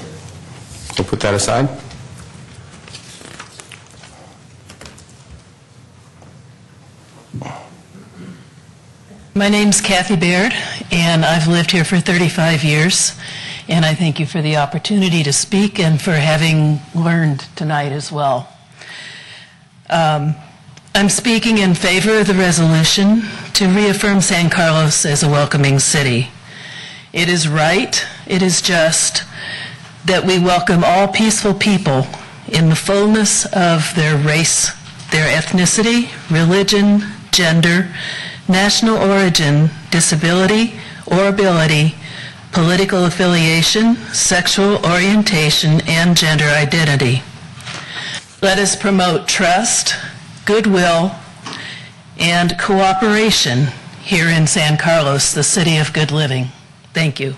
We'll put that aside. My name's Kathy Baird, and I've lived here for 35 years, and I thank you for the opportunity to speak and for having learned tonight as well. I'm speaking in favor of the resolution to reaffirm San Carlos as a welcoming city. It is right, it is just, that we welcome all peaceful people in the fullness of their race, their ethnicity, religion, gender, national origin, disability or ability, political affiliation, sexual orientation, and gender identity. Let us promote trust, goodwill, and cooperation here in San Carlos, the city of good living. Thank you.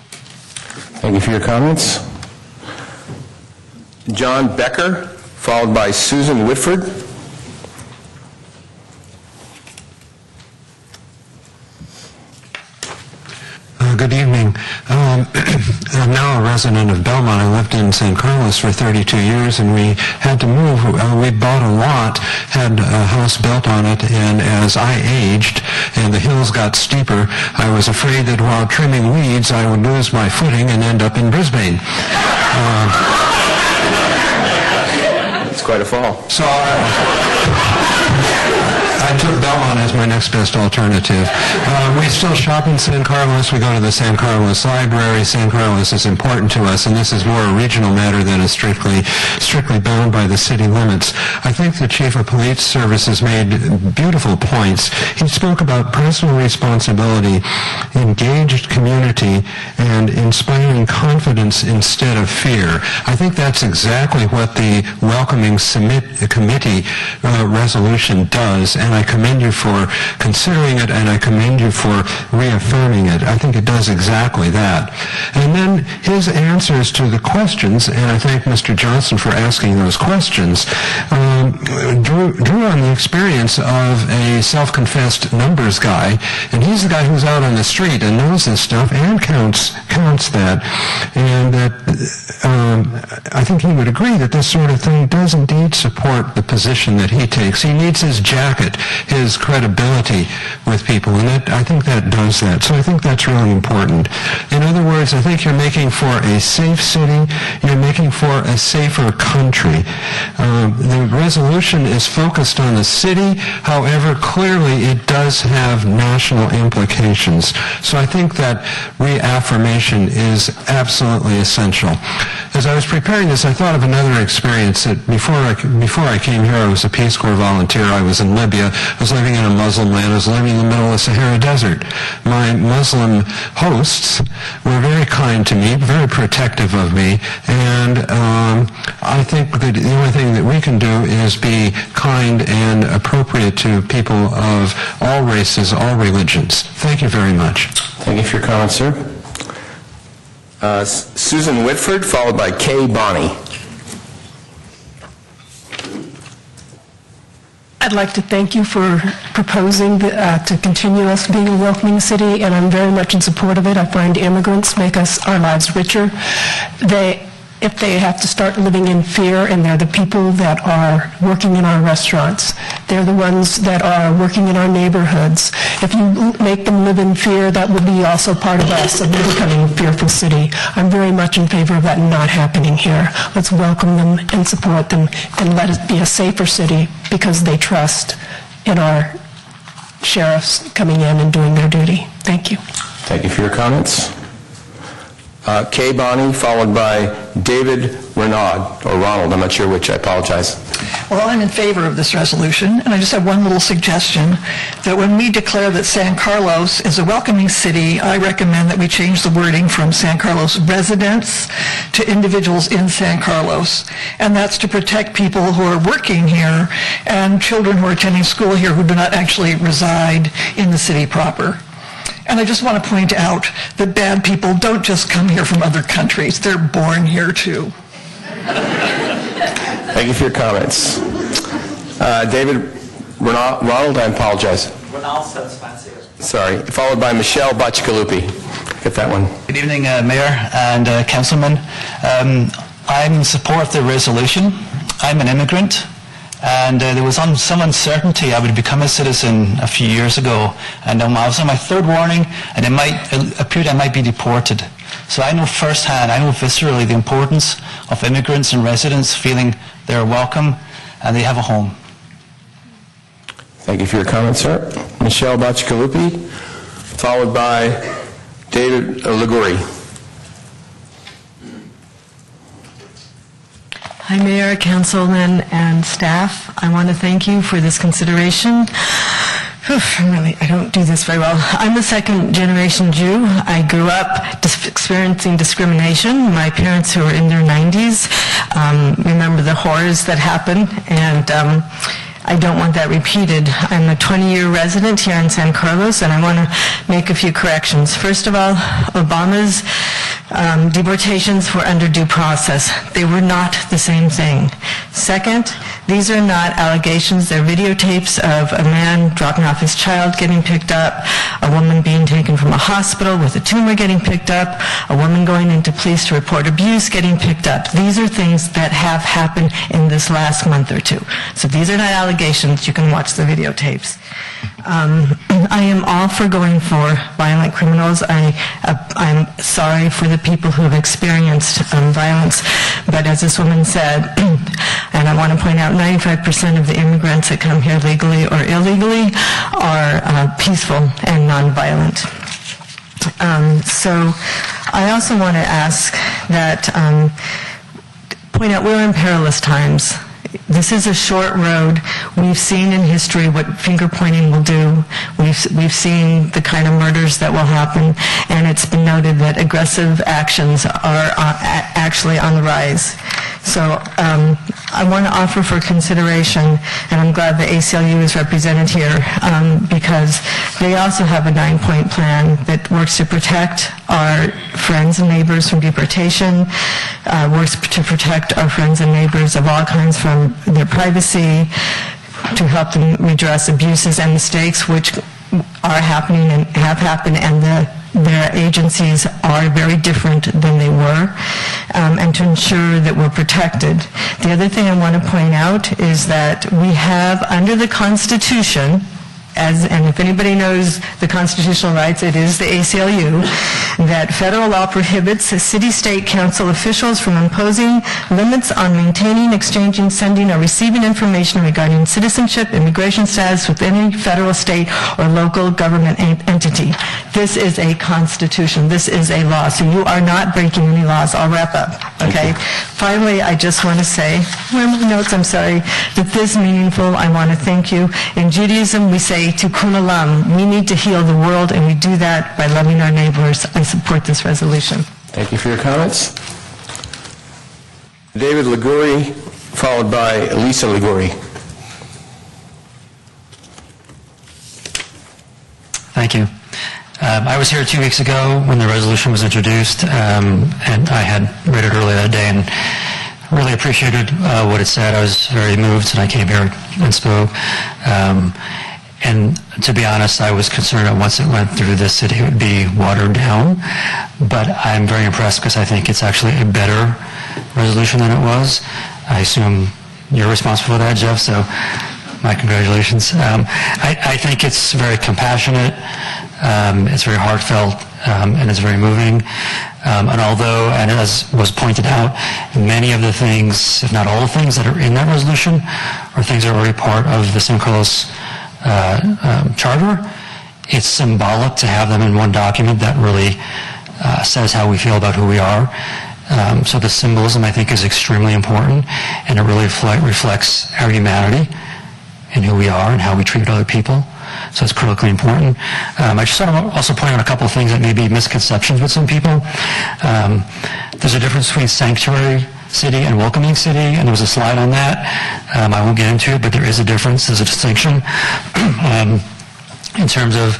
Thank you for your comments. John Becker, followed by Susan Whitford. Good evening. I'm now a resident of Belmont. I lived in San Carlos for 32 years, and we had to move. We bought a lot, had a house built on it, and as I aged and the hills got steeper, I was afraid that while trimming weeds, I would lose my footing and end up in Brisbane. It's quite a fall. So I took Belmont as my next best alternative. We still shop in San Carlos. We go to the San Carlos Library. San Carlos is important to us, and this is more a regional matter than is strictly bound by the city limits. I think the Chief of Police Services made beautiful points. He spoke about personal responsibility, engaged community, and inspiring confidence instead of fear. I think that's exactly what the Welcoming Committee resolution does, and I commend you for considering it, and I commend you for reaffirming it. I think it does exactly that. And then his answers to the questions, and I thank Mr. Johnson for asking those questions, drew on the experience of a self-confessed numbers guy, and he's the guy who's out on the street and knows this stuff and counts that, and that I think he would agree that this sort of thing does indeed support the position that he takes. He needs his jacket, his credibility with people, and I think that does that. So I think that's really important. In other words, I think you're making for a safe city, you're making for a safer country. The resolution is focused on the city, however, clearly it does have national implications. So I think that reaffirmation is absolutely essential. As I was preparing this, I thought of another experience that before I came here, I was a Peace Corps volunteer. I was in Libya. I was living in a Muslim land. I was living in the middle of the Sahara Desert. My Muslim hosts were very kind to me, very protective of me, and I think that the only thing that we can do is be kind and appropriate to people of all races, all religions. Thank you very much. Thank you for your comments, sir. Susan Whitford, followed by Kay Bonney. I'd like to thank you for proposing to continue us being a welcoming city, and I'm very much in support of it. I find immigrants make our lives richer. If they have to start living in fear, and they're the people that are working in our restaurants, they're the ones that are working in our neighborhoods. If you make them live in fear, that will be also part of us, of becoming a fearful city. I'm very much in favor of that not happening here. Let's welcome them and support them, and let it be a safer city because they trust in our sheriffs coming in and doing their duty. Thank you. Thank you for your comments. Kay Bonney, followed by David Renaud, or Ronald, I'm not sure which, I apologize. Well, I'm in favor of this resolution, and I just have one little suggestion, that when we declare that San Carlos is a welcoming city, I recommend that we change the wording from San Carlos residents to individuals in San Carlos, and that's to protect people who are working here and children who are attending school here who do not actually reside in the city proper. And I just want to point out that bad people don't just come here from other countries. They're born here, too. Thank you for your comments. David Ronald, I apologize. Ronald sounds fancier. Sorry. Followed by Michelle Bacigalupi. Get that one. Good evening, Mayor and Councilman. I'm in support of the resolution. I'm an immigrant. And there was some uncertainty I would become a citizen a few years ago, and I was on my third warning, and it appeared I might be deported. So I know firsthand, I know viscerally the importance of immigrants and residents feeling they're welcome and they have a home. Thank you for your comments, sir. Michelle Bacigalupi, followed by David Liguri. Hi, Mayor, Councilman, and staff. I want to thank you for this consideration. I don't do this very well. I'm a second-generation Jew. I grew up experiencing discrimination. My parents, who are in their 90s, remember the horrors that happened, and I don't want that repeated. I'm a 20-year resident here in San Carlos, and I want to make a few corrections. First of all, Obama's deportations were under due process. They were not the same thing. Second, these are not allegations. They're videotapes of a man dropping off his child getting picked up, a woman being taken from a hospital with a tumor getting picked up, a woman going into police to report abuse getting picked up. These are things that have happened in this last month or two. So these are not allegations. You can watch the videotapes. I am all for going for violent criminals. I'm sorry for the people who have experienced violence, but as this woman said, and I want to point out 95% of the immigrants that come here legally or illegally are peaceful and nonviolent. So I also want to ask that, point out we're in perilous times. This is a short road. We've seen in history what finger-pointing will do. We've seen the kind of murders that will happen, and it's been noted that aggressive actions are actually on the rise. So I want to offer for consideration, and I'm glad the ACLU is represented here, because they also have a 9-point plan that works to protect our friends and neighbors from deportation, works to protect our friends and neighbors of all kinds from their privacy, to help them redress abuses and mistakes which are happening and have happened, and the their agencies are very different than they were, and to ensure that we're protected. The other thing I want to point out is that we have, under the Constitution, and if anybody knows the constitutional rights, it is the ACLU, that federal law prohibits city, state, council officials from imposing limits on maintaining, exchanging, sending, or receiving information regarding citizenship, immigration status with any federal, state, or local government entity. This is a constitution. This is a law. So you are not breaking any laws. I'll wrap up. Okay? Finally, I just want to say, where are my notes? I'm sorry, that this is meaningful. I want to thank you. In Judaism, we say, Tikkun Olam. We need to heal the world, and we do that by loving our neighbors. I support this resolution. Thank you for your comments. David Liguri, followed by Lisa Liguri. Thank you. I was here 2 weeks ago when the resolution was introduced, and I had read it earlier that day and really appreciated what it said. I was very moved, and I came here and spoke. And to be honest, I was concerned that once it went through the city, it would be watered down. But I'm very impressed because I think it's actually a better resolution than it was. I assume you're responsible for that, Jeff, so my congratulations. I think it's very compassionate, it's very heartfelt, and it's very moving. And although, and as was pointed out, many of the things, if not all the things that are in that resolution are things that are already part of the San Carlos charter, it's symbolic to have them in one document that really says how we feel about who we are. So the symbolism, I think, is extremely important, and it really reflects our humanity and who we are and how we treat other people. So it's critically important. I just want to also point out a couple of things that may be misconceptions with some people. There's a difference between sanctuary city and welcoming city, and there was a slide on that. I won't get into it, but there is a difference. There's a distinction. In terms of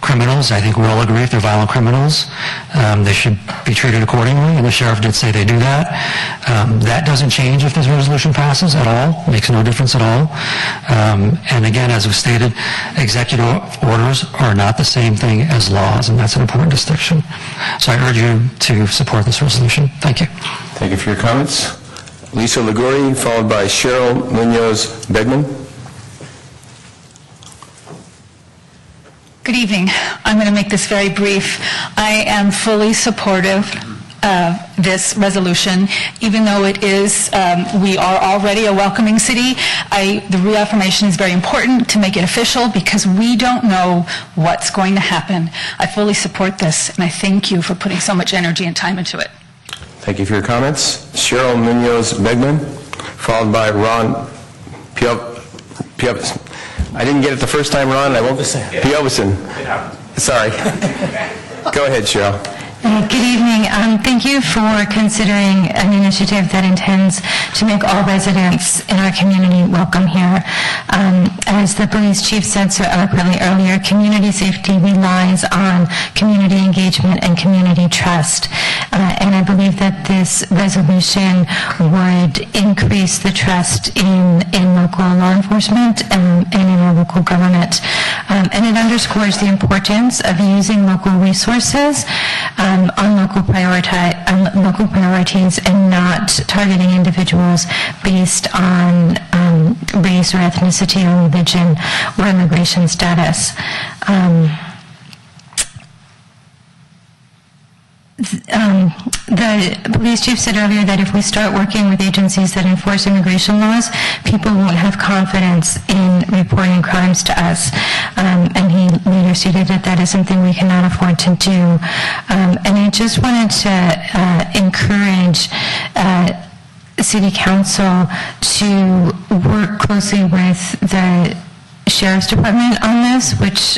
criminals, I think we all agree if they're violent criminals, they should be treated accordingly, and the sheriff did say they do that. That doesn't change if this resolution passes at all. It makes no difference at all. And again, as was stated, executive orders are not the same thing as laws, and that's an important distinction. So I urge you to support this resolution. Thank you. Thank you for your comments. Lisa Liguri, followed by Cheryl Munoz-Begman. Good evening. I'm going to make this very brief. I am fully supportive of this resolution, even though it is, we are already a welcoming city. The reaffirmation is very important to make it official because we don't know what's going to happen. I fully support this, and I thank you for putting so much energy and time into it. Thank you for your comments. Cheryl Munoz-Begman, followed by Ron Piovison. I didn't get it the first time, Ron. I won't. Piovison. Sorry. Go ahead, Cheryl. Good evening. Thank you for considering an initiative that intends to make all residents in our community welcome here. As the police chief said so eloquently earlier, community safety relies on community engagement and community trust. And I believe that this resolution would increase the trust in local law enforcement and in our local government. And it underscores the importance of using local resources on local priorities and not targeting individuals based on race or ethnicity or religion or immigration status. The police chief said earlier that if we start working with agencies that enforce immigration laws, people won't have confidence in reporting crimes to us. And he later stated that that is something we cannot afford to do. And I just wanted to encourage City Council to work closely with the Sheriff's Department on this, which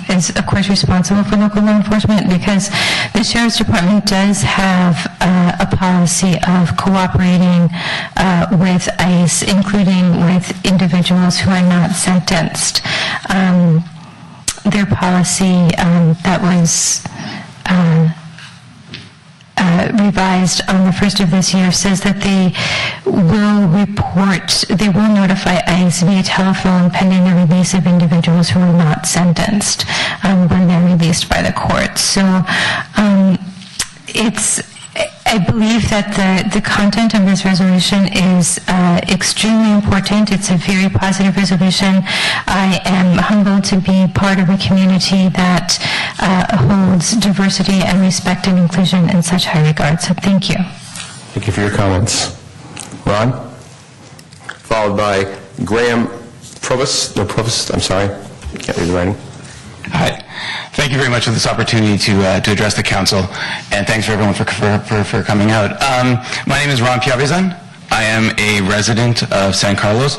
is of course responsible for local law enforcement, because the Sheriff's Department does have a policy of cooperating with ICE, including with individuals who are not sentenced. Their policy that was revised on the 1st of this year says that they will notify ICE via telephone pending the release of individuals who are not sentenced when they're released by the court. So I believe that the content of this resolution is extremely important. It's a very positive resolution. I am humbled to be part of a community that holds diversity and respect and inclusion in such high regard. So thank you. Thank you for your comments. Ron? Followed by Graham Provost. No, Provost, I'm sorry. Can't read the writing. Hi. Thank you very much for this opportunity to address the council, and thanks for everyone for coming out. My name is Ron Piavizan. I am a resident of San Carlos.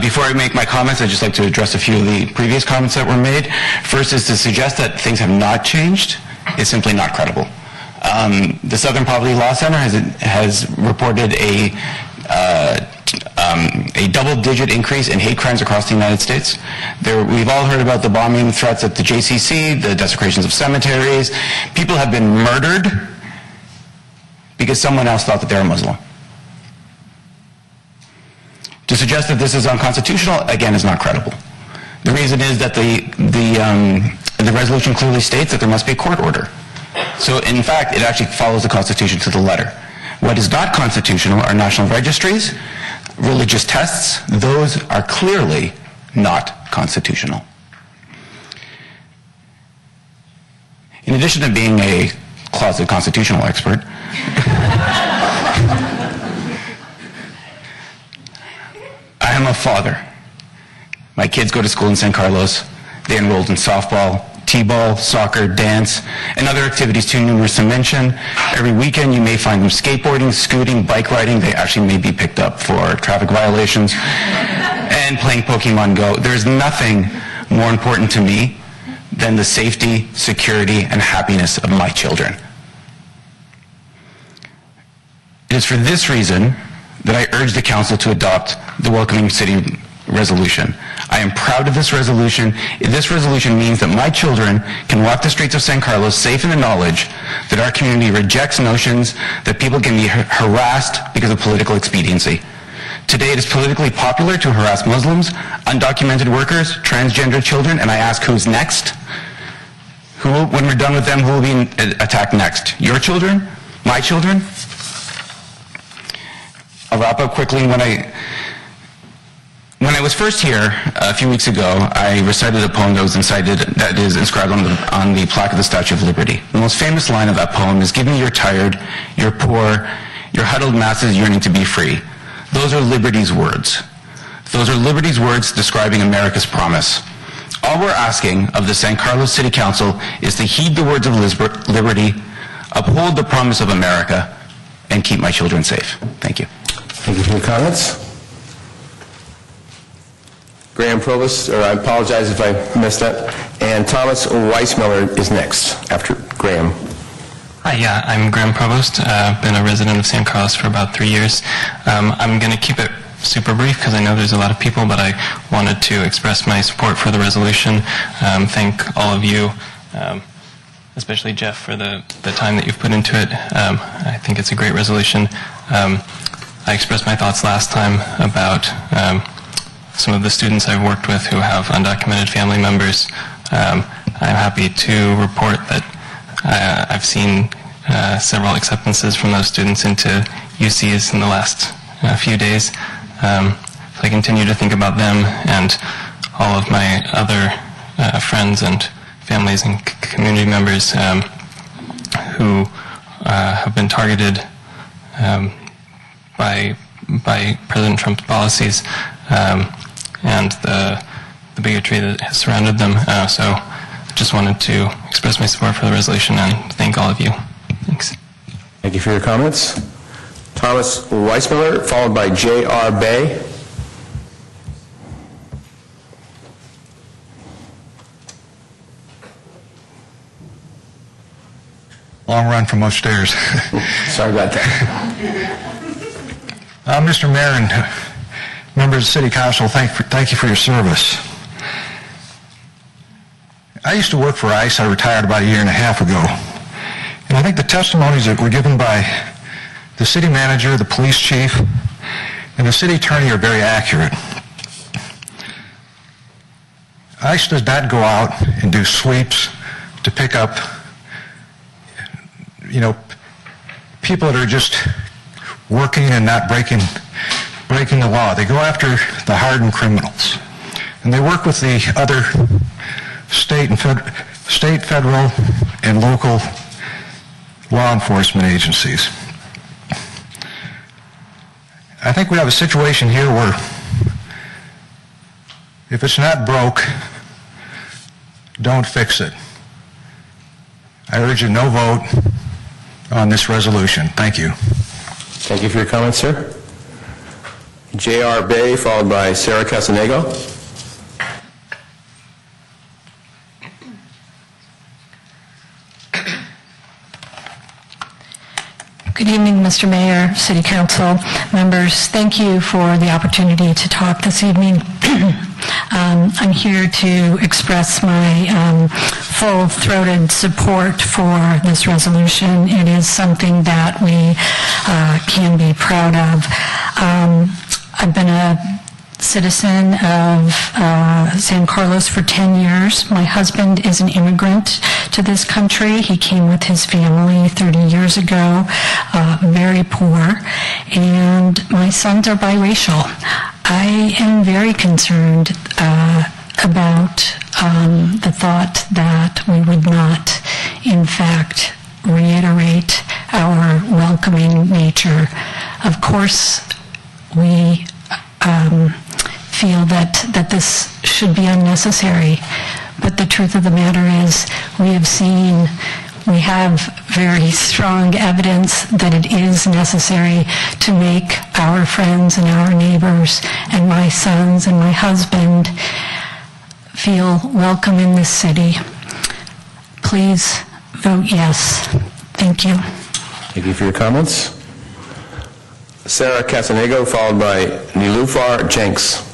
Before I make my comments, I'd just like to address a few of the previous comments that were made. First is to suggest that things have not changed is simply not credible. The Southern Poverty Law Center has reported a double-digit increase in hate crimes across the United States. We've all heard about the bombing threats at the JCC, the desecrations of cemeteries. People have been murdered because someone else thought that they were Muslim. To suggest that this is unconstitutional, again, is not credible. The reason is that the resolution clearly states that there must be a court order. So, in fact, it actually follows the Constitution to the letter. What is not constitutional are national registries, religious tests. Those are clearly not constitutional. In addition to being a closet constitutional expert, I am a father. My kids go to school in San Carlos. They enrolled in softball, t-ball, soccer, dance, and other activities too numerous to mention. Every weekend you may find them skateboarding, scooting, bike riding. They actually may be picked up for traffic violations, and playing Pokemon Go. There's nothing more important to me than the safety, security, and happiness of my children. It is for this reason that I urge the Council to adopt the Welcoming City resolution. I am proud of this resolution. This resolution means that my children can walk the streets of San Carlos safe in the knowledge that our community rejects notions that people can be harassed because of political expediency. Today it is politically popular to harass Muslims, undocumented workers, transgender children, and I ask who's next? When we're done with them, who will be attacked next? Your children? My children? I'll wrap up quickly. When I was first here a few weeks ago, I recited a poem that is inscribed on the plaque of the Statue of Liberty. The most famous line of that poem is, "Give me your tired, your poor, your huddled masses yearning to be free." Those are Liberty's words. Those are Liberty's words describing America's promise. All we're asking of the San Carlos City Council is to heed the words of Liberty, uphold the promise of America, and keep my children safe. Thank you. Thank you for your comments. Graham Provost, or I apologize if I missed that. And Thomas Weissmiller is next after Graham. Hi, yeah, I'm Graham Provost. I've been a resident of San Carlos for about 3 years. I'm going to keep it super brief because I know there's a lot of people, but I wanted to express my support for the resolution. Thank all of you, especially Jeff, for the time that you've put into it. I think it's a great resolution. I expressed my thoughts last time about some of the students I've worked with who have undocumented family members. I'm happy to report that I've seen several acceptances from those students into UCs in the last few days. So I continue to think about them and all of my other friends and families and community members who have been targeted by President Trump's policies and the bigotry that has surrounded them. So I just wanted to express my support for the resolution and thank all of you. Thanks. Thank you for your comments. Thomas Weissmiller, followed by J.R. Bay. Long run from upstairs. Sorry about that. Mr. Mayor and members of the City Council, thank you for your service. I used to work for ICE. I retired about 1.5 years ago. And I think the testimonies that were given by the city manager, the police chief, and the city attorney are very accurate. ICE does not go out and do sweeps to pick up, people that are just working and not breaking the law. They go after the hardened criminals. And they work with the other state, federal, and local law enforcement agencies. I think we have a situation here where if it's not broke, don't fix it. I urge a no vote on this resolution. Thank you. Thank you for your comments, sir. J.R. Bay, followed by Sarah Casanego. Good evening, Mr. Mayor, City Council members. Thank you for the opportunity to talk this evening. I'm here to express my full-throated support for this resolution. It is something that we can be proud of. I've been a citizen of San Carlos for 10 years. My husband is an immigrant to this country. He came with his family 30 years ago, very poor, and my sons are biracial. I am very concerned about the thought that we would not, in fact, reiterate our welcoming nature. Of course, we feel that this should be unnecessary, but the truth of the matter is we have very strong evidence that it is necessary to make our friends and our neighbors and my sons and my husband feel welcome in this city. Please vote yes. Thank you. Thank you for your comments. Sarah Casanego, followed by Nilufar Jenks.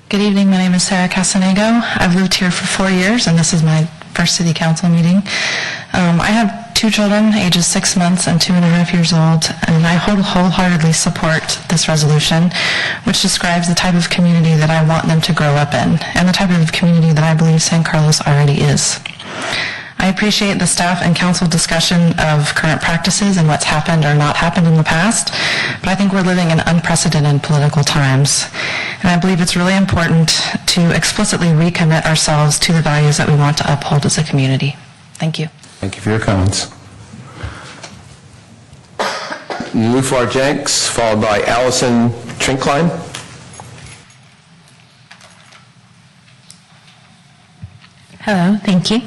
Good evening. My name is Sarah Casanego. I've lived here for 4 years, and this is my first city council meeting. I have 2 children, ages 6 months and 2.5 years old, and I wholeheartedly support this resolution, which describes the type of community that I want them to grow up in, and the type of community that I believe San Carlos already is. I appreciate the staff and council discussion of current practices and what's happened or not happened in the past, but I think we're living in unprecedented political times. And I believe it's really important to explicitly recommit ourselves to the values that we want to uphold as a community. Thank you. Thank you for your comments. Nilufar Jenks, followed by Allison Trinkline. Hello, thank you.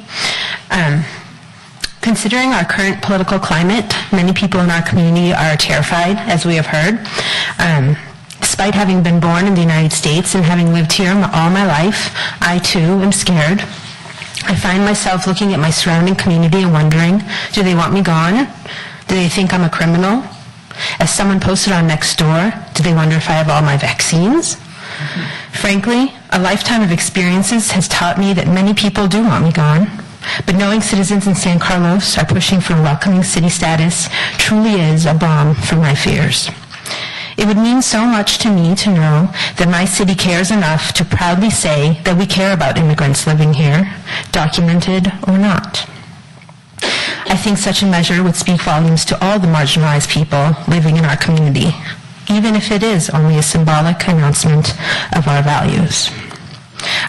Considering our current political climate, many people in our community are terrified, as we have heard. Despite having been born in the United States and having lived here all my life, I too am scared. I find myself looking at my surrounding community and wondering, do they want me gone? Do they think I'm a criminal? As someone posted on Nextdoor, do they wonder if I have all my vaccines? Frankly, a lifetime of experiences has taught me that many people do want me gone. But knowing citizens in San Carlos are pushing for welcoming city status truly is a balm for my fears. It would mean so much to me to know that my city cares enough to proudly say that we care about immigrants living here, documented or not. I think such a measure would speak volumes to all the marginalized people living in our community, even if it is only a symbolic announcement of our values.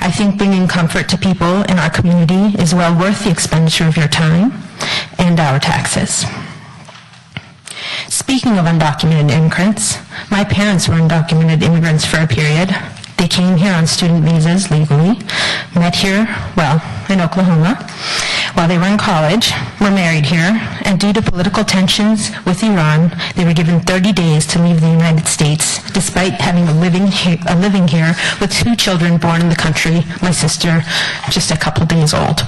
I think bringing comfort to people in our community is well worth the expenditure of your time and our taxes. Speaking of undocumented immigrants, my parents were undocumented immigrants for a period. They came here on student visas legally, met here, in Oklahoma, while they were in college, were married here, and due to political tensions with Iran, they were given 30 days to leave the United States, despite having a living here with 2 children born in the country, my sister just a couple days old.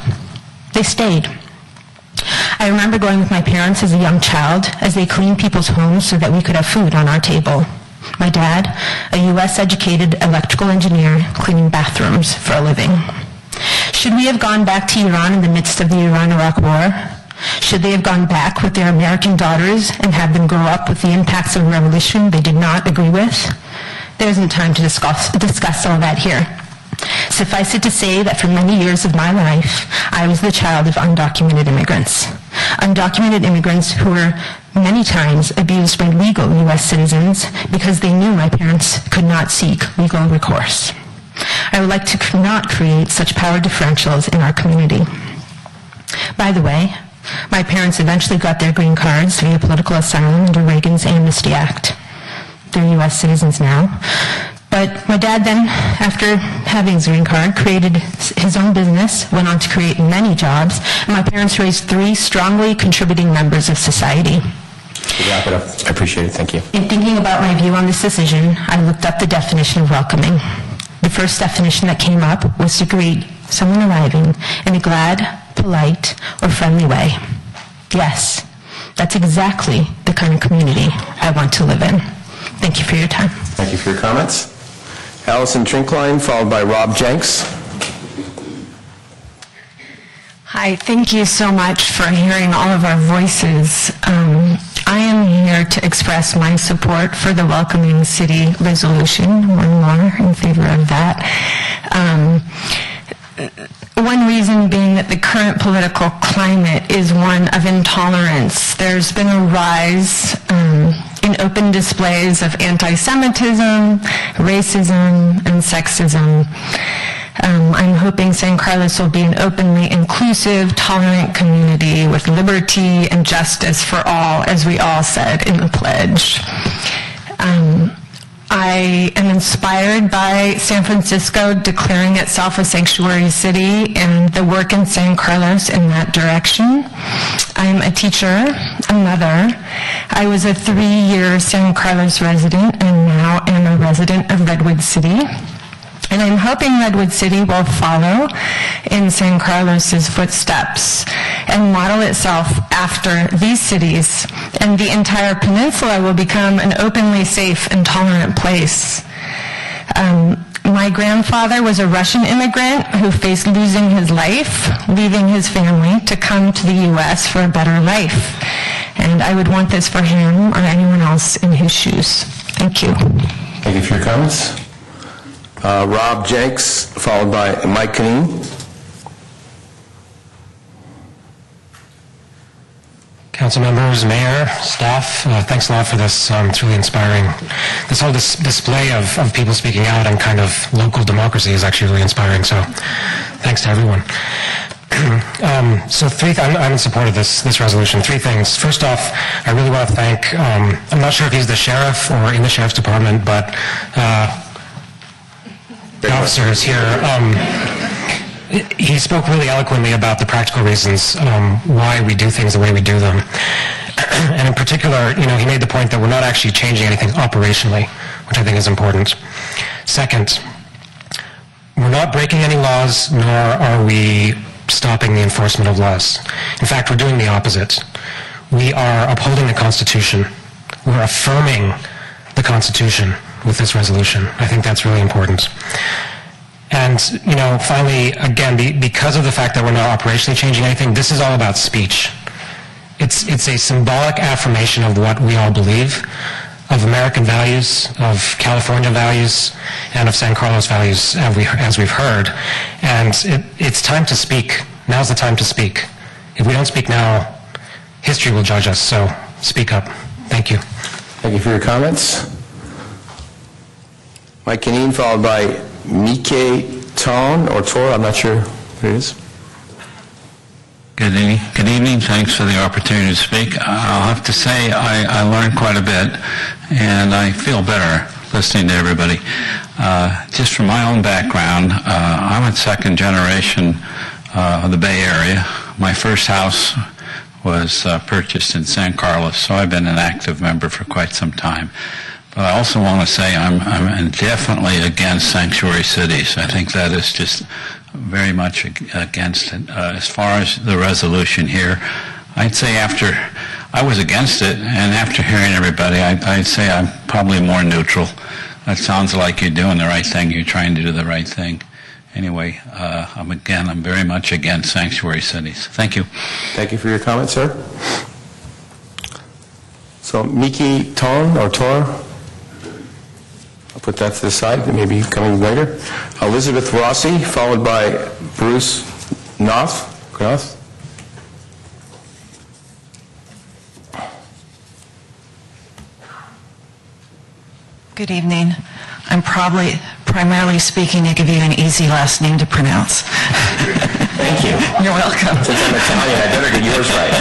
They stayed. I remember going with my parents as a young child as they cleaned people's homes so that we could have food on our table. My dad, a U.S.-educated electrical engineer, cleaning bathrooms for a living. Should we have gone back to Iran in the midst of the Iran-Iraq war? Should they have gone back with their American daughters and had them grow up with the impacts of a revolution they did not agree with? There isn't time to discuss all that here. Suffice it to say that for many years of my life, I was the child of undocumented immigrants. Undocumented immigrants who were many times abused by legal U.S. citizens because they knew my parents could not seek legal recourse. I would like to not create such power differentials in our community. By the way, my parents eventually got their green cards via political asylum under Reagan's Amnesty Act. They're U.S. citizens now. But my dad then, after having his green card, created his own business, went on to create many jobs, and my parents raised 3 strongly contributing members of society. Wrap it up. I appreciate it. Thank you. In thinking about my view on this decision, I looked up the definition of welcoming. The first definition that came up was to greet someone arriving in a glad, polite, or friendly way. Yes, that's exactly the kind of community I want to live in. Thank you for your time. Thank you for your comments. Allison Trinkline, followed by Rob Jenks. Hi, thank you so much for hearing all of our voices. I am here to express my support for the Welcoming City resolution, one more in favor of that. One reason being that the current political climate is one of intolerance. There's been a rise in open displays of anti-Semitism, racism, and sexism. I'm hoping San Carlos will be an openly inclusive, tolerant community with liberty and justice for all, as we all said in the pledge. I am inspired by San Francisco declaring itself a sanctuary city and the work in San Carlos in that direction. I'm a teacher, a mother. I was a 3-year San Carlos resident and now am a resident of Redwood City. And I'm hoping Redwood City will follow in San Carlos's footsteps and model itself after these cities, and the entire peninsula will become an openly safe and tolerant place. My grandfather was a Russian immigrant who faced losing his life, leaving his family to come to the U.S. for a better life. And I would want this for him or anyone else in his shoes. Thank you. Thank you for your comments. Rob Jenks, followed by Mike Canine. Council members, mayor, staff, thanks a lot for this. It's really inspiring. This whole display of people speaking out and kind of local democracy is actually really inspiring, so thanks to everyone. So I'm in support of this resolution. 3 things. First off, I really want to thank, I'm not sure if he's the sheriff or in the sheriff's department, but the officers here. He spoke really eloquently about the practical reasons why we do things the way we do them. And in particular, he made the point that we're not actually changing anything operationally, which I think is important. Second, we're not breaking any laws, nor are we stopping the enforcement of laws. In fact, we're doing the opposite. We are upholding the Constitution. We're affirming the Constitution with this resolution. I think that's really important. And, finally, again, because of the fact that we're not operationally changing anything, this is all about speech. It's a symbolic affirmation of what we all believe, of American values, of California values, and of San Carlos values, as we've heard. And it's time to speak. Now's the time to speak. If we don't speak now, history will judge us, so speak up. Thank you. Thank you for your comments. Mike Canine, followed by Mike Tone, or Tor, I'm not sure who it is. Good evening. Thanks for the opportunity to speak. I'll have to say I learned quite a bit, and I feel better listening to everybody. Just from my own background, I'm a second generation of the Bay Area. My first house was purchased in San Carlos, so I've been an active member for quite some time. But I also want to say I'm definitely against sanctuary cities. I think that is just very much against it. As far as the resolution here, I'd say I was against it, and after hearing everybody, I'd say I'm probably more neutral. It sounds like you're doing the right thing. You're trying to do the right thing. anyway, I'm very much against sanctuary cities. Thank you. Thank you for your comment, sir. So Miki Tong, or Tor, I'll put that to the side, maybe coming later. Elizabeth Rossi, followed by Bruce Knopf. Good evening. I'm primarily speaking to give you an easy last name to pronounce. Thank you. You're welcome. Since I'm Italian, I better get yours right.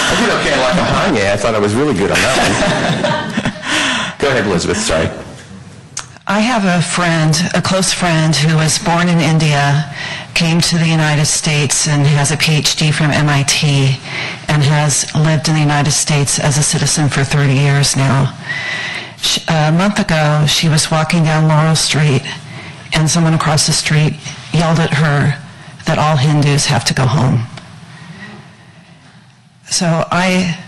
I did okay on Lacahanye. I thought I was really good on that one. Go ahead, Elizabeth. Sorry. I have a friend, a close friend, who was born in India, came to the United States and has a PhD from MIT, and has lived in the United States as a citizen for 30 years now. A month ago, she was walking down Laurel Street, and someone across the street yelled at her that all Hindus have to go home. So I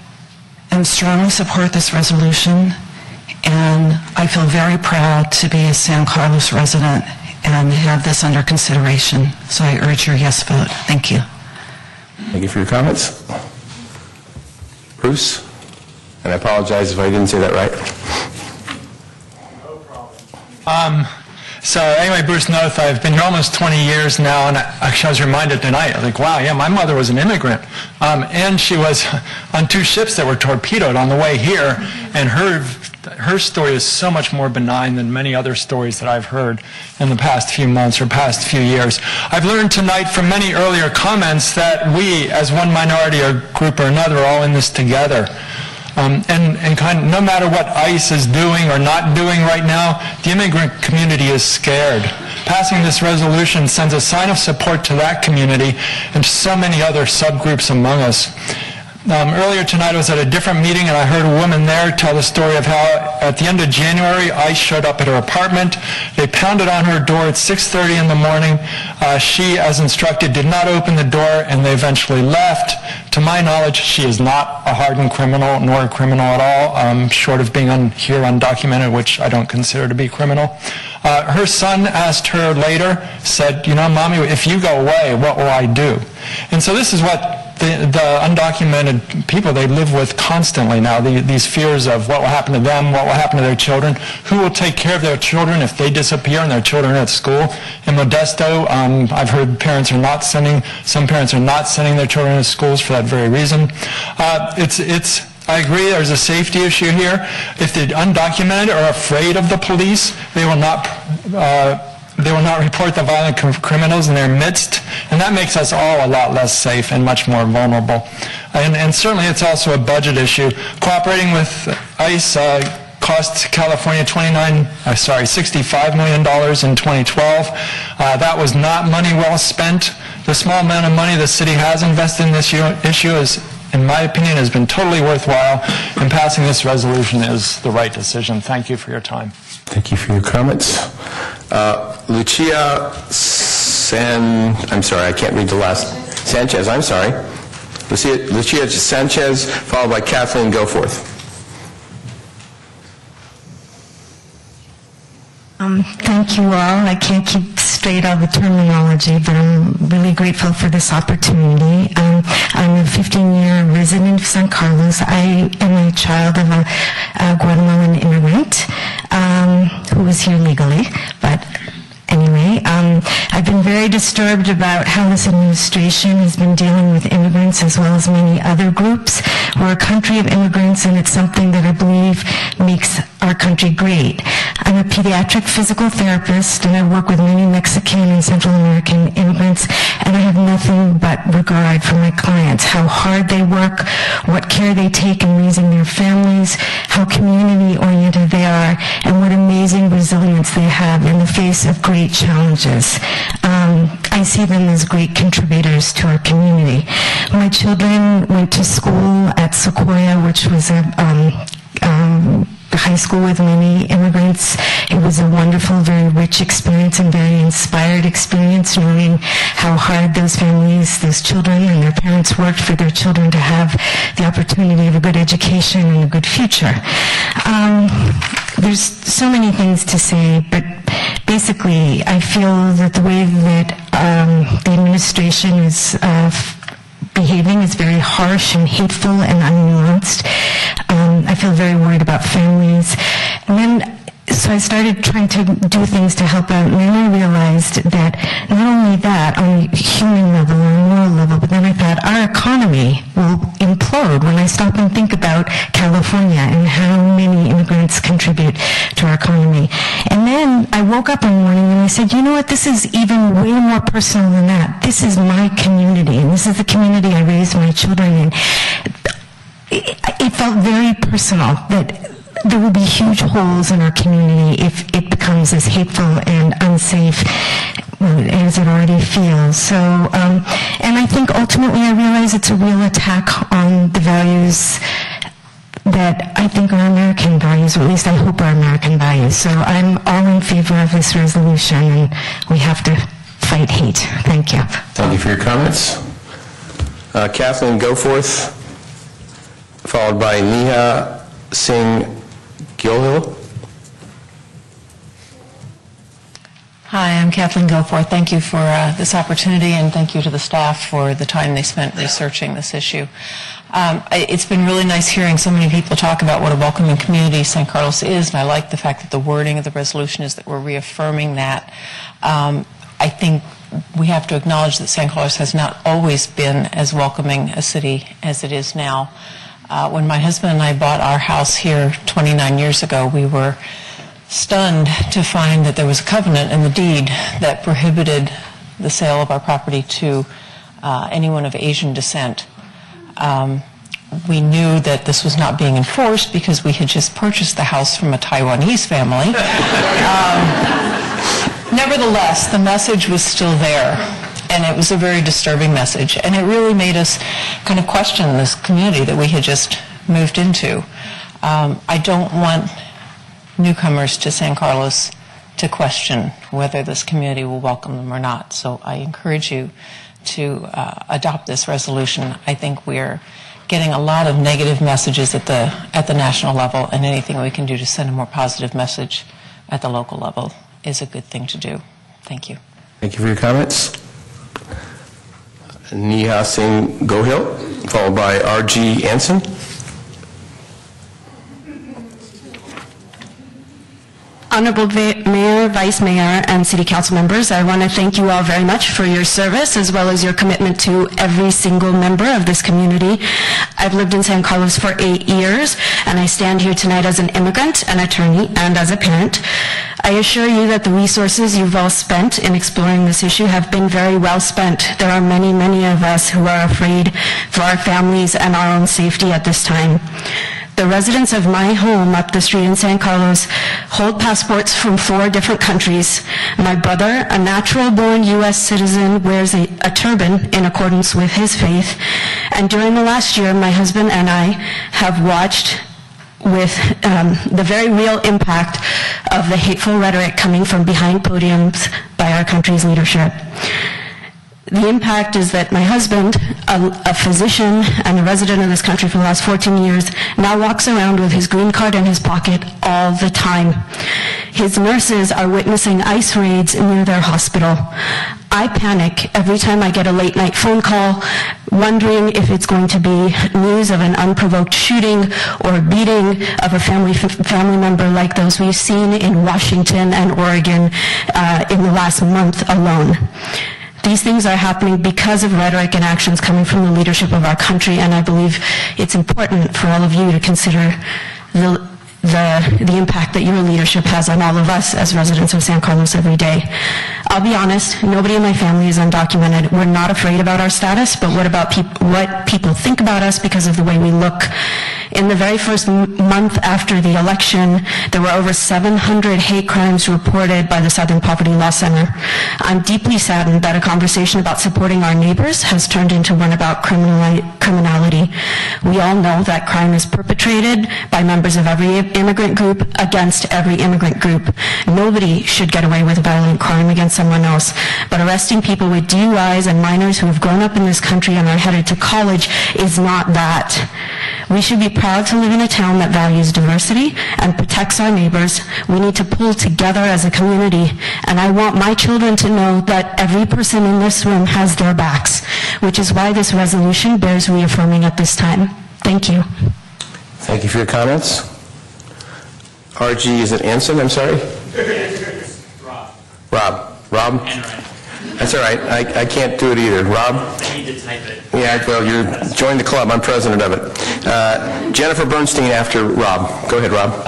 am strongly support this resolution, and I feel very proud to be a San Carlos resident and have this under consideration. So I urge your yes vote. Thank you. Thank you for your comments. Bruce? And I apologize if I didn't say that right. So anyway, Bruce Noth, I've been here almost 20 years now, and actually I was reminded tonight, I think, wow, yeah, my mother was an immigrant. And she was on 2 ships that were torpedoed on the way here, and her story is so much more benign than many other stories that I've heard in the past few months or past few years. I've learned tonight from many earlier comments that we, as one minority or group or another, are all in this together. And kind of, no matter what ICE is doing or not doing right now, the immigrant community is scared. Passing this resolution sends a sign of support to that community and to so many other subgroups among us. Earlier tonight I was at a different meeting, and I heard a woman there tell the story of how at the end of January ICE showed up at her apartment. They pounded on her door at 6:30 in the morning. She, as instructed, did not open the door, and they eventually left. To my knowledge, she is not a hardened criminal, nor a criminal at all, short of being here undocumented, which I don't consider to be criminal. Her son asked her later, said, you know, Mommy, if you go away, what will I do? And so this is what the undocumented people they live with constantly now, these fears of what will happen to them, what will happen to their children, who will take care of their children if they disappear and their children are at school. In Modesto, I've heard some parents are not sending their children to schools for that very reason. I agree there's a safety issue here. If the undocumented are afraid of the police, they will not report the violent criminals in their midst, and that makes us all a lot less safe and much more vulnerable. And certainly it's also a budget issue. Cooperating with ICE cost California $65 million in 2012. That was not money well spent. The small amount of money the city has invested in this issue is, in my opinion, has been totally worthwhile, and passing this resolution is the right decision. Thank you for your time. Thank you for your comments. Lucia I can't read the last. Sanchez, I'm sorry. Lucia Sanchez, followed by Kathleen Goforth. Thank you all. I can't keep straight all the terminology, but I'm really grateful for this opportunity. I'm a 15-year resident of San Carlos. I am a child of a Guatemalan immigrant who was here legally, but anyway, I've been very disturbed about how this administration has been dealing with immigrants as well as many other groups. We're a country of immigrants, and it's something that I believe makes our country great. I'm a pediatric physical therapist, and I work with many Mexican and Central American immigrants, and I have nothing but regard for my clients, how hard they work, what care they take in raising their families, how community-oriented they are, and what amazing resilience they have in the face of great challenges. I see them as great contributors to our community. My children went to school at Sequoia, which was a high school with many immigrants. It was a wonderful, very rich experience and very inspired experience, knowing how hard those families, those children and their parents worked for their children to have the opportunity of a good education and a good future. There's so many things to say, but basically, I feel that the way that the administration is behaving is very harsh and hateful and unnuanced. I feel very worried about families. And then, so I started trying to do things to help out, and then I realized that not only that, on a human level, on a moral level, but then I thought our economy will implode when I stop and think about California and how many immigrants contribute to our economy. And then I woke up one morning and I said, you know what, this is even way more personal than that. This is my community, and this is the community I raised my children in. It felt very personal that there will be huge holes in our community if it becomes as hateful and unsafe as it already feels. So, and I think ultimately I realize it's a real attack on the values that I think are American values, or at least I hope are American values. So I'm all in favor of this resolution, and we have to fight hate. Thank you. Thank you for your comments. Kathleen Goforth, followed by Neha Singh Gilhill. Hi, I'm Kathleen Goforth. Thank you for this opportunity, and thank you to the staff for the time they spent researching this issue. It's been really nice hearing so many people talk about what a welcoming community San Carlos is, and I like the fact that the wording of the resolution is that we're reaffirming that. I think we have to acknowledge that San Carlos has not always been as welcoming a city as it is now. When my husband and I bought our house here 29 years ago, we were stunned to find that there was a covenant in the deed that prohibited the sale of our property to anyone of Asian descent. We knew that this was not being enforced because we had just purchased the house from a Taiwanese family. Nevertheless, the message was still there, and it was a very disturbing message, and it really made us kind of question this community that we had just moved into. I don't want newcomers to San Carlos to question whether this community will welcome them or not, so I encourage you to adopt this resolution. I think we're getting a lot of negative messages at the national level, and anything we can do to send a more positive message at the local level is a good thing to do. Thank you. Thank you for your comments. Neha Singh Gohill, followed by R.G. Anson. Honorable Mayor, Vice Mayor, and City Council members, I want to thank you all very much for your service as well as your commitment to every single member of this community. I've lived in San Carlos for 8 years, and I stand here tonight as an immigrant, an attorney, and as a parent. I assure you that the resources you've all spent in exploring this issue have been very well spent. There are many, many of us who are afraid for our families and our own safety at this time. The residents of my home up the street in San Carlos hold passports from 4 different countries. My brother, a natural-born U.S. citizen, wears a turban in accordance with his faith. And during the last year, my husband and I have watched with the very real impact of the hateful rhetoric coming from behind podiums by our country's leadership. The impact is that my husband, a physician and a resident of this country for the last 14 years, now walks around with his green card in his pocket all the time. His nurses are witnessing ICE raids near their hospital. I panic every time I get a late night phone call, wondering if it's going to be news of an unprovoked shooting or beating of a family member like those we've seen in Washington and Oregon in the last month alone. These things are happening because of rhetoric and actions coming from the leadership of our country, and I believe it's important for all of you to consider the impact that your leadership has on all of us as residents of San Carlos every day. I'll be honest, nobody in my family is undocumented. We're not afraid about our status, but what about what people think about us because of the way we look? In the very first month after the election, there were over 700 hate crimes reported by the Southern Poverty Law Center. I'm deeply saddened that a conversation about supporting our neighbors has turned into one about criminality. We all know that crime is perpetrated by members of every immigrant group against every immigrant group. Nobody should get away with violent crime against someone else, but arresting people with DUIs and minors who have grown up in this country and are headed to college is not that. We should be proud to live in a town that values diversity and protects our neighbors. We need to pull together as a community, and I want my children to know that every person in this room has their backs, which is why this resolution bears reaffirming at this time. Thank you. Thank you for your comments. RG, is it Anson? I'm sorry? Rob? That's all right. I can't do it either. Rob? I need to type it. Yeah, well, you joined the club. I'm president of it. Jennifer Bernstein after Rob. Go ahead, Rob.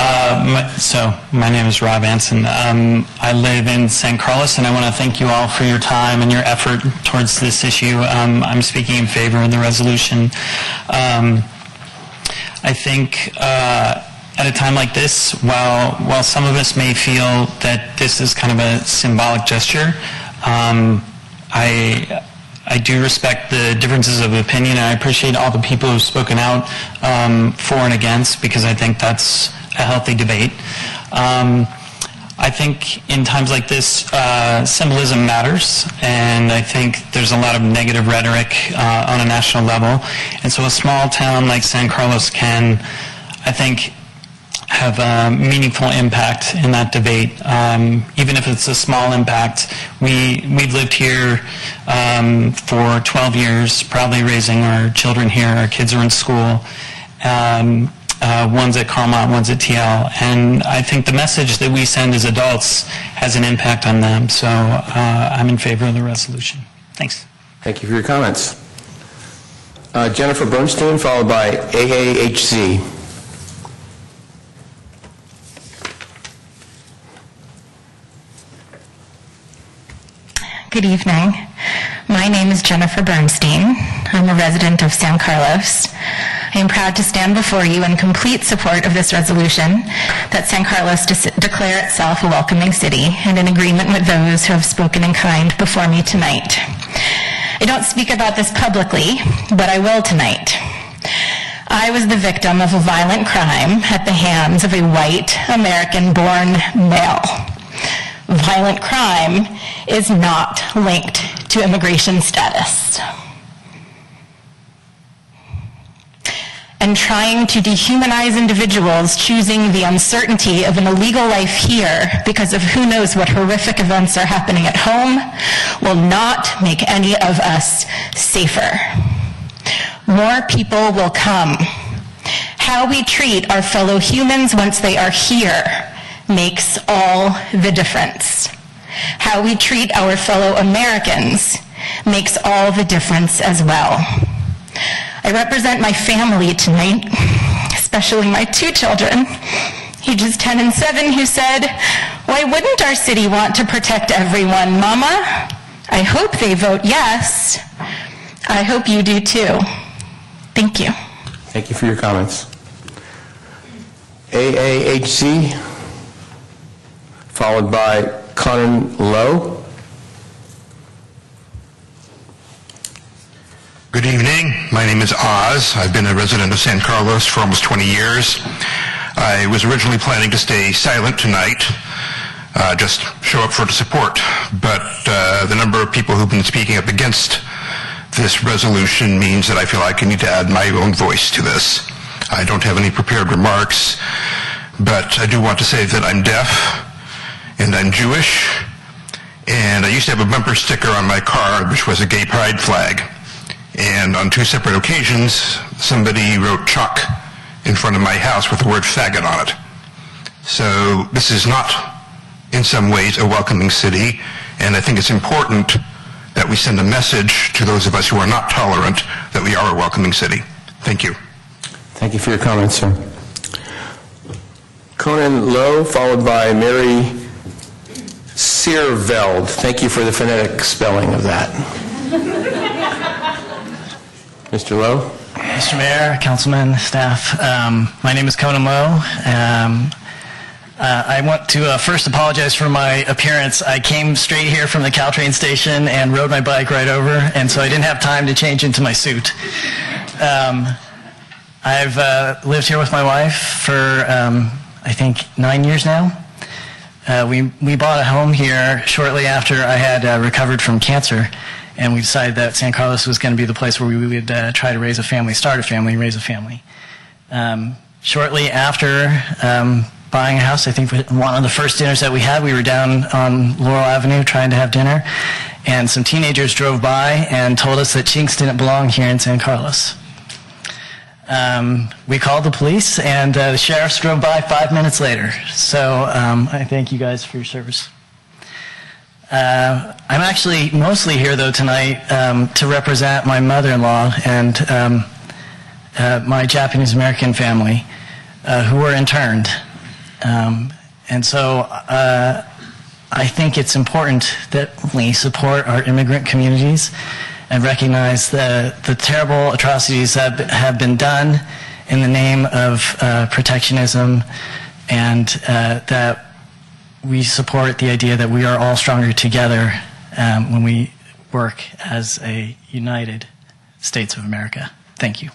My name is Rob Anson. I live in San Carlos, and I want to thank you all for your time and your effort towards this issue. I'm speaking in favor of the resolution. I think at a time like this, while some of us may feel that this is kind of a symbolic gesture, I do respect the differences of opinion, and I appreciate all the people who've spoken out for and against, because I think that's a healthy debate. I think in times like this, symbolism matters, and I think there's a lot of negative rhetoric on a national level, and so a small town like San Carlos can, I think, have a meaningful impact in that debate. Even if it's a small impact, we've lived here for 12 years, proudly raising our children here. Our kids are in school. One's at Carmont, one's at TL. And I think the message that we send as adults has an impact on them. So I'm in favor of the resolution. Thanks. Thank you for your comments. Jennifer Bernstein, followed by AAHC. Good evening. My name is Jennifer Bernstein. I'm a resident of San Carlos. I am proud to stand before you in complete support of this resolution that San Carlos declare itself a welcoming city, and in agreement with those who have spoken in kind before me tonight. I don't speak about this publicly, but I will tonight. I was the victim of a violent crime at the hands of a white American-born male. Violent crime is not linked to immigration status. And trying to dehumanize individuals choosing the uncertainty of an illegal life here because of who knows what horrific events are happening at home will not make any of us safer. More people will come. How we treat our fellow humans once they are here makes all the difference. How we treat our fellow Americans makes all the difference as well. I represent my family tonight, especially my two children, ages 10 and 7, who said, "Why wouldn't our city want to protect everyone, Mama? I hope they vote yes. I hope you do too." Thank you. Thank you for your comments. AAHC, followed by Conan Lowe. Good evening. My name is Oz. I've been a resident of San Carlos for almost 20 years. I was originally planning to stay silent tonight, just show up for the support. But the number of people who've been speaking up against this resolution means that I feel like I need to add my own voice to this. I don't have any prepared remarks, but I do want to say that I'm deaf and I'm Jewish, and I used to have a bumper sticker on my car which was a gay pride flag. And on 2 separate occasions, somebody wrote chalk in front of my house with the word faggot on it. So this is not, in some ways, a welcoming city, and I think it's important that we send a message to those of us who are not tolerant that we are a welcoming city. Thank you. Thank you for your comments, sir. Conan Lowe, followed by Mary Seerveld. Thank you for the phonetic spelling of that. Mr. Lowe? Mr. Mayor, Councilman, staff, my name is Conan Lowe. I want to first apologize for my appearance. I came straight here from the Caltrain station and rode my bike right over, and so I didn't have time to change into my suit. I've lived here with my wife for, I think, 9 years now. We bought a home here shortly after I had recovered from cancer, and we decided that San Carlos was going to be the place where we would try to raise a family, start a family, raise a family. Shortly after buying a house, I think one of the first dinners that we had, we were down on Laurel Avenue trying to have dinner, and some teenagers drove by and told us that Chinks didn't belong here in San Carlos. We called the police, and the sheriffs drove by 5 minutes later. So I thank you guys for your service. I'm actually mostly here, though, tonight to represent my mother-in-law and my Japanese-American family who were interned. And so I think it's important that we support our immigrant communities and recognize the terrible atrocities that have been done in the name of protectionism, and that we support the idea that we are all stronger together when we work as a united States of America. Thank you.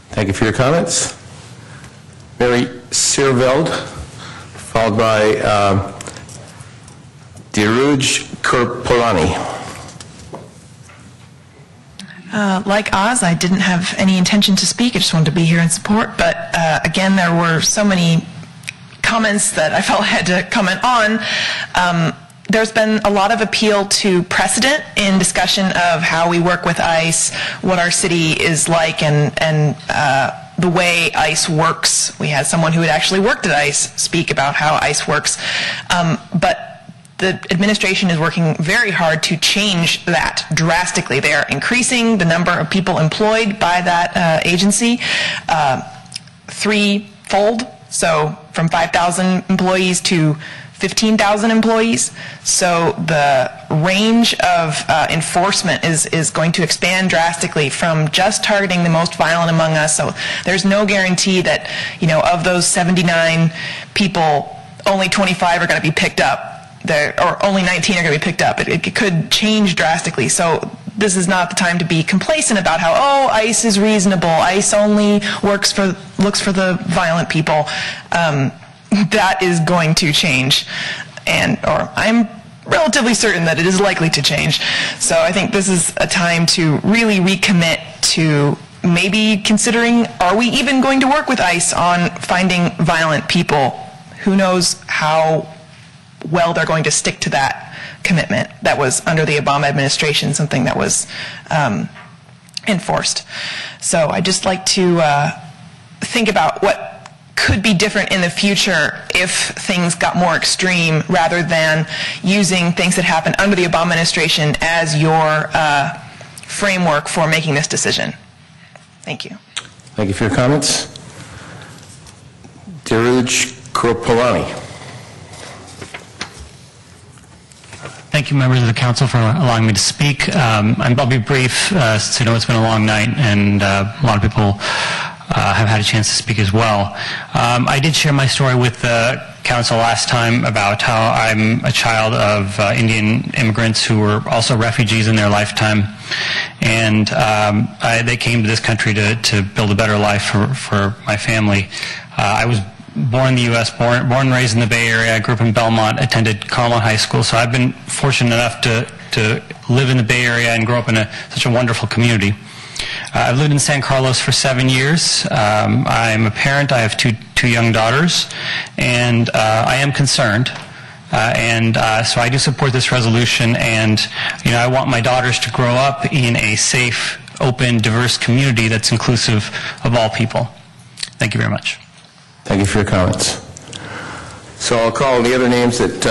Thank you for your comments. Mary Seerveld, followed by Dheeruj Kurpulani. Like Oz, I didn't have any intention to speak. I just wanted to be here in support. But again, there were so many comments that I felt I had to comment on. There's been a lot of appeal to precedent in discussion of how we work with ICE, what our city is like, and the way ICE works. We had someone who had actually worked at ICE speak about how ICE works. But the administration is working very hard to change that drastically. They are increasing the number of people employed by that agency threefold, so from 5,000 employees to 15,000 employees. So the range of enforcement is going to expand drastically from just targeting the most violent among us. So there's no guarantee that, you know, of those 79 people, only 25 are going to be picked up. Or only 19 are going to be picked up. It could change drastically. So this is not the time to be complacent about how, oh, ICE is reasonable. ICE only looks for the violent people. That is going to change, or I'm relatively certain that it is likely to change. So I think this is a time to really recommit to maybe considering, are we even going to work with ICE on finding violent people? Who knows how well they're going to stick to that commitment that was under the Obama administration, something that was enforced. So I'd just like to think about what could be different in the future if things got more extreme, rather than using things that happened under the Obama administration as your framework for making this decision. Thank you. Thank you for your comments. Dheeruj Kurpulani. Thank you, members of the council, for allowing me to speak. I'll be brief, since I know it's been a long night and a lot of people have had a chance to speak as well. I did share my story with the council last time about how I'm a child of Indian immigrants who were also refugees in their lifetime, and they came to this country to build a better life for my family. I was born in the U.S., born and raised in the Bay Area. I grew up in Belmont, attended Carmel High School, so I've been fortunate enough to live in the Bay Area and grow up in such a wonderful community. I've lived in San Carlos for 7 years. I'm a parent. I have two young daughters, and I am concerned. So I do support this resolution, and I want my daughters to grow up in a safe, open, diverse community that's inclusive of all people. Thank you very much. Thank you for your comments. So I'll call the other names that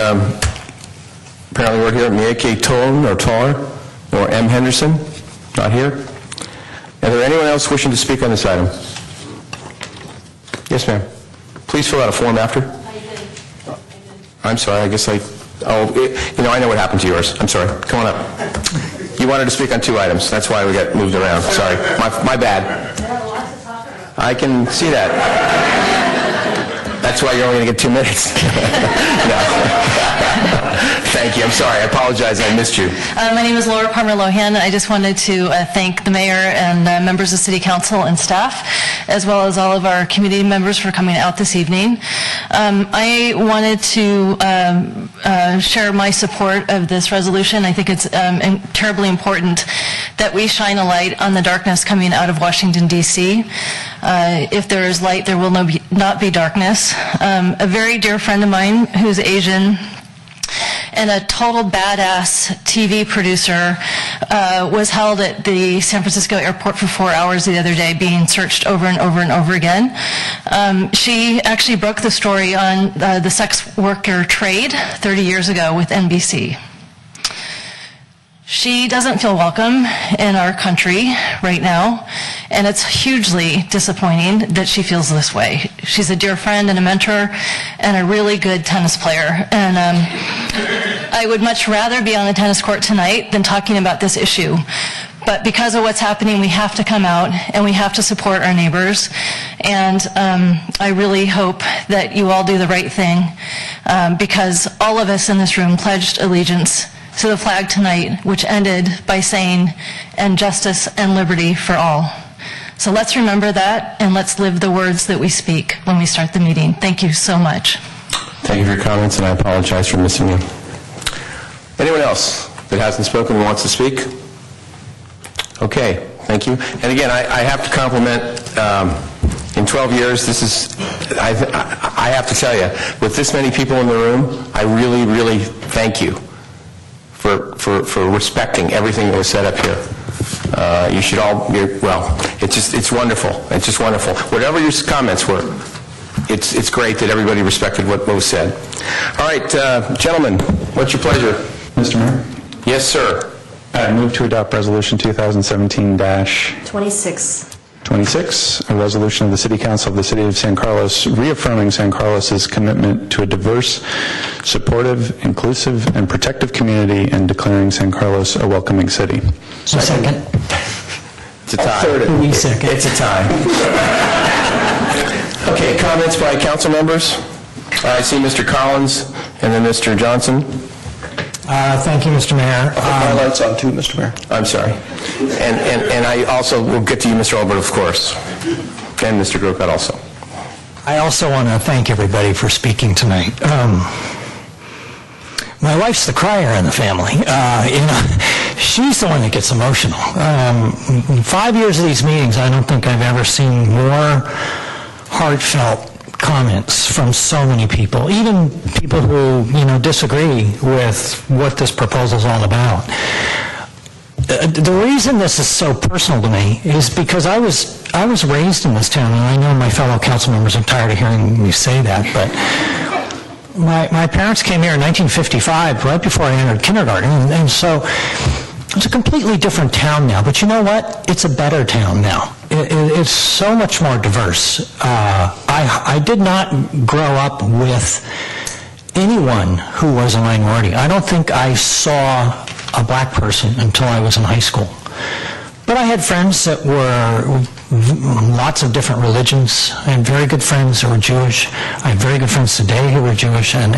apparently weren't here. Mieke Tolan or Tar, or M. Henderson, not here. Is there anyone else wishing to speak on this item? Yes, ma'am. Please fill out a form after. I'm sorry, I guess I know what happened to yours. I'm sorry. Come on up. You wanted to speak on 2 items. That's why we got moved around. Sorry. My bad. I can see that. That's why you're only going to get 2 minutes. No. Thank you. I'm sorry. I apologize. I missed you. My name is Laura Palmer-Lohan. I just wanted to thank the mayor and members of City Council and staff, as well as all of our community members for coming out this evening. I wanted to share my support of this resolution. I think it's terribly important that we shine a light on the darkness coming out of Washington, D.C. If there is light, there will not be darkness. A very dear friend of mine who's Asian and a total badass TV producer was held at the San Francisco airport for 4 hours the other day, being searched over and over and over again. She actually broke the story on the sex worker trade 30 years ago with NBC. She doesn't feel welcome in our country right now, and it's hugely disappointing that she feels this way. She's a dear friend and a mentor and a really good tennis player, and I would much rather be on the tennis court tonight than talking about this issue. But because of what's happening, we have to come out and we have to support our neighbors, and I really hope that you all do the right thing, because all of us in this room pledged allegiance to the flag tonight, which ended by saying, "And justice and liberty for all." So let's remember that, and let's live the words that we speak when we start the meeting. Thank you so much. Thank you for your comments, and I apologize for missing you. Anyone else that hasn't spoken and wants to speak? Okay, thank you. And again, I have to compliment, in 12 years, this is, I have to tell you, with this many people in the room, I really, really thank you for respecting everything that was set up here. You should all, well, it's wonderful. It's just wonderful. Whatever your comments were, it's great that everybody respected what was said. All right, gentlemen, what's your pleasure? Mr. Mayor? Yes, sir. I move to adopt Resolution 2017-26, a resolution of the City Council of the City of San Carlos reaffirming San Carlos's commitment to a diverse, supportive, inclusive, and protective community and declaring San Carlos a welcoming city. Second. It's a tie. It's a tie. Okay, comments by council members? I see Mr. Collins and then Mr. Johnson. Thank you, Mr. Mayor. My light's on too, Mr. Mayor. I'm sorry. And I also will get to you, Mr. Albert, of course, and Mr. Grocott also. I also want to thank everybody for speaking tonight. My wife's the crier in the family. She's the one that gets emotional. 5 years of these meetings, I don't think I've ever seen more heartfelt comments from so many people, even people who, disagree with what this proposal is all about. The reason this is so personal to me is because I was raised in this town, and I know my fellow council members are tired of hearing me say that, but my parents came here in 1955, right before I entered kindergarten, and so it's a completely different town now. But you know what? It's a better town now. It's so much more diverse. I did not grow up with anyone who was a minority. I don't think I saw a black person until I was in high school. But I had friends that were lots of different religions. I had very good friends who were Jewish. I have very good friends today who were Jewish. And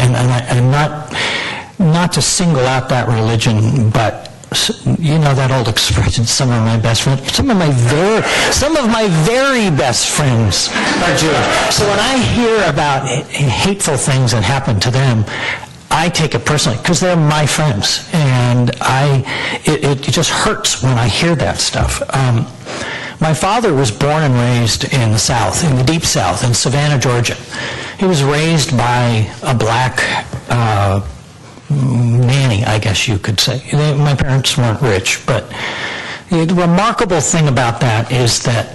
not to single out that religion, but you know that old expression, some of my best friends, some of my very best friends are Jewish. So when I hear about hateful things that happen to them, I take it personally because they're my friends, and it just hurts when I hear that stuff. My father was born and raised in the South, in the Deep South, in Savannah, Georgia. He was raised by a black nanny, I guess you could say. My parents weren't rich, but the remarkable thing about that is that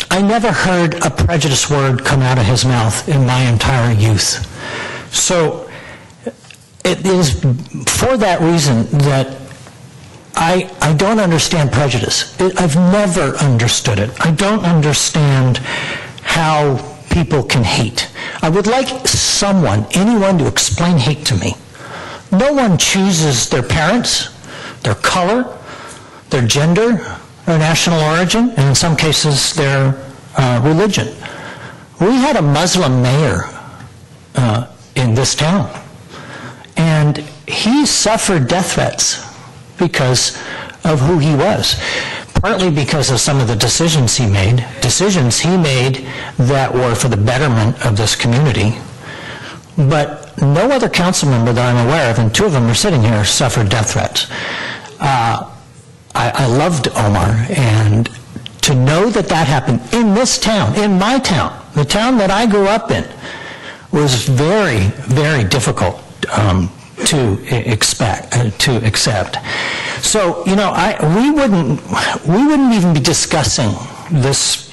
I never heard a prejudiced word come out of his mouth in my entire youth. So it is for that reason that I don't understand prejudice. I've never understood it. I don't understand how people can hate. I would like anyone to explain hate to me. No one chooses their parents, their color, their gender, their national origin, and in some cases their religion. We had a Muslim mayor in this town, and And he suffered death threats because of who he was, partly because of some of the decisions he made that were for the betterment of this community. But no other council member that I'm aware of, and two of them are sitting here, suffered death threats. I loved Omar, and to know that that happened in this town, in my town, the town that I grew up in, was very, very difficult to accept. So, you know, we wouldn't even be discussing this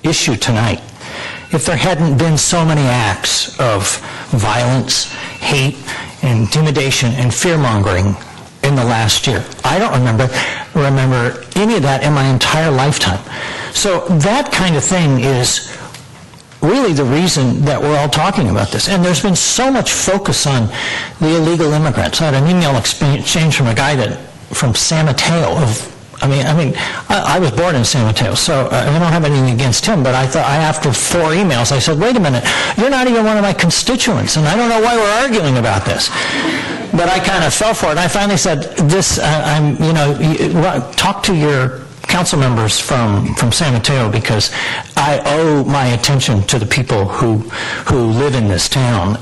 issue tonight if there hadn't been so many acts of violence, hate, intimidation, and fear-mongering in the last year. I don't remember any of that in my entire lifetime. So that kind of thing is really the reason that we're all talking about this. And there's been so much focus on the illegal immigrants. I had an email exchange from a guy from San Mateo. I was born in San Mateo, so I don't have anything against him, but after 4 emails, I said, wait a minute, you're not even one of my constituents, and I don't know why we're arguing about this. But I kind of fell for it, and I finally said, talk to your council members from San Mateo, because I owe my attention to the people who live in this town.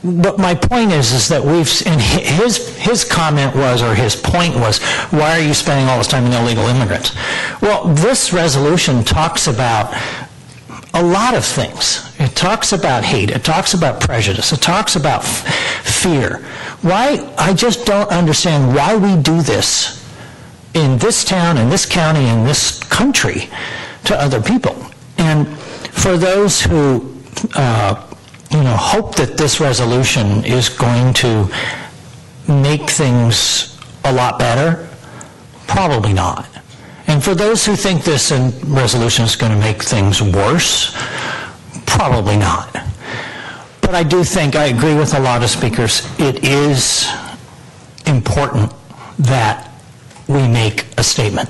But my point is that and his comment was, or his point was, why are you spending all this time on illegal immigrants? Well, this resolution talks about a lot of things. It talks about hate. It talks about prejudice. It talks about fear. I just don't understand why we do this in this town, in this county, in this country to other people. And for those who hope that this resolution is going to make things a lot better, probably not. And for those who think this resolution is going to make things worse, probably not. But I do think, I agree with a lot of speakers, it is important that we make a statement.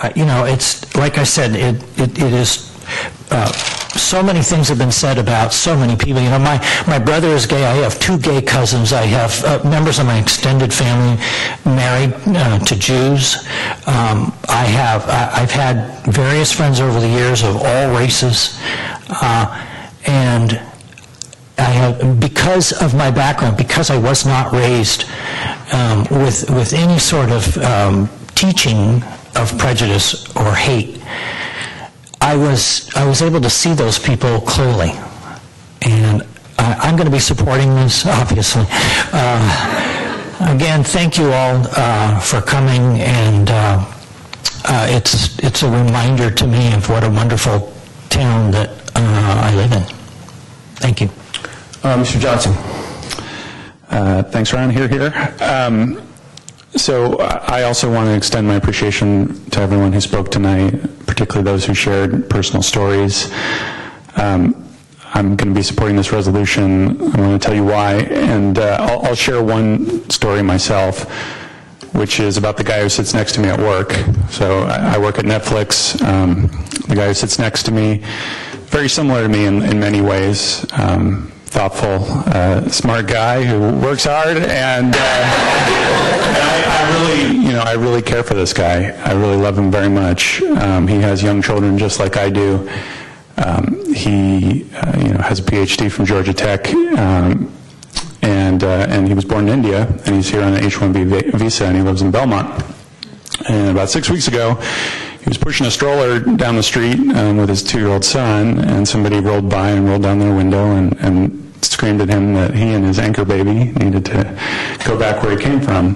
It's, like I said, it is, so many things have been said about so many people. My brother is gay. I have 2 gay cousins. I have members of my extended family married to Jews. I've had various friends over the years of all races, and I have, because of my background, because I was not raised with any sort of teaching of prejudice or hate, I was able to see those people clearly, and I'm going to be supporting this, obviously. Again, thank you all for coming, and it's a reminder to me of what a wonderful town that I live in. Thank you. Mr. Johnson. Thanks, Ron. Here. So I also want to extend my appreciation to everyone who spoke tonight, particularly those who shared personal stories. I'm going to be supporting this resolution. I want to tell you why, and I'll share one story myself, which is about the guy who sits next to me at work. So I work at Netflix. The guy who sits next to me, very similar to me in many ways. Thoughtful, smart guy who works hard, and I really care for this guy. I really love him very much. He has young children just like I do. He has a PhD from Georgia Tech, and he was born in India, and he's here on an H-1B visa, and he lives in Belmont. And about 6 weeks ago, he was pushing a stroller down the street with his 2-year-old son, and somebody rolled by and rolled down their window and screamed at him that he and his anchor baby needed to go back where he came from.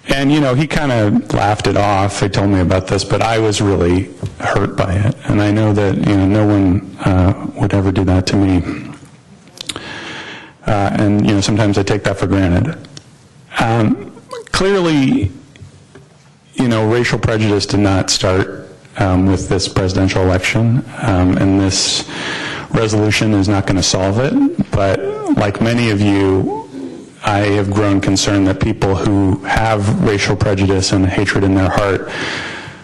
And, he kind of laughed it off. He told me about this, but I was really hurt by it. And I know that, no one would ever do that to me. And, sometimes I take that for granted. Clearly, racial prejudice did not start with this presidential election, and this resolution is not going to solve it. But like many of you, I have grown concerned that people who have racial prejudice and hatred in their heart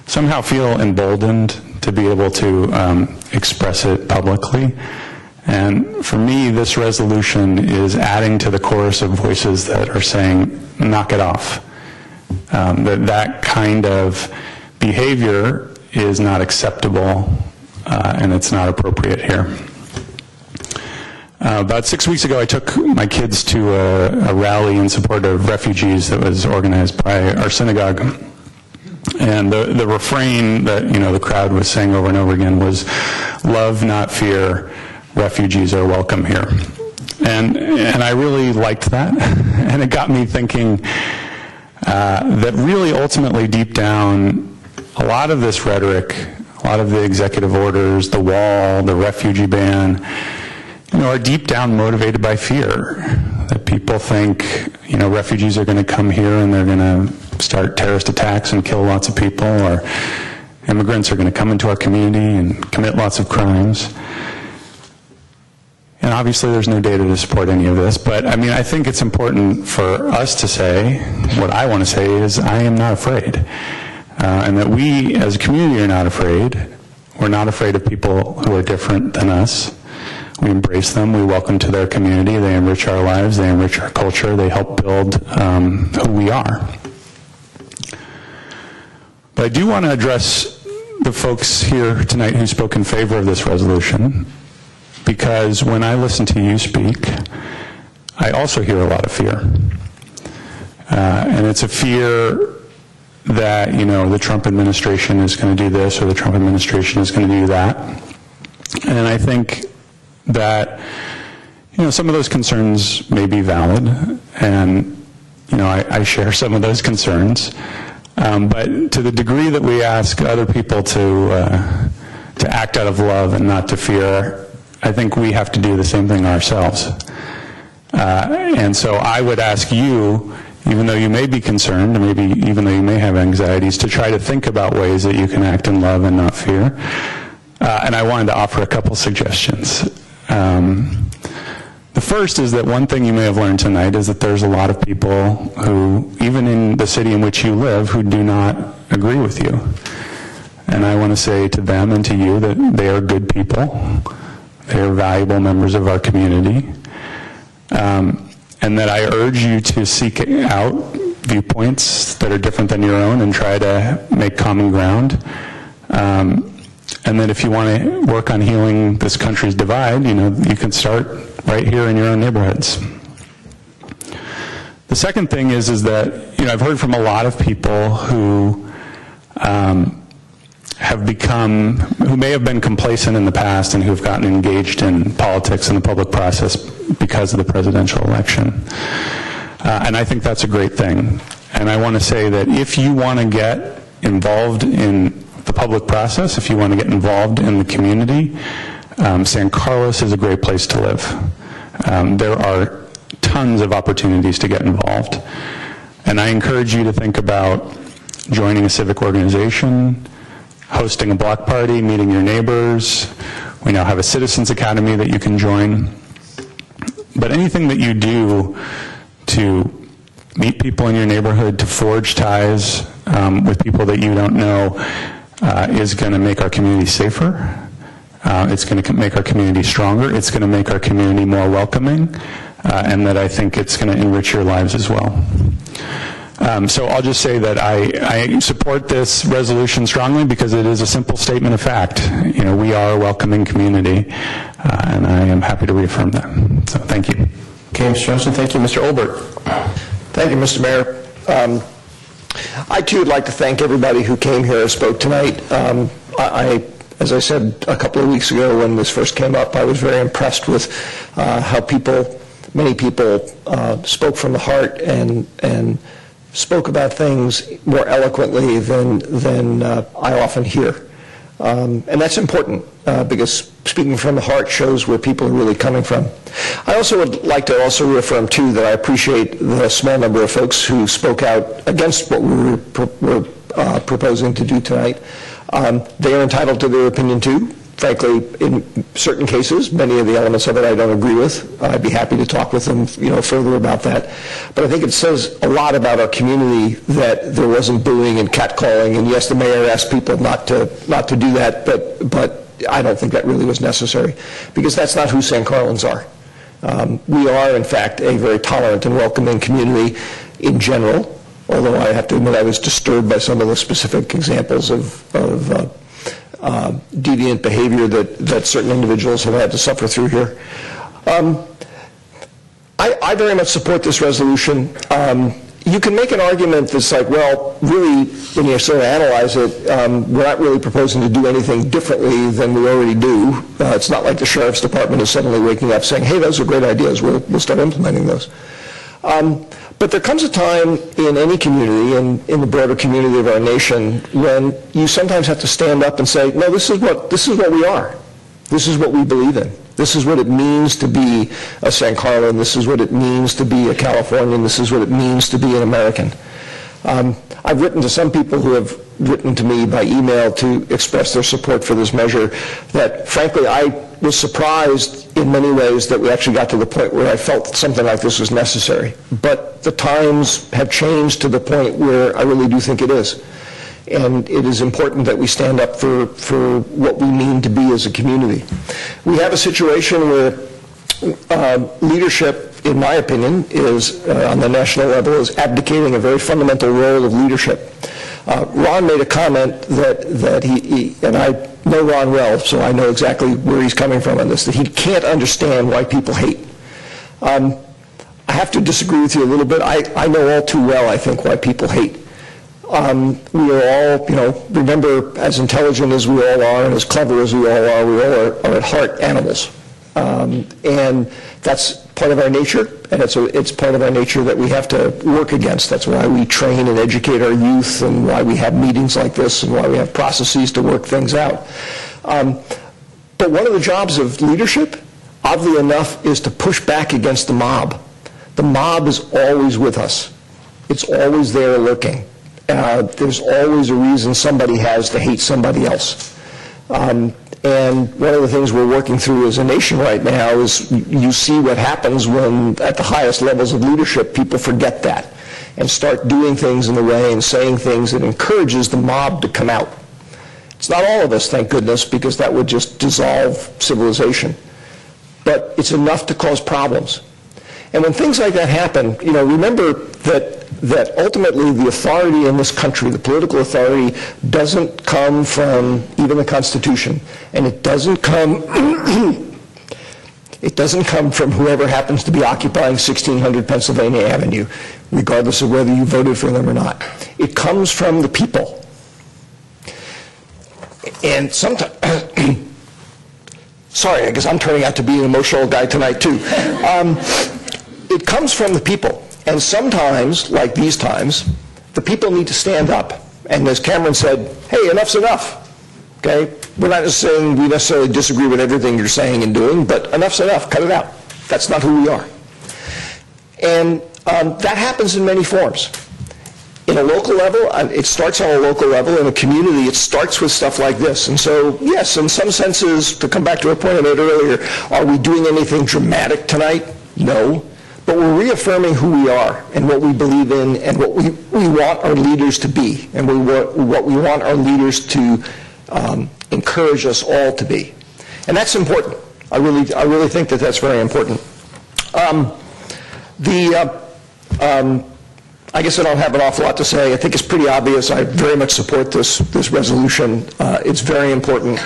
somehow feel emboldened to be able to express it publicly. And for me, this resolution is adding to the chorus of voices that are saying, knock it off. That kind of behavior is not acceptable, and it's not appropriate here. About 6 weeks ago, I took my kids to a rally in support of refugees that was organized by our synagogue. And the refrain that, the crowd was saying over and over again was, love, not fear, refugees are welcome here. And I really liked that. And it got me thinking that really ultimately deep down, a lot of this rhetoric, a lot of the executive orders, the wall, the refugee ban, are deep down motivated by fear. That people think, refugees are going to come here and they're going to start terrorist attacks and kill lots of people, or immigrants are going to come into our community and commit lots of crimes. And obviously there's no data to support any of this, but I think it's important for us to say, what I want to say is, I am not afraid. And that we as a community are not afraid. We're not afraid of people who are different than us. We embrace them, we welcome to their community, they enrich our lives, they enrich our culture, they help build who we are. But I do want to address the folks here tonight who spoke in favor of this resolution, because when I listen to you speak, I also hear a lot of fear. And it's a fear that, the Trump administration is going to do this or the Trump administration is going to do that. And I think that, some of those concerns may be valid, and, I share some of those concerns. But to the degree that we ask other people to act out of love and not to fear, I think we have to do the same thing ourselves. And so I would ask you, even though you may be concerned, or maybe even though you may have anxieties, to try to think about ways that you can act in love and not fear. And I wanted to offer a couple suggestions. The first is that one thing you may have learned tonight is that there's a lot of people who, even in the city in which you live, who do not agree with you. And I want to say to them and to you that they are good people. They are valuable members of our community. And that I urge you to seek out viewpoints that are different than your own and try to make common ground. And that if you want to work on healing this country's divide, you can start right here in your own neighborhoods. The second thing is that, I've heard from a lot of people who who may have been complacent in the past and who have gotten engaged in politics and the public process because of the presidential election. And I think that's a great thing. And I want to say that if you want to get involved in the public process, if you want to get involved in the community, San Carlos is a great place to live. There are tons of opportunities to get involved. And I encourage you to think about joining a civic organization, hosting a block party, meeting your neighbors. We now have a Citizens Academy that you can join. But anything that you do to meet people in your neighborhood, to forge ties with people that you don't know, is going to make our community safer. It's going to make our community stronger. It's going to make our community more welcoming. And that I think it's going to enrich your lives as well. So I'll just say that I support this resolution strongly because it is a simple statement of fact. We are a welcoming community, and I am happy to reaffirm that. So thank you. Okay, Mr. Johnson, thank you. Mr. Olbert. Thank you, Mr. Mayor. I, too, would like to thank everybody who came here and spoke tonight. As I said a couple of weeks ago when this first came up, I was very impressed with how many people spoke from the heart and spoke about things more eloquently than I often hear. And that's important because speaking from the heart shows where people are really coming from. I also would like to also reaffirm, too, that I appreciate the small number of folks who spoke out against what we were proposing to do tonight. They are entitled to their opinion, too. Frankly, in certain cases, many of the elements of it I don't agree with. I'd be happy to talk with them, further about that. But I think it says a lot about our community that there wasn't booing and catcalling. And yes, the mayor asked people not to do that, but I don't think that really was necessary, because that's not who San Carlins are. We are, in fact, a very tolerant and welcoming community in general, although I have to admit I was disturbed by some of the specific examples of deviant behavior that certain individuals have had to suffer through here. I very much support this resolution. You can make an argument that's like, well, really, when you sort of analyze it, we're not really proposing to do anything differently than we already do. It's not like the Sheriff's Department is suddenly waking up saying, hey, those are great ideas, we'll start implementing those. But there comes a time in any community, and in the broader community of our nation, when you sometimes have to stand up and say, no, this is what we are. This is what we believe in. This is what it means to be a San Carlin. This is what it means to be a Californian. This is what it means to be an American. I've written to some people who have written to me by email to express their support for this measure that, frankly, I was surprised in many ways that we actually got to the point where I felt something like this was necessary. But the times have changed to the point where I really do think it is. And it is important that we stand up for what we mean to be as a community. We have a situation where leadership, in my opinion, is, on the national level, is abdicating a very fundamental role of leadership. Ron made a comment that he, and I know Ron well, so I know exactly where he's coming from on this, that he can't understand why people hate. I have to disagree with you a little bit. I know all too well, I think, why people hate. We are all, remember, as intelligent as we all are and as clever as we all are at heart animals. And that's part of our nature, and it's part of our nature that we have to work against. That's why we train and educate our youth, and why we have meetings like this, and why we have processes to work things out. But one of the jobs of leadership, oddly enough, is to push back against the mob. The mob is always with us. It's always there lurking. There's always a reason somebody has to hate somebody else. And one of the things we're working through as a nation right now is you see what happens when, at the highest levels of leadership, people forget that and start doing things in a way and saying things that encourages the mob to come out. It's not all of us, thank goodness, because that would just dissolve civilization. But it's enough to cause problems. And when things like that happen, remember that ultimately the authority in this country, the political authority, doesn't come from even the Constitution, and it doesn't come from whoever happens to be occupying 1600 Pennsylvania Avenue, regardless of whether you voted for them or not. It comes from the people. And sometimes, sorry, I guess I'm turning out to be an emotional guy tonight too. It comes from the people. And sometimes, like these times, the people need to stand up. And as Cameron said, hey, enough's enough. Okay? We're not saying we necessarily disagree with everything you're saying and doing, but enough's enough. Cut it out. That's not who we are. And that happens in many forms. In a local level, it starts on a local level. In a community, it starts with stuff like this. And so, yes, in some senses, to come back to a point I made earlier, are we doing anything dramatic tonight? No. But we're reaffirming who we are and what we believe in and what we want our leaders to be and what we want our leaders to encourage us all to be. And that's important. I really think that that's very important. I guess I don't have an awful lot to say. I think it's pretty obvious. I very much support this resolution. It's very important.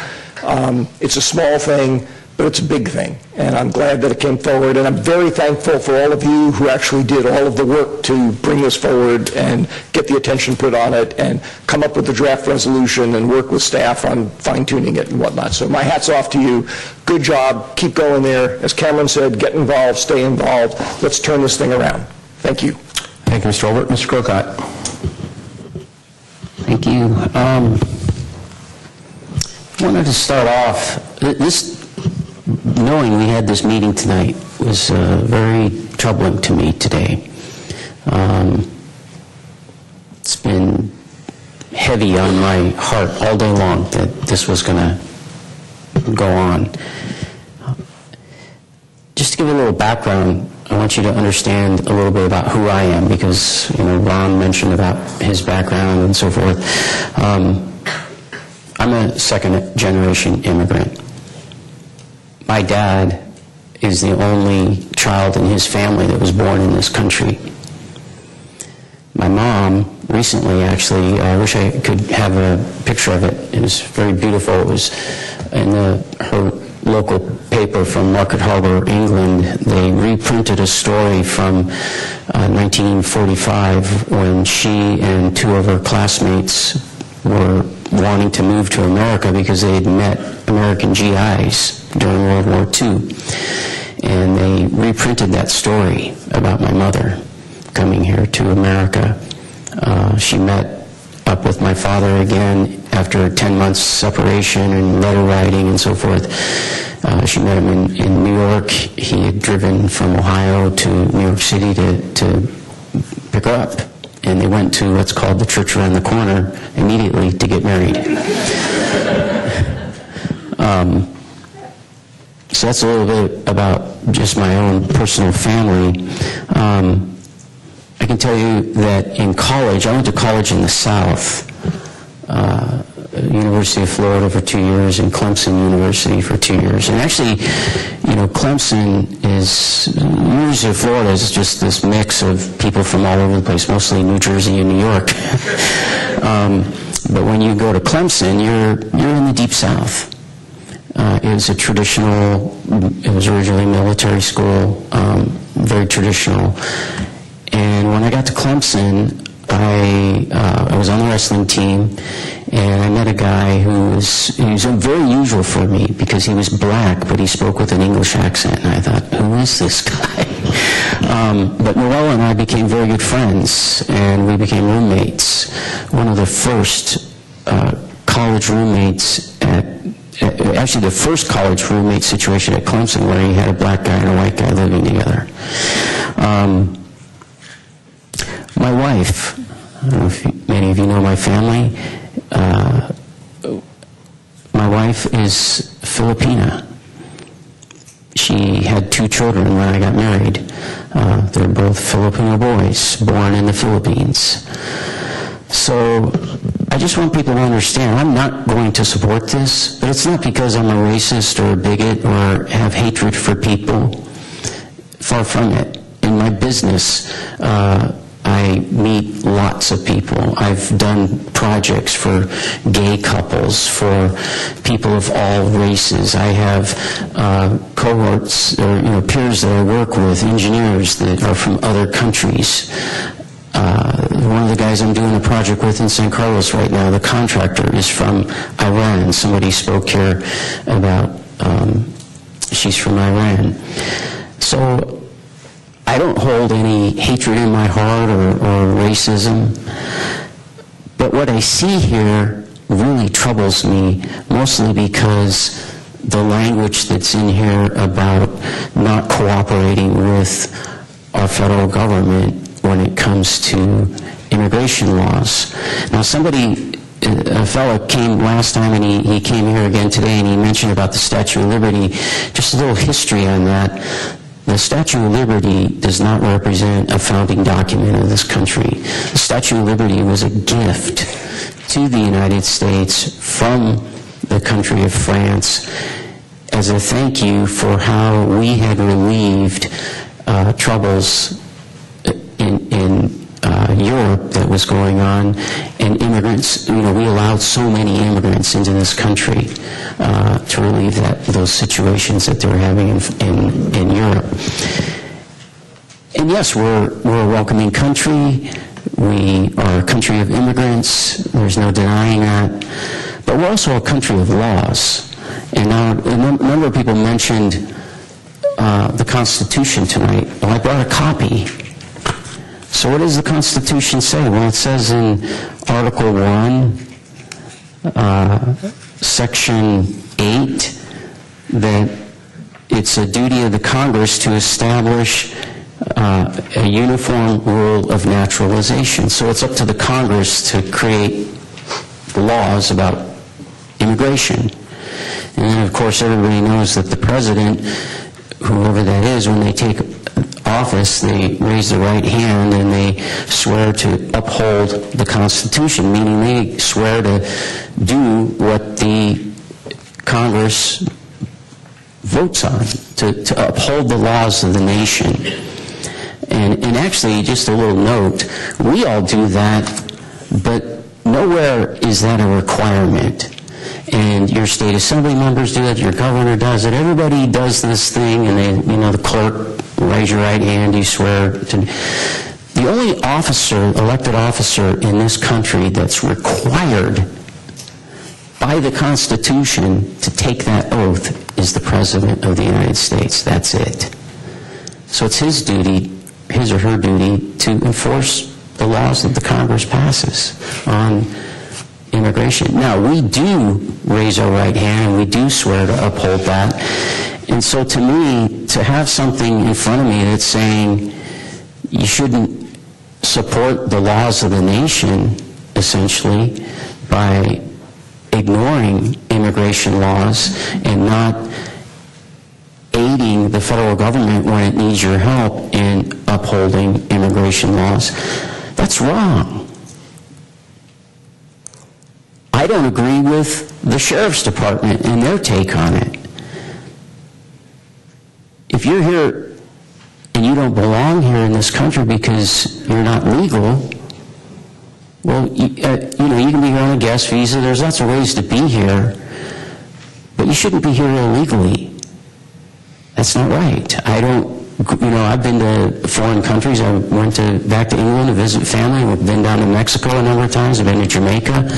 It's a small thing, but it's a big thing, and I'm glad that it came forward, and I'm very thankful for all of you who actually did all of the work to bring this forward and get the attention put on it and come up with the draft resolution and work with staff on fine-tuning it and whatnot. So my hat's off to you. Good job. Keep going there. As Cameron said, get involved, stay involved. Let's turn this thing around. Thank you. Thank you, Mr. Olbert. Mr. Crocott. Thank you. I wanted to start off, knowing we had this meeting tonight was very troubling to me today. It's been heavy on my heart all day long that this was going to go on. Just to give a little background, I want you to understand a little bit about who I am, because Ron mentioned about his background and so forth. I I'm a second-generation immigrant. My dad is the only child in his family that was born in this country. My mom recently, actually, I wish I could have a picture of it. It was very beautiful. It was in her local paper from Market Harbor, England. They reprinted a story from 1945 when she and two of her classmates were wanting to move to America because they had met American GIs during World War II. And they reprinted that story about my mother coming here to America. She met up with my father again after 10 months separation and letter writing and so forth. She met him in New York. He had driven from Ohio to New York City to pick her up. And they went to what's called the church around the corner immediately to get married. So that's a little bit about just my own personal family. I can tell you that in college, I went to college in the South, University of Florida for 2 years and Clemson University for 2 years. And actually, Clemson is, University of Florida is just this mix of people from all over the place, mostly New Jersey and New York. But when you go to Clemson, you're in the Deep South. It was a traditional, it was originally military school, very traditional. And when I got to Clemson, I was on the wrestling team, and I met a guy he was very unusual for me because he was black, but he spoke with an English accent, and I thought, who is this guy? But Noel and I became very good friends, and we became roommates. One of the first college roommates actually the first college roommate situation at Clemson where he had a black guy and a white guy living together. My wife, I don't know if many of you know my family, my wife is Filipina. She had 2 children when I got married. They're both Filipino boys, born in the Philippines. So I just want people to understand, I'm not going to support this, but it's not because I'm a racist or a bigot or have hatred for people. Far from it. In my business, I meet lots of people. I've done projects for gay couples, for people of all races. I have cohorts or peers that I work with, engineers that are from other countries. One of the guys I'm doing a project with in San Carlos right now, the contractor, is from Iran. Somebody spoke here about she's from Iran. So I don't hold any hatred in my heart or racism, but what I see here really troubles me, mostly because the language that's in here about not cooperating with our federal government when it comes to immigration laws. Now a fellow came last time and he came here again today and he mentioned about the Statue of Liberty. Just a little history on that. The Statue of Liberty does not represent a founding document of this country. The Statue of Liberty was a gift to the United States from the country of France as a thank you for how we had relieved troubles in Europe that was going on, and immigrants, we allowed so many immigrants into this country to relieve those situations that they were having in Europe. And yes, we're a welcoming country. We are a country of immigrants. There's no denying that. But we're also a country of laws. And now a number of people mentioned the Constitution tonight. Well, I brought a copy. So what does the Constitution say? Well, it says in Article 1, Section 8, that it's a duty of the Congress to establish a uniform rule of naturalization. So it's up to the Congress to create laws about immigration. And then, of course, everybody knows that the president, whoever that is, when they take office, they raise their right hand and they swear to uphold the Constitution, meaning they swear to do what the Congress votes on, to uphold the laws of the nation. And actually, just a little note, we all do that, but nowhere is that a requirement. And your state assembly members do it, your governor does it, everybody does this thing, and they, the clerk, raise your right hand, you swear to. The only elected officer in this country that's required by the Constitution to take that oath is the President of the United States. That's it. So it's his duty, his or her duty, to enforce the laws that the Congress passes on immigration. Now, we do raise our right hand and we do swear to uphold that. And so to me, to have something in front of me that's saying you shouldn't support the laws of the nation, essentially, by ignoring immigration laws and not aiding the federal government when it needs your help in upholding immigration laws, that's wrong. I don't agree with the Sheriff's Department and their take on it. If you're here and you don't belong here in this country because you're not legal, well, you can be here on a guest visa. There's lots of ways to be here, but you shouldn't be here illegally. That's not right. I've been to foreign countries. I went back to England to visit family. I've been down to Mexico a number of times. I've been to Jamaica.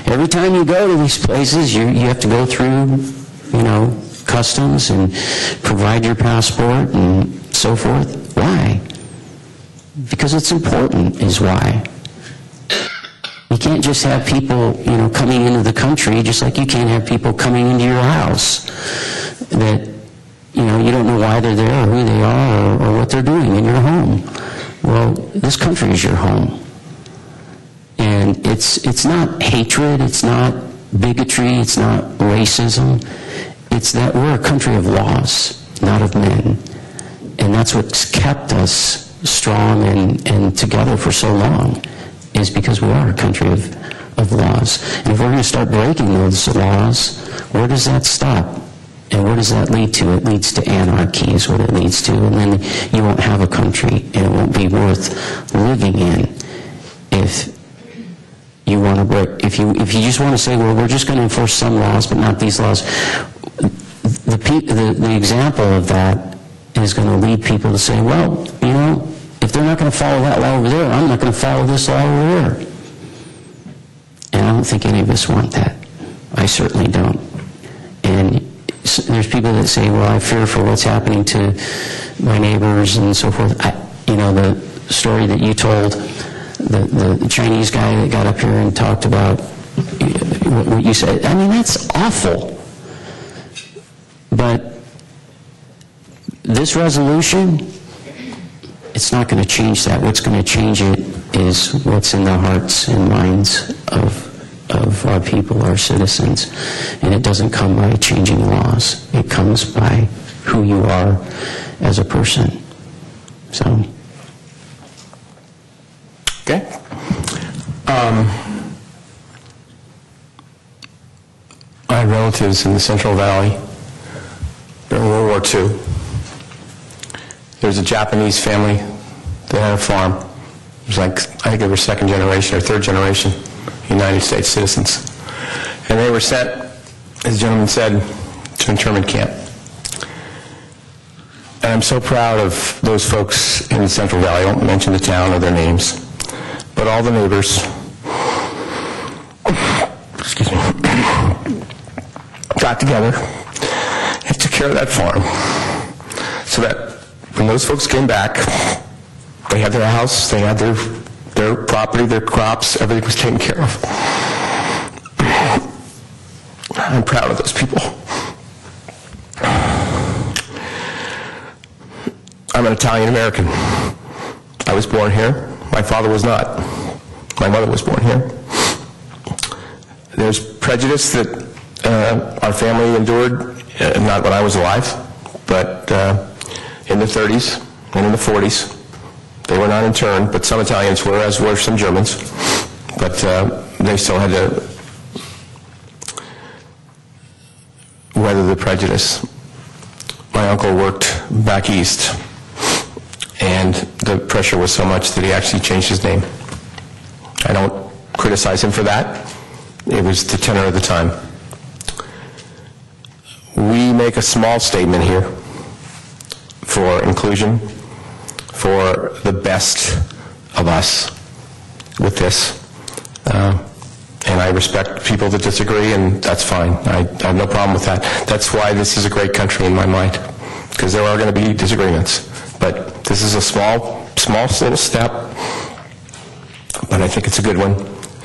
Every time you go to these places, you have to go through, customs and provide your passport and so forth. Why? Because it's important is why. You can't just have people, coming into the country, just like you can't have people coming into your house that, you don't know why they're there or who they are or what they're doing in your home. Well, this country is your home. And it's not hatred, it's not bigotry, it's not racism. It's that we're a country of laws, not of men. And that's what's kept us strong and together for so long, is because we are a country of laws. And if we're going to start breaking those laws, where does that stop? And where does that lead to? It leads to anarchy is what it leads to. And then you won't have a country, and it won't be worth living in if you want to break. If you just want to say, well, we're just going to enforce some laws, but not these laws. The example of that is going to lead people to say, well, if they're not going to follow that law over there, I'm not going to follow this law over there. And I don't think any of us want that. I certainly don't. And there's people that say, well, I fear for what's happening to my neighbors and so forth. The story that you told, the Chinese guy that got up here and talked about what you said, that's awful. But this resolution, it's not going to change that. What's going to change it is what's in the hearts and minds of our people, our citizens. And it doesn't come by changing laws. It comes by who you are as a person. So. Okay. I had relatives in the Central Valley during World War II. There was a Japanese family that had a farm. It was I think they were second generation or third generation United States citizens. And they were sent, as the gentleman said, to internment camp. And I'm so proud of those folks in the Central Valley. I won't mention the town or their names. But all the neighbors, excuse me, got together and took care of that farm. So that when those folks came back, they had their house, they had their property, their crops, everything was taken care of. I'm proud of those people. I'm an Italian American. I was born here. My father was not. My mother was born here. There's prejudice that our family endured, not when I was alive, but in the 30s and in the 40s. They were not interned, but some Italians were, as were some Germans. But they still had to weather the prejudice. My uncle worked back east, and the pressure was so much that he actually changed his name. I don't criticize him for that. It was the tenor of the time. We make a small statement here for inclusion, for the best of us with this. And I respect people that disagree, and that's fine. I have no problem with that. That's why this is a great country in my mind, because there are going to be disagreements. But this is a small little step, but I think it's a good one.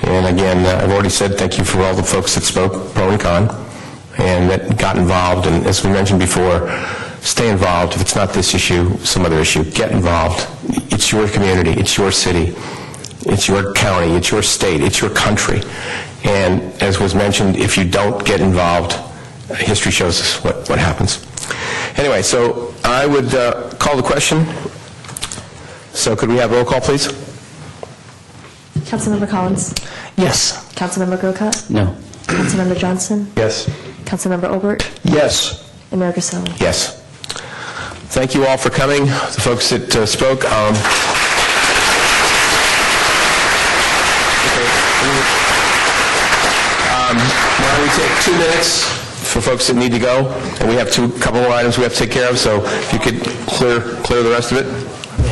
And again, I've already said thank you for all the folks that spoke pro and con and that got involved. And as we mentioned before, stay involved. If it's not this issue, some other issue, get involved. It's your community. It's your city. It's your county. It's your state. It's your country. And as was mentioned, if you don't get involved, history shows us what happens. Anyway, so I would call the question. So could we have roll call, please? Councilmember Collins? Yes. Councilmember Grocott? No. Councilmember Johnson? Yes. Councilmember Obert? Yes. And Mayor Griselli? Yes. Thank you all for coming, the folks that spoke. Why don't we take 2 minutes for folks that need to go, and we have a couple more items we have to take care of, so if you could clear the rest of it.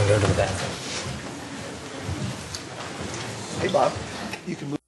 Go to the bathroom. Hey, Bob, you can move.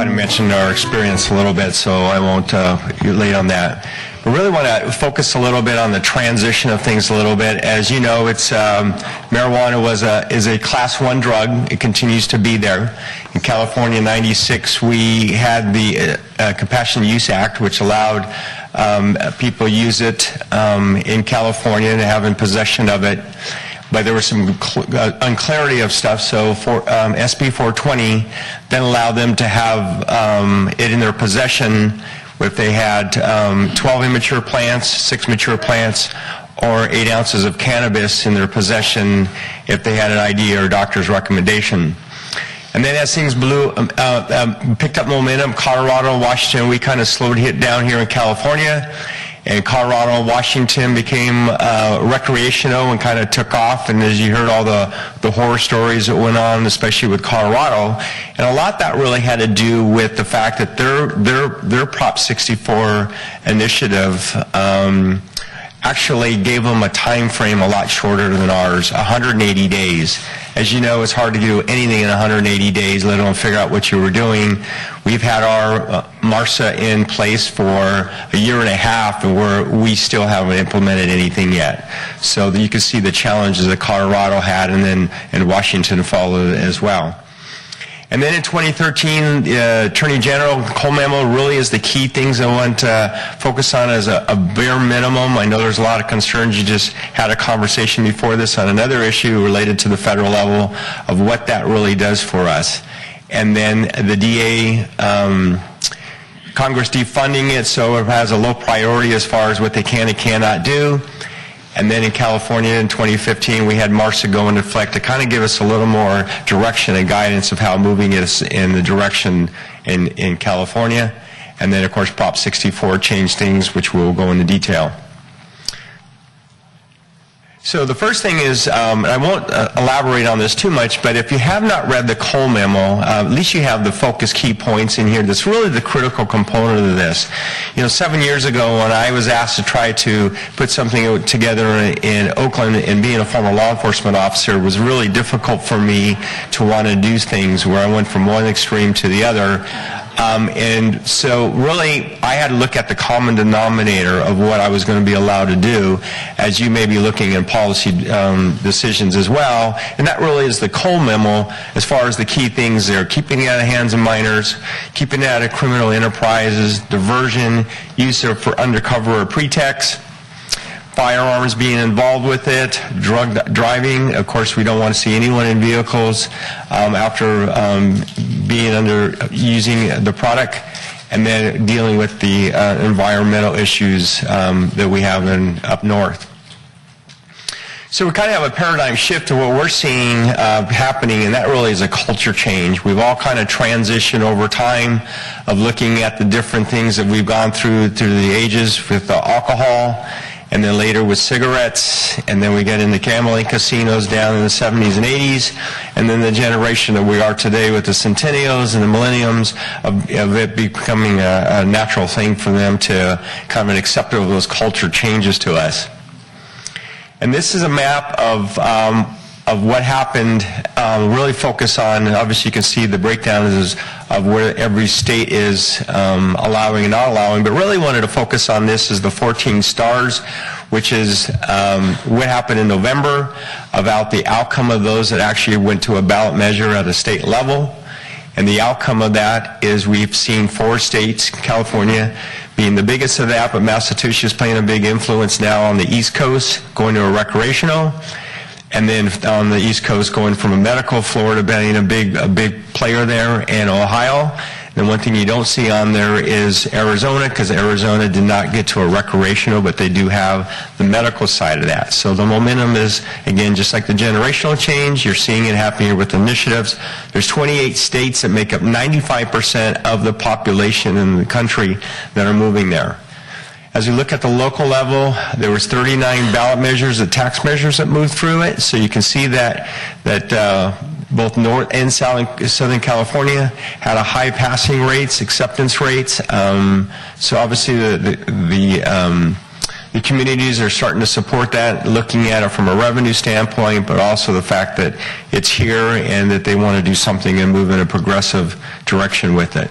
kind of mentioned our experience a little bit, so I won't lay on that. We really want to focus a little bit on the transition of things a little bit. As you know, it's marijuana is a Class 1 drug. It continues to be there. In California in '96, we had the Compassionate Use Act, which allowed people use it in California and have in possession of it. But there was some unclarity of stuff, so for SB 420 then allowed them to have it in their possession if they had 12 immature plants, 6 mature plants, or 8 ounces of cannabis in their possession if they had an ID or a doctor's recommendation. And then as things picked up momentum, Colorado, Washington, we kind of slowed it down here in California. And Colorado and Washington became recreational and kind of took off. And as you heard all the horror stories that went on, especially with Colorado, and a lot that really had to do with the fact that their Prop 64 initiative actually gave them a time frame a lot shorter than ours, 180 days. As you know, it's hard to do anything in 180 days, let alone figure out what you were doing. We've had our MARSA in place for a year and a half, and we still haven't implemented anything yet. So you can see the challenges that Colorado had, and Washington followed as well. And then in 2013, the Attorney General, Cole memo really is the key things I want to focus on as a bare minimum. I know there's a lot of concerns. You just had a conversation before this on another issue related to the federal level of what that really does for us. And then the DA, Congress defunding it, so it has a low priority as far as what they can and cannot do. And then in California in 2015, we had MARSA go into effect to kind of give us a little more direction and guidance of how moving is in the direction in California. And then, of course, Prop 64 changed things, which we'll go into detail. So the first thing is, and I won't elaborate on this too much, but if you have not read the Cole memo, at least you have the focus key points in here. That's really the critical component of this. You know, 7 years ago when I was asked to try to put something together in Oakland, and being a former law enforcement officer, it was really difficult for me to want to do things where I went from one extreme to the other. And so really I had to look at the common denominator of what I was going to be allowed to do, as you may be looking at policy decisions as well. And that really is the Cole memo as far as the key things there: keeping it out of hands of minors, keeping it out of criminal enterprises, diversion, use of for undercover or pretext, firearms being involved with it, drug driving. Of course, we don't want to see anyone in vehicles after using the product, and then dealing with the environmental issues that we have up north. So we kind of have a paradigm shift to what we're seeing happening, and that really is a culture change. We've all kind of transitioned over time of looking at the different things that we've gone through the ages with alcohol, and then later with cigarettes, and then we get into gambling casinos down in the 70s and 80s, and then the generation that we are today with the centennials and the millenniums of it becoming a natural thing for them to kind of accept of those culture changes to us. And this is a map of what happened, really focus on, obviously you can see the breakdown of where every state is allowing and not allowing, but really wanted to focus on this as the 14 stars, which is what happened in November, about the outcome of those that actually went to a ballot measure at a state level. And the outcome of that is we've seen 4 states, California being the biggest of that, but Massachusetts playing a big influence now on the East Coast, going to a recreational. And then on the East Coast, going from a medical, Florida being a big player there, and Ohio. And one thing you don't see on there is Arizona, because Arizona did not get to a recreational, but they do have the medical side of that. So the momentum is, again, just like the generational change, you're seeing it happening here with initiatives. There's 28 states that make up 95% of the population in the country that are moving there. As we look at the local level, there was 39 ballot measures, the tax measures that moved through it. So you can see that both North and Southern California had a high passing rates, acceptance rates. So obviously the communities are starting to support that, looking at it from a revenue standpoint, but also the fact that it's here and that they want to do something and move in a progressive direction with it.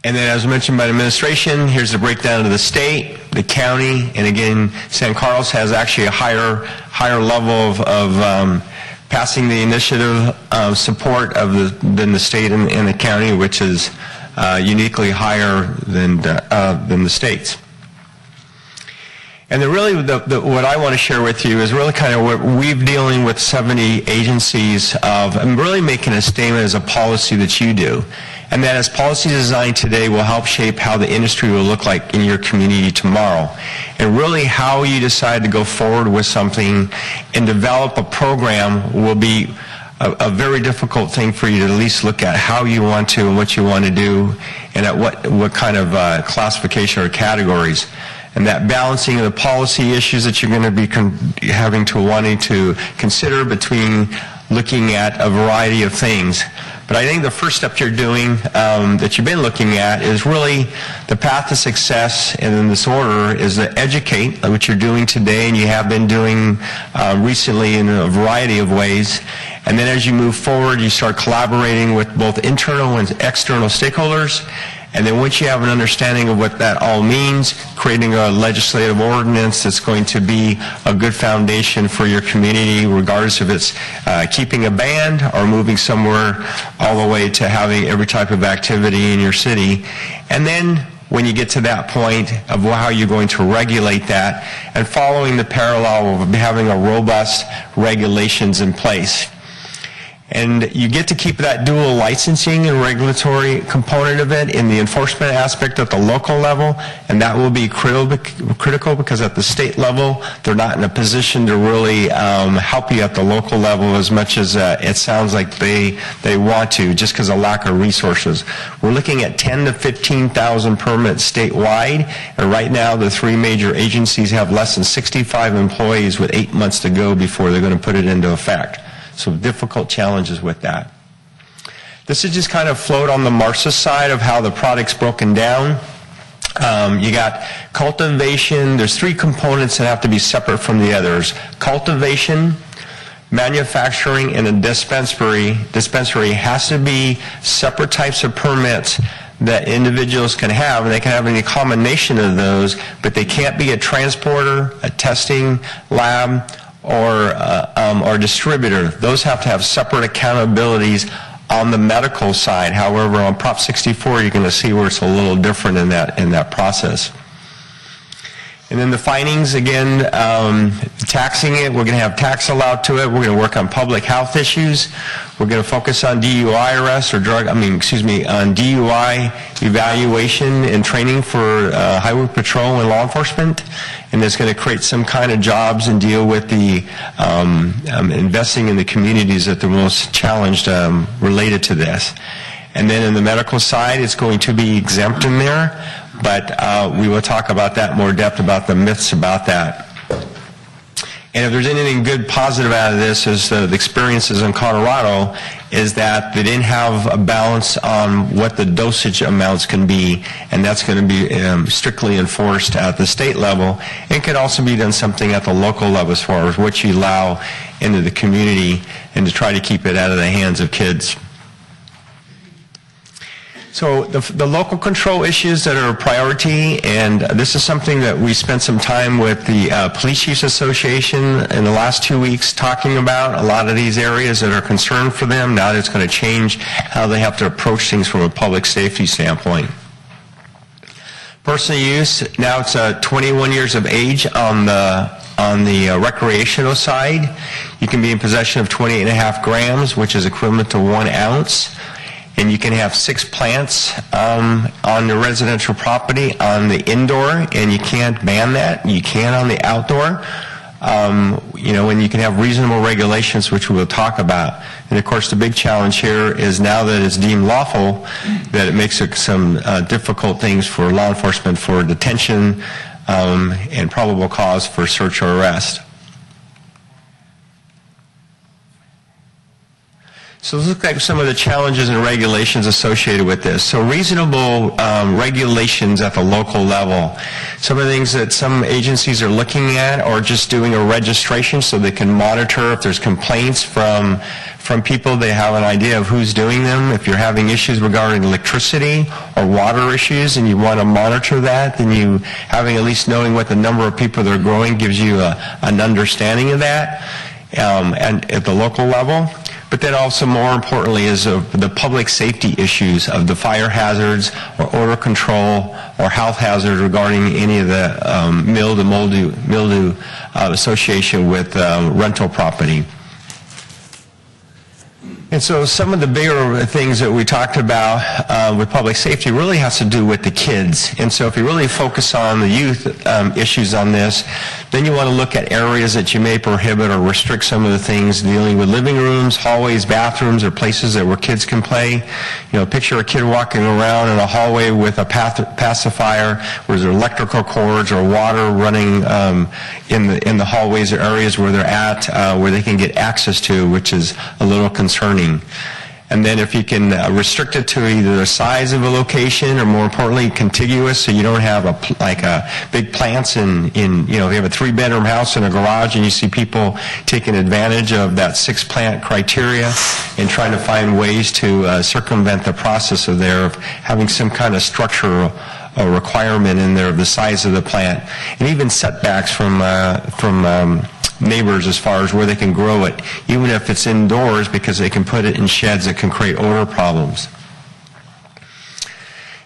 And then, as mentioned by the administration, here's the breakdown of the state, the county, and again, San Carlos has actually a higher level of passing the initiative support than the state and the county, which is uniquely higher than the states. And what I want to share with you is really kind of what we've dealing with 70 agencies of, and really making a statement as a policy that you do. And that as policy design today will help shape how the industry will look like in your community tomorrow. And really how you decide to go forward with something and develop a program will be a very difficult thing for you to at least look at how you want to and what you want to do and at what kind of classification or categories. And that balancing of the policy issues that you're going to be wanting to consider between looking at a variety of things. But I think the first step you're doing, that you've been looking at, is really the path to success, and in this order, is to educate, which you're doing today and you have been doing recently in a variety of ways. And then as you move forward, you start collaborating with both internal and external stakeholders. And then once you have an understanding of what that all means, creating a legislative ordinance that's going to be a good foundation for your community, regardless if it's keeping a band or moving somewhere all the way to having every type of activity in your city. And then when you get to that point of how you're going to regulate that and following the parallel of having a robust regulations in place. And you get to keep that dual licensing and regulatory component of it in the enforcement aspect at the local level, and that will be critical because at the state level, they're not in a position to really help you at the local level as much as it sounds like they want to, just because of lack of resources. We're looking at 10 to 15,000 permits statewide, and right now the three major agencies have less than 65 employees with 8 months to go before they're going to put it into effect. So difficult challenges with that. This is just kind of float on the MARSA side of how the product's broken down. You got cultivation. There's three components that have to be separate from the others. Cultivation, manufacturing, and a dispensary. Dispensary has to be separate types of permits that individuals can have, and they can have any combination of those, but they can't be a transporter, a testing lab, or distributor. Those have to have separate accountabilities on the medical side. However, on Prop 64, you're going to see where it's a little different in that process. And then the findings, again, taxing it, we're going to have tax allowed to it. We're going to work on public health issues. We're going to focus on DUI arrests or on DUI evaluation and training for highway patrol and law enforcement. And it's going to create some kind of jobs and deal with the investing in the communities that are most challenged related to this. And then in the medical side, it's going to be exempt in there. But we will talk about that more depth about the myths about that. And if there's anything good, positive out of this is the experiences in Colorado is that they didn't have a balance on what the dosage amounts can be, and that's going to be strictly enforced at the state level. It could also be done something at the local level as far as what you allow into the community and to try to keep it out of the hands of kids. So the local control issues that are a priority, and this is something that we spent some time with the Police Chiefs Association in the last 2 weeks talking about, a lot of these areas that are concerned for them. Now it's going to change how they have to approach things from a public safety standpoint. Personal use, now it's 21 years of age on the recreational side. You can be in possession of 28.5 grams, which is equivalent to 1 ounce. And you can have 6 plants on the residential property on the indoor, and you can't ban that. You can on the outdoor. And you can have reasonable regulations, which we will talk about. And of course, the big challenge here is now that it's deemed lawful, that it makes it some difficult things for law enforcement for detention and probable cause for search or arrest. So let's look at some of the challenges and regulations associated with this. So reasonable regulations at the local level. Some of the things that some agencies are looking at are just doing a registration so they can monitor if there's complaints from from people. They have an idea of who's doing them. If you're having issues regarding electricity or water issues and you want to monitor that, then you having at least knowing what the number of people that are growing gives you an understanding of that, and at the local level. But then also more importantly is the public safety issues of the fire hazards or odor control or health hazards regarding any of the mildew association with rental property. And so some of the bigger things that we talked about with public safety really has to do with the kids. And so if you really focus on the youth issues on this, then you want to look at areas that you may prohibit or restrict some of the things dealing with living rooms, hallways, bathrooms, or places where kids can play. You know, picture a kid walking around in a hallway with a pacifier where there's electrical cords or water running in the hallways or areas where they're at, where they can get access to, which is a little concerning. And then if you can restrict it to either the size of a location or more importantly contiguous, so you don't have big plants in if you have a 3-bedroom house in a garage and you see people taking advantage of that 6-plant criteria and trying to find ways to circumvent the process of having some kind of structural requirement in there of the size of the plant, and even setbacks from neighbors as far as where they can grow it, even if it's indoors, because they can put it in sheds that can create odor problems.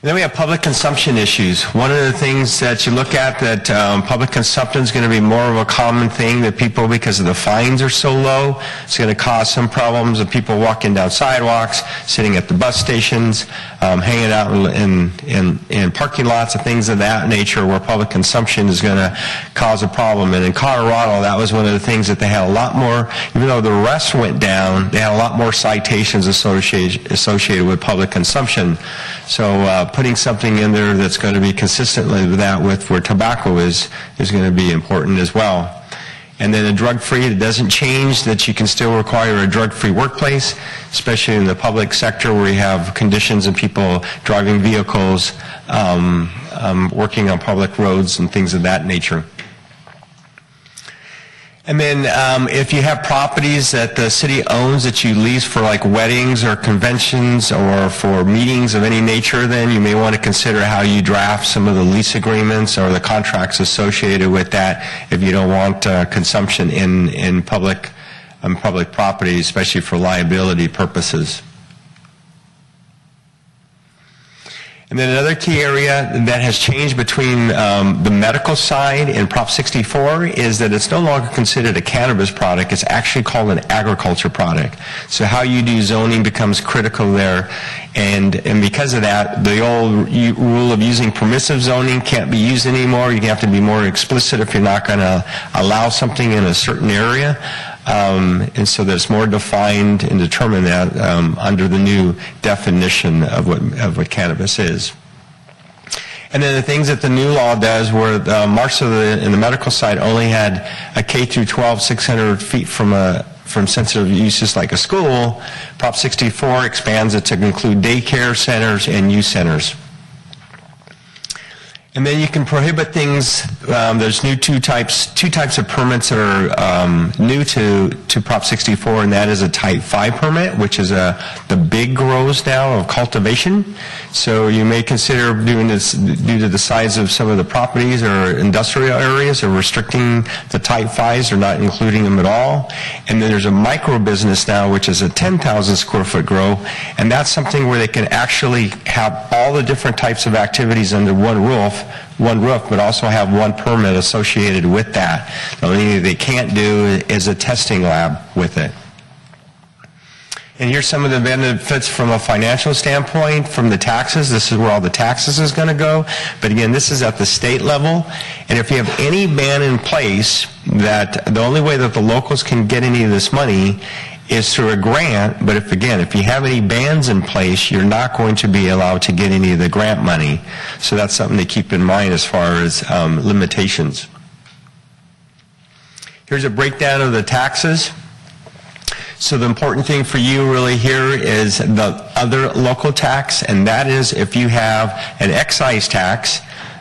And then we have public consumption issues. One of the things that you look at that public consumption is going to be more of a common thing that people, because of the fines are so low, it's going to cause some problems of people walking down sidewalks, sitting at the bus stations, hanging out in parking lots and things of that nature where public consumption is going to cause a problem. And in Colorado, that was one of the things that they had a lot more, even though the arrests went down, they had a lot more citations associated with public consumption. So putting something in there that's going to be consistently with that with where tobacco is going to be important as well. And then a drug-free, it doesn't change that you can still require a drug-free workplace, especially in the public sector where you have conditions and people driving vehicles, working on public roads and things of that nature. And then if you have properties that the city owns that you lease for like weddings or conventions or for meetings of any nature, then you may want to consider how you draft some of the lease agreements or the contracts associated with that if you don't want consumption in public property, especially for liability purposes. And then another key area that has changed between the medical side and Prop 64 is that it's no longer considered a cannabis product. It's actually called an agriculture product. So how you do zoning becomes critical there. And because of that, the old rule of using permissive zoning can't be used anymore. You have to be more explicit if you're not going to allow something in a certain area. And so that's more defined and determined that under the new definition of what cannabis is. And then the things that the new law does, where in the medical side only had a K through 12, 600 feet from sensitive uses like a school, Prop 64 expands it to include daycare centers and youth centers. And then you can prohibit things. There's two types of permits that are new to Prop 64, and that is a Type 5 permit, which is the big grows now of cultivation. So you may consider doing this due to the size of some of the properties or industrial areas, or restricting the Type 5s or not including them at all. And then there's a micro business now, which is a 10,000 square foot grow, and that's something where they can actually have all the different types of activities under one roof, but also have one permit associated with that. The only thing they can't do is a testing lab with it. And here's some of the benefits from a financial standpoint, from the taxes. This is where all the taxes is going to go. But again, this is at the state level. And if you have any ban in place, that the only way that the locals can get any of this money is through a grant. But if you have any bans in place, you're not going to be allowed to get any of the grant money. So that's something to keep in mind as far as limitations. Here's a breakdown of the taxes. So the important thing for you really here is the other local tax, and that is if you have an excise tax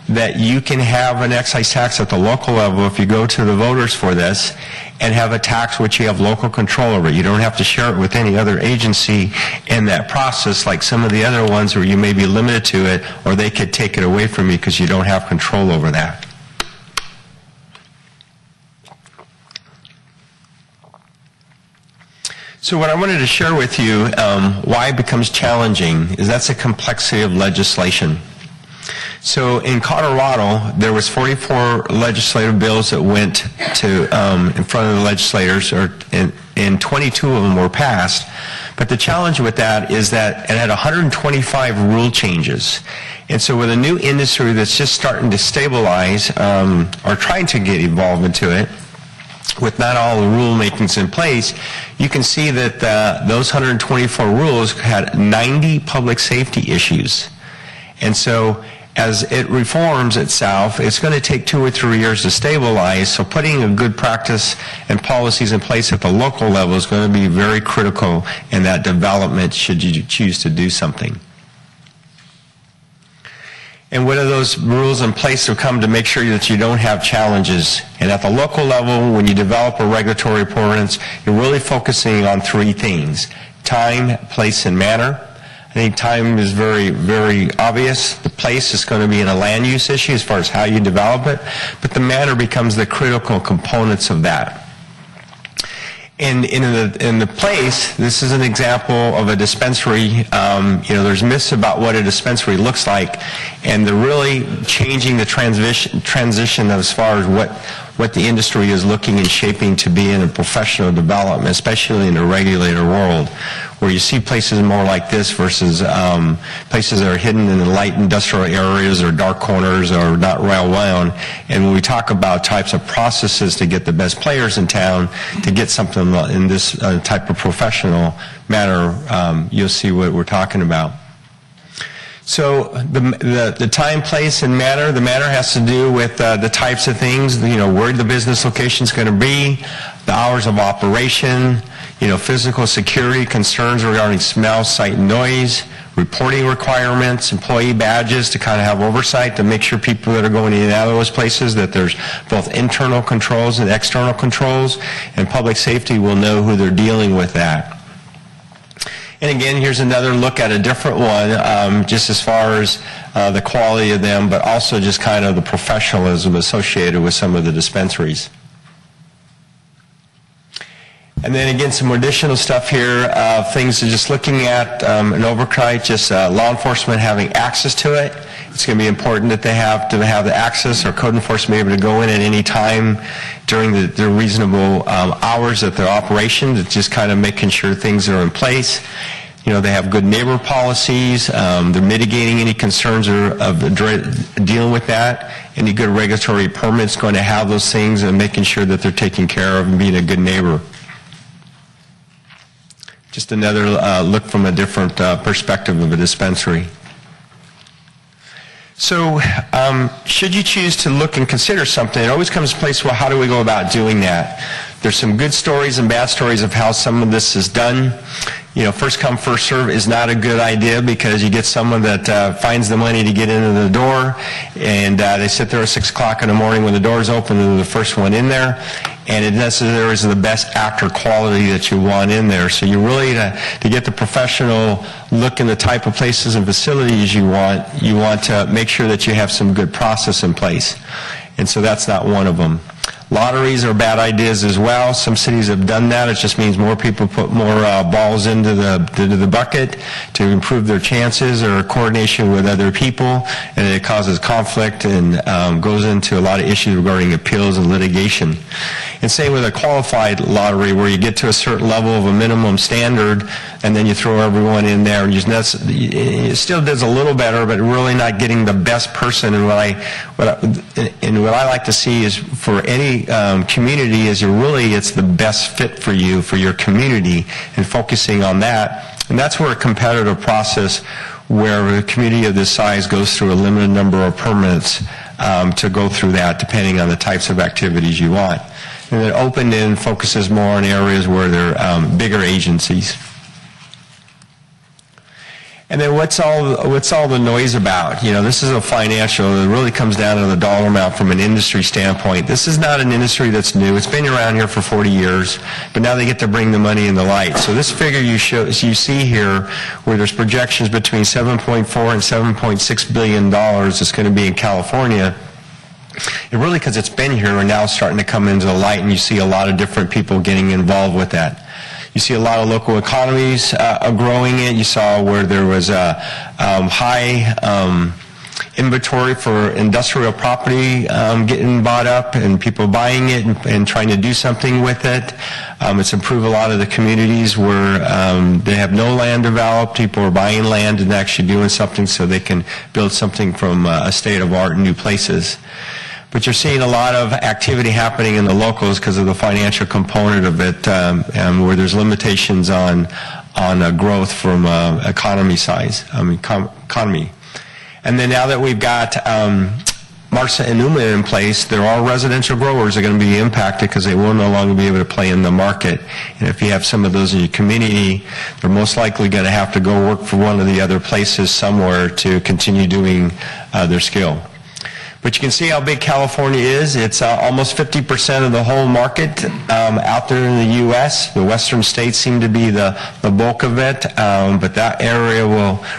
that you can have an excise tax at the local level if you go to the voters for this and have a tax which you have local control over. You don't have to share it with any other agency in that process like some of the other ones where you may be limited to it or they could take it away from you because you don't have control over that. So what I wanted to share with you, why it becomes challenging, is that's the complexity of legislation. So in Colorado, there was 44 legislative bills that went to in front of the legislators, and 22 of them were passed. But the challenge with that is that it had 125 rule changes. And so with a new industry that's just starting to stabilize or trying to get involved into it, with not all the rulemakings in place, you can see that those 124 rules had 90 public safety issues. And so as it reforms itself, it's going to take 2 or 3 years to stabilize, so putting a good practice and policies in place at the local level is going to be very critical in that development should you choose to do something. And what are those rules in place to come to make sure that you don't have challenges? And at the local level, when you develop a regulatory ordinance, you're really focusing on 3 things: time, place, and manner. I think time is very, very obvious. The place is going to be in a land use issue as far as how you develop it, but the manner becomes the critical components of that. In the place, this is an example of a dispensary. There's myths about what a dispensary looks like, and they're really changing the transition as far as what the industry is looking and shaping to be in a professional development, especially in the regulated world, where you see places more like this versus places that are hidden in the light industrial areas or dark corners or not well known. And when we talk about types of processes to get the best players in town to get something in this type of professional manner, you'll see what we're talking about. So the time, place, and manner. The manner has to do with the types of things, where the business location is going to be, the hours of operation, physical security concerns regarding smell, sight, and noise, reporting requirements, employee badges to kind of have oversight to make sure people that are going in and out of those places that there's both internal controls and external controls, and public safety will know who they're dealing with that. And again, here's another look at a different one, just as far as the quality of them, but also just kind of the professionalism associated with some of the dispensaries. And then again, some additional stuff here, things just looking at an oversight, just law enforcement having access to it. It's going to be important that they have the access, or code enforcement be able to go in at any time during the reasonable hours of their operation. It's just kind of making sure things are in place. They have good neighbor policies. They're mitigating any concerns of dealing with that. Any good regulatory permit's going to have those things and making sure that they're taken care of and being a good neighbor. Just another look from a different perspective of a dispensary. So should you choose to look and consider something, it always comes to place, well, how do we go about doing that? There's some good stories and bad stories of how some of this is done. First come, first serve is not a good idea, because you get someone that finds the money to get into the door, and they sit there at 6 o'clock in the morning when the door's open, and they're the first one in there. And it necessarily is the best actor quality that you want in there. So you really, to get the professional look in the type of places and facilities you want to make sure that you have some good process in place. And so that's not one of them. Lotteries are bad ideas as well. Some cities have done that. It just means more people put more balls into the bucket to improve their chances, or coordination with other people, and it causes conflict and goes into a lot of issues regarding appeals and litigation. And same with a qualified lottery, where you get to a certain level of a minimum standard, and then you throw everyone in there, and it still does a little better, but really not getting the best person. And what I like to see is, for any community, is it's the best fit for you, for your community, and focusing on that. And that's where a competitive process, where a community of this size goes through a limited number of permits to go through that, depending on the types of activities you want. And then open-end focuses more on areas where they're bigger agencies. And then what's all the noise about? You know, this is a financial, it really comes down to the dollar amount from an industry standpoint. This is not an industry that's new. It's been around here for 40 years, but now they get to bring the money in the light. So this figure you see here, where there's projections between $7.4 and $7.6 billion that's going to be in California, it really, because it's been here and now starting to come into the light, and you see a lot of different people getting involved with that. You see a lot of local economies growing it. You saw where there was a high inventory for industrial property getting bought up and people buying it and trying to do something with it. It's improved a lot of the communities where they have no land developed. People are buying land and actually doing something so they can build something from a state of art in new places. But you're seeing a lot of activity happening in the locals because of the financial component of it, where there's limitations on growth from economy. And then now that we've got MRSA and UMA in place, there are residential growers that are going to be impacted because they will no longer be able to play in the market. And if you have some of those in your community, they're most likely going to have to go work for one of the other places somewhere to continue doing their skill. But you can see how big California is. It's almost 50% of the whole market out there in the U.S. The western states seem to be the bulk of it, but that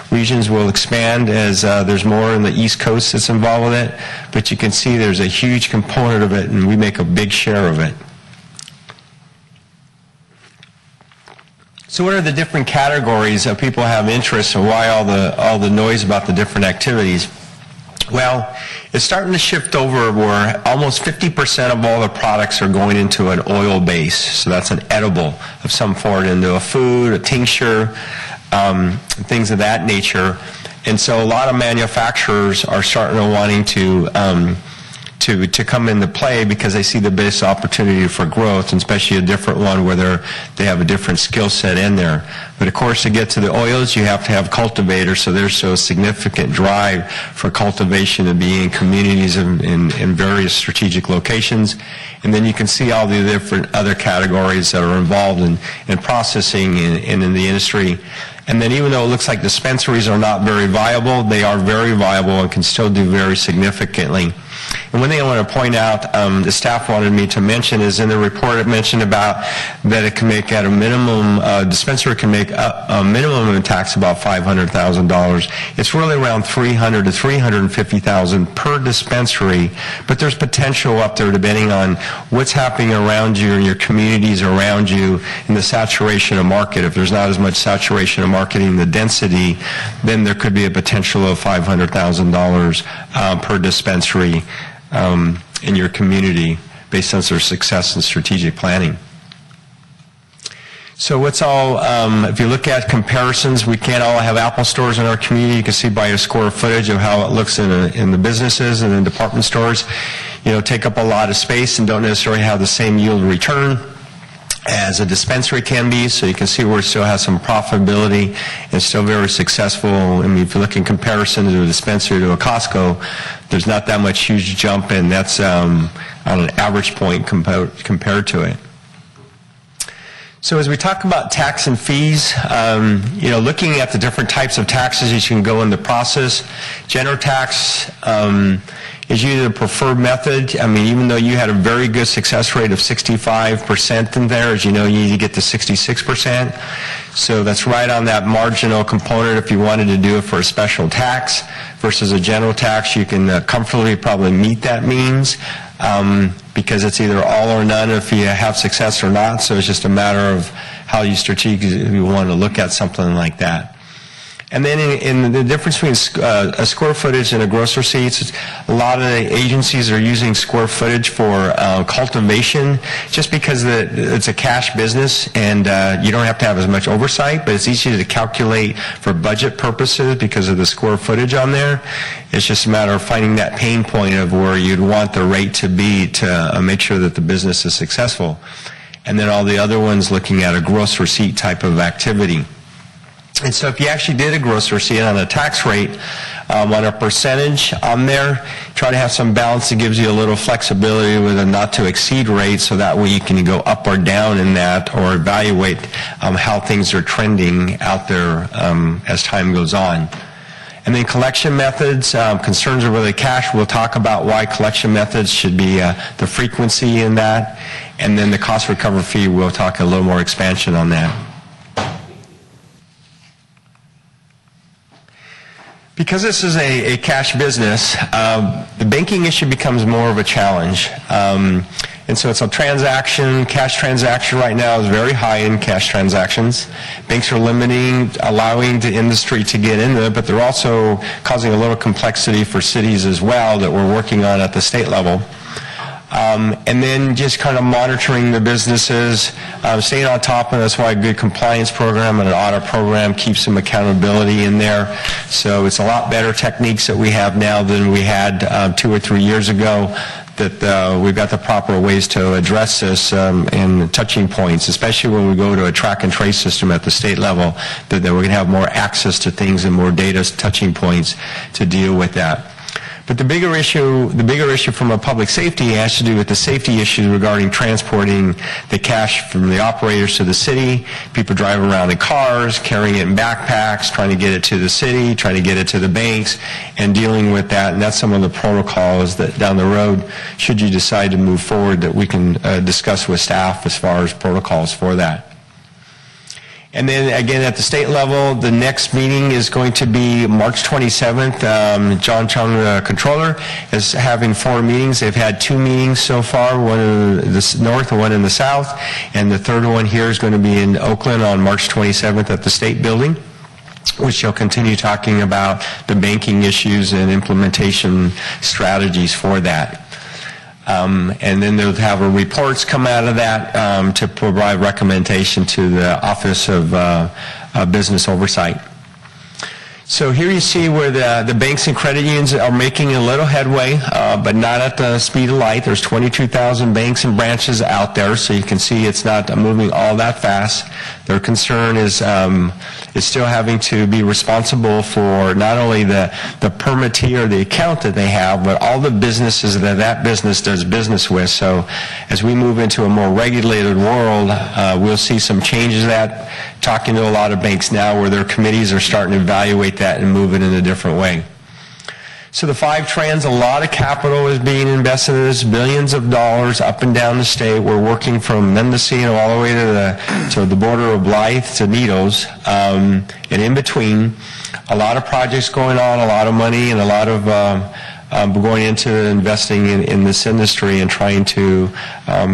regions will expand as there's more in the East Coast that's involved with it. But you can see there's a huge component of it, and we make a big share of it. So what are the different categories that people have interest, and why all the noise about the different activities? Well, it's starting to shift over where almost 50% of all the products are going into an oil base. So that's an edible of some sort, into a food, a tincture, things of that nature. And so a lot of manufacturers are starting to wanting to come into play because they see the biggest opportunity for growth, and especially a different one where they have a different skill set in there. But of course, to get to the oils, you have to have cultivators, so there's a significant drive for cultivation to be in communities in various strategic locations. And then you can see all the different other categories that are involved in processing and in the industry. And then even though it looks like dispensaries are not very viable, they are very viable and can still do very significantly. And one thing I want to point out, the staff wanted me to mention, is in the report it mentioned about that it can make at a minimum, dispensary can make a minimum in tax about $500,000. It's really around $300,000 to $350,000 per dispensary, but there's potential up there depending on what's happening around you and your communities around you in the saturation of market. If there's not as much saturation of marketing, the density, then there could be a potential of $500,000 per dispensary in your community based on their success in strategic planning. So what's all, if you look at comparisons, we can't all have Apple stores in our community. You can see by a square footage of how it looks in the businesses and in department stores. You know, take up a lot of space and don't necessarily have the same yield return as a dispensary can be, so you can see where it still has some profitability and still very successful. I mean, if you look in comparison to a dispensary to a Costco, there's not that much huge jump, and that's on an average point compared to it. So as we talk about tax and fees, you know, looking at the different types of taxes you can go in the process, general tax is usually the preferred method. I mean, even though you had a very good success rate of 65% in there, as you know, you need to get to 66%. So that's right on that marginal component. If you wanted to do it for a special tax versus a general tax, you can comfortably probably meet that means. Because it's either all or none if you have success or not, so it's just a matter of how you strategically want to look at something like that. And then in the difference between a square footage and a gross receipts, a lot of the agencies are using square footage for cultivation just because it's a cash business and you don't have to have as much oversight, but it's easy to calculate for budget purposes because of the square footage on there. It's just a matter of finding that pain point of where you'd want the rate to be to make sure that the business is successful. And then all the other ones looking at a gross receipt type of activity. And so if you actually did a gross receipt on a tax rate, on a percentage on there. Try to have some balance that gives you a little flexibility with a not to exceed rate, so that way you can go up or down in that, or evaluate how things are trending out there as time goes on. And then collection methods, concerns over the cash. We'll talk about why collection methods should be the frequency in that. And then the cost recovery fee, we'll talk a little more expansion on that. Because this is a cash business, the banking issue becomes more of a challenge. And so it's a transaction, cash transaction right now is very high in cash transactions. Banks are limiting, allowing the industry to get into it, but they're also causing a little complexity for cities as well that we're working on at the state level. And then just kind of monitoring the businesses, staying on top, and that's why a good compliance program and an audit program keeps some accountability in there. So it's a lot better techniques that we have now than we had 2 or 3 years ago, that we've got the proper ways to address this in touching points, especially when we go to a track and trace system at the state level, that we're going to have more access to things and more data touching points to deal with that. But the bigger issue from a public safety has to do with the safety issues regarding transporting the cash from the operators to the city. People driving around in cars, carrying it in backpacks, trying to get it to the city, trying to get it to the banks, and dealing with that. And that's some of the protocols that down the road, should you decide to move forward, that we can discuss with staff as far as protocols for that. And then again at the state level, the next meeting is going to be March 27th. John Chung, the controller, is having 4 meetings. They've had 2 meetings so far, one in the north and one in the south. And the third one here is going to be in Oakland on March 27th at the state building, which will continue talking about the banking issues and implementation strategies for that. And then they'll have reports come out of that to provide recommendation to the Office of Business Oversight. So here you see where the banks and credit unions are making a little headway, but not at the speed of light. There's 22,000 banks and branches out there, so you can see it's not moving all that fast. Their concern is still having to be responsible for not only the permittee or the account that they have, but all the businesses that business does business with. So as we move into a more regulated world, we'll see some changes that, talking to a lot of banks now where their committees are starting to evaluate that and move it in a different way. So the 5 trends, a lot of capital is being invested in this, billions of dollars up and down the state. We're working from Mendocino all the way to the border of Blythe to Needles, and in between. A lot of projects going on, a lot of money, and a lot of going into investing in this industry and trying to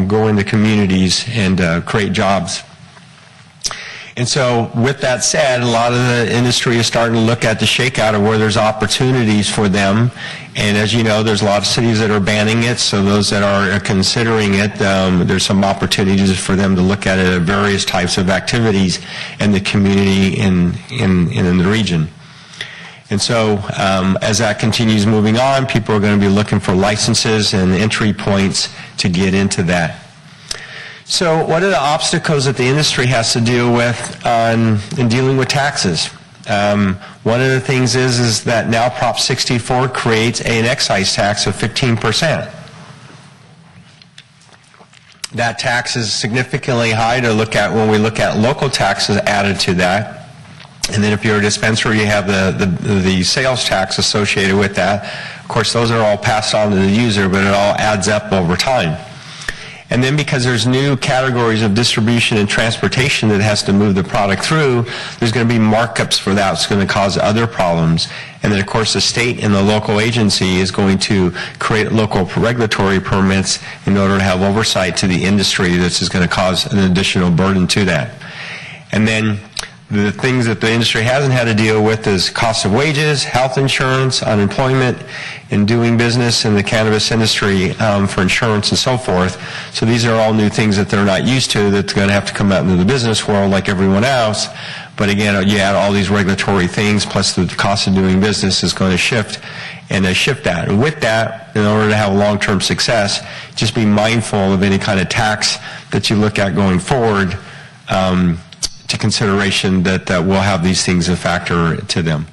go into communities and create jobs. And so with that said, a lot of the industry is starting to look at the shakeout of where there's opportunities for them. And as you know, there's a lot of cities that are banning it, so those that are considering it, there's some opportunities for them to look at it at various types of activities in the community in the region. And so as that continues moving on, people are going to be looking for licenses and entry points to get into that. So what are the obstacles that the industry has to deal with in dealing with taxes? One of the things is that now Prop 64 creates an excise tax of 15%. That tax is significantly high to look at when we look at local taxes added to that. And then if you're a dispensary, you have the sales tax associated with that. Of course, those are all passed on to the user, but it all adds up over time. And then because there's new categories of distribution and transportation that has to move the product through, there's going to be markups for that. It's going to cause other problems. And then, of course, the state and the local agency is going to create local regulatory permits in order to have oversight to the industry. This is going to cause an additional burden to that. And then the things that the industry hasn't had to deal with is cost of wages, health insurance, unemployment, and doing business in the cannabis industry for insurance and so forth. So these are all new things that they're not used to, that's going to have to come out into the business world like everyone else. But again, you add all these regulatory things, plus the cost of doing business is going to shift, and they shift that. And with that, in order to have long-term success, just be mindful of any kind of tax that you look at going forward, to consideration that will have these things a factor to them.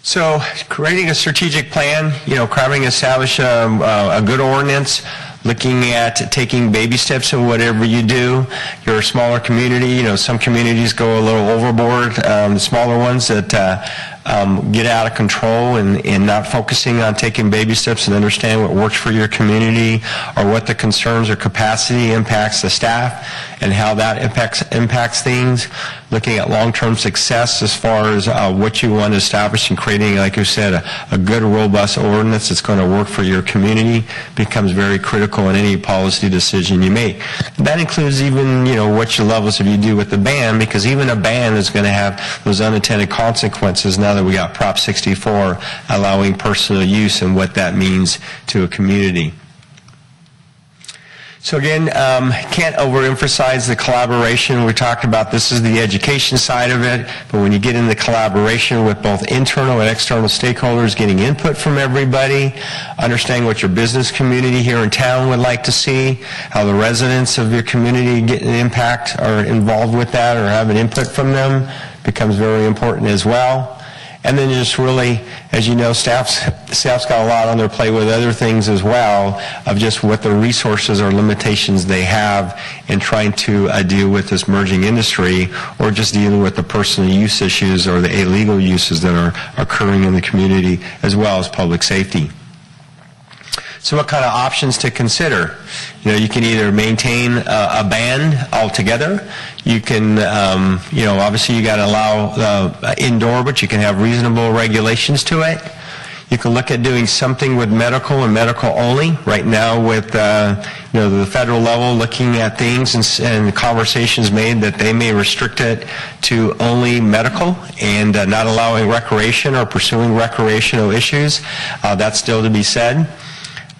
So creating a strategic plan, crafting, establish a good ordinance, looking at taking baby steps in whatever you do. You're a smaller community. Some communities go a little overboard. The smaller ones that get out of control and not focusing on taking baby steps and understand what works for your community or what the concerns or capacity impacts the staff and how that impacts things. Looking at long-term success as far as what you want to establish and creating, like you said, a good, robust ordinance that's going to work for your community becomes very critical in any policy decision you make. That includes even, what your levels if you do with the ban, because even a ban is going to have those unintended consequences now that we got Prop 64 allowing personal use and what that means to a community. So again, can't overemphasize the collaboration. We talked about this is the education side of it, but when you get into collaboration with both internal and external stakeholders, getting input from everybody, understanding what your business community here in town would like to see, how the residents of your community get an impact or involved with that or have an input from them becomes very important as well. And then just really, as you know, staff's got a lot on their plate with other things as well of just what the resources or limitations they have in trying to deal with this merging industry or just dealing with the personal use issues or the illegal uses that are occurring in the community as well as public safety. So what kind of options to consider? You can either maintain a ban altogether. You can, obviously you got to allow indoor, but you can have reasonable regulations to it. You can look at doing something with medical and medical only. Right now with, the federal level looking at things and conversations made that they may restrict it to only medical and not allowing recreation or pursuing recreational issues. That's still to be said.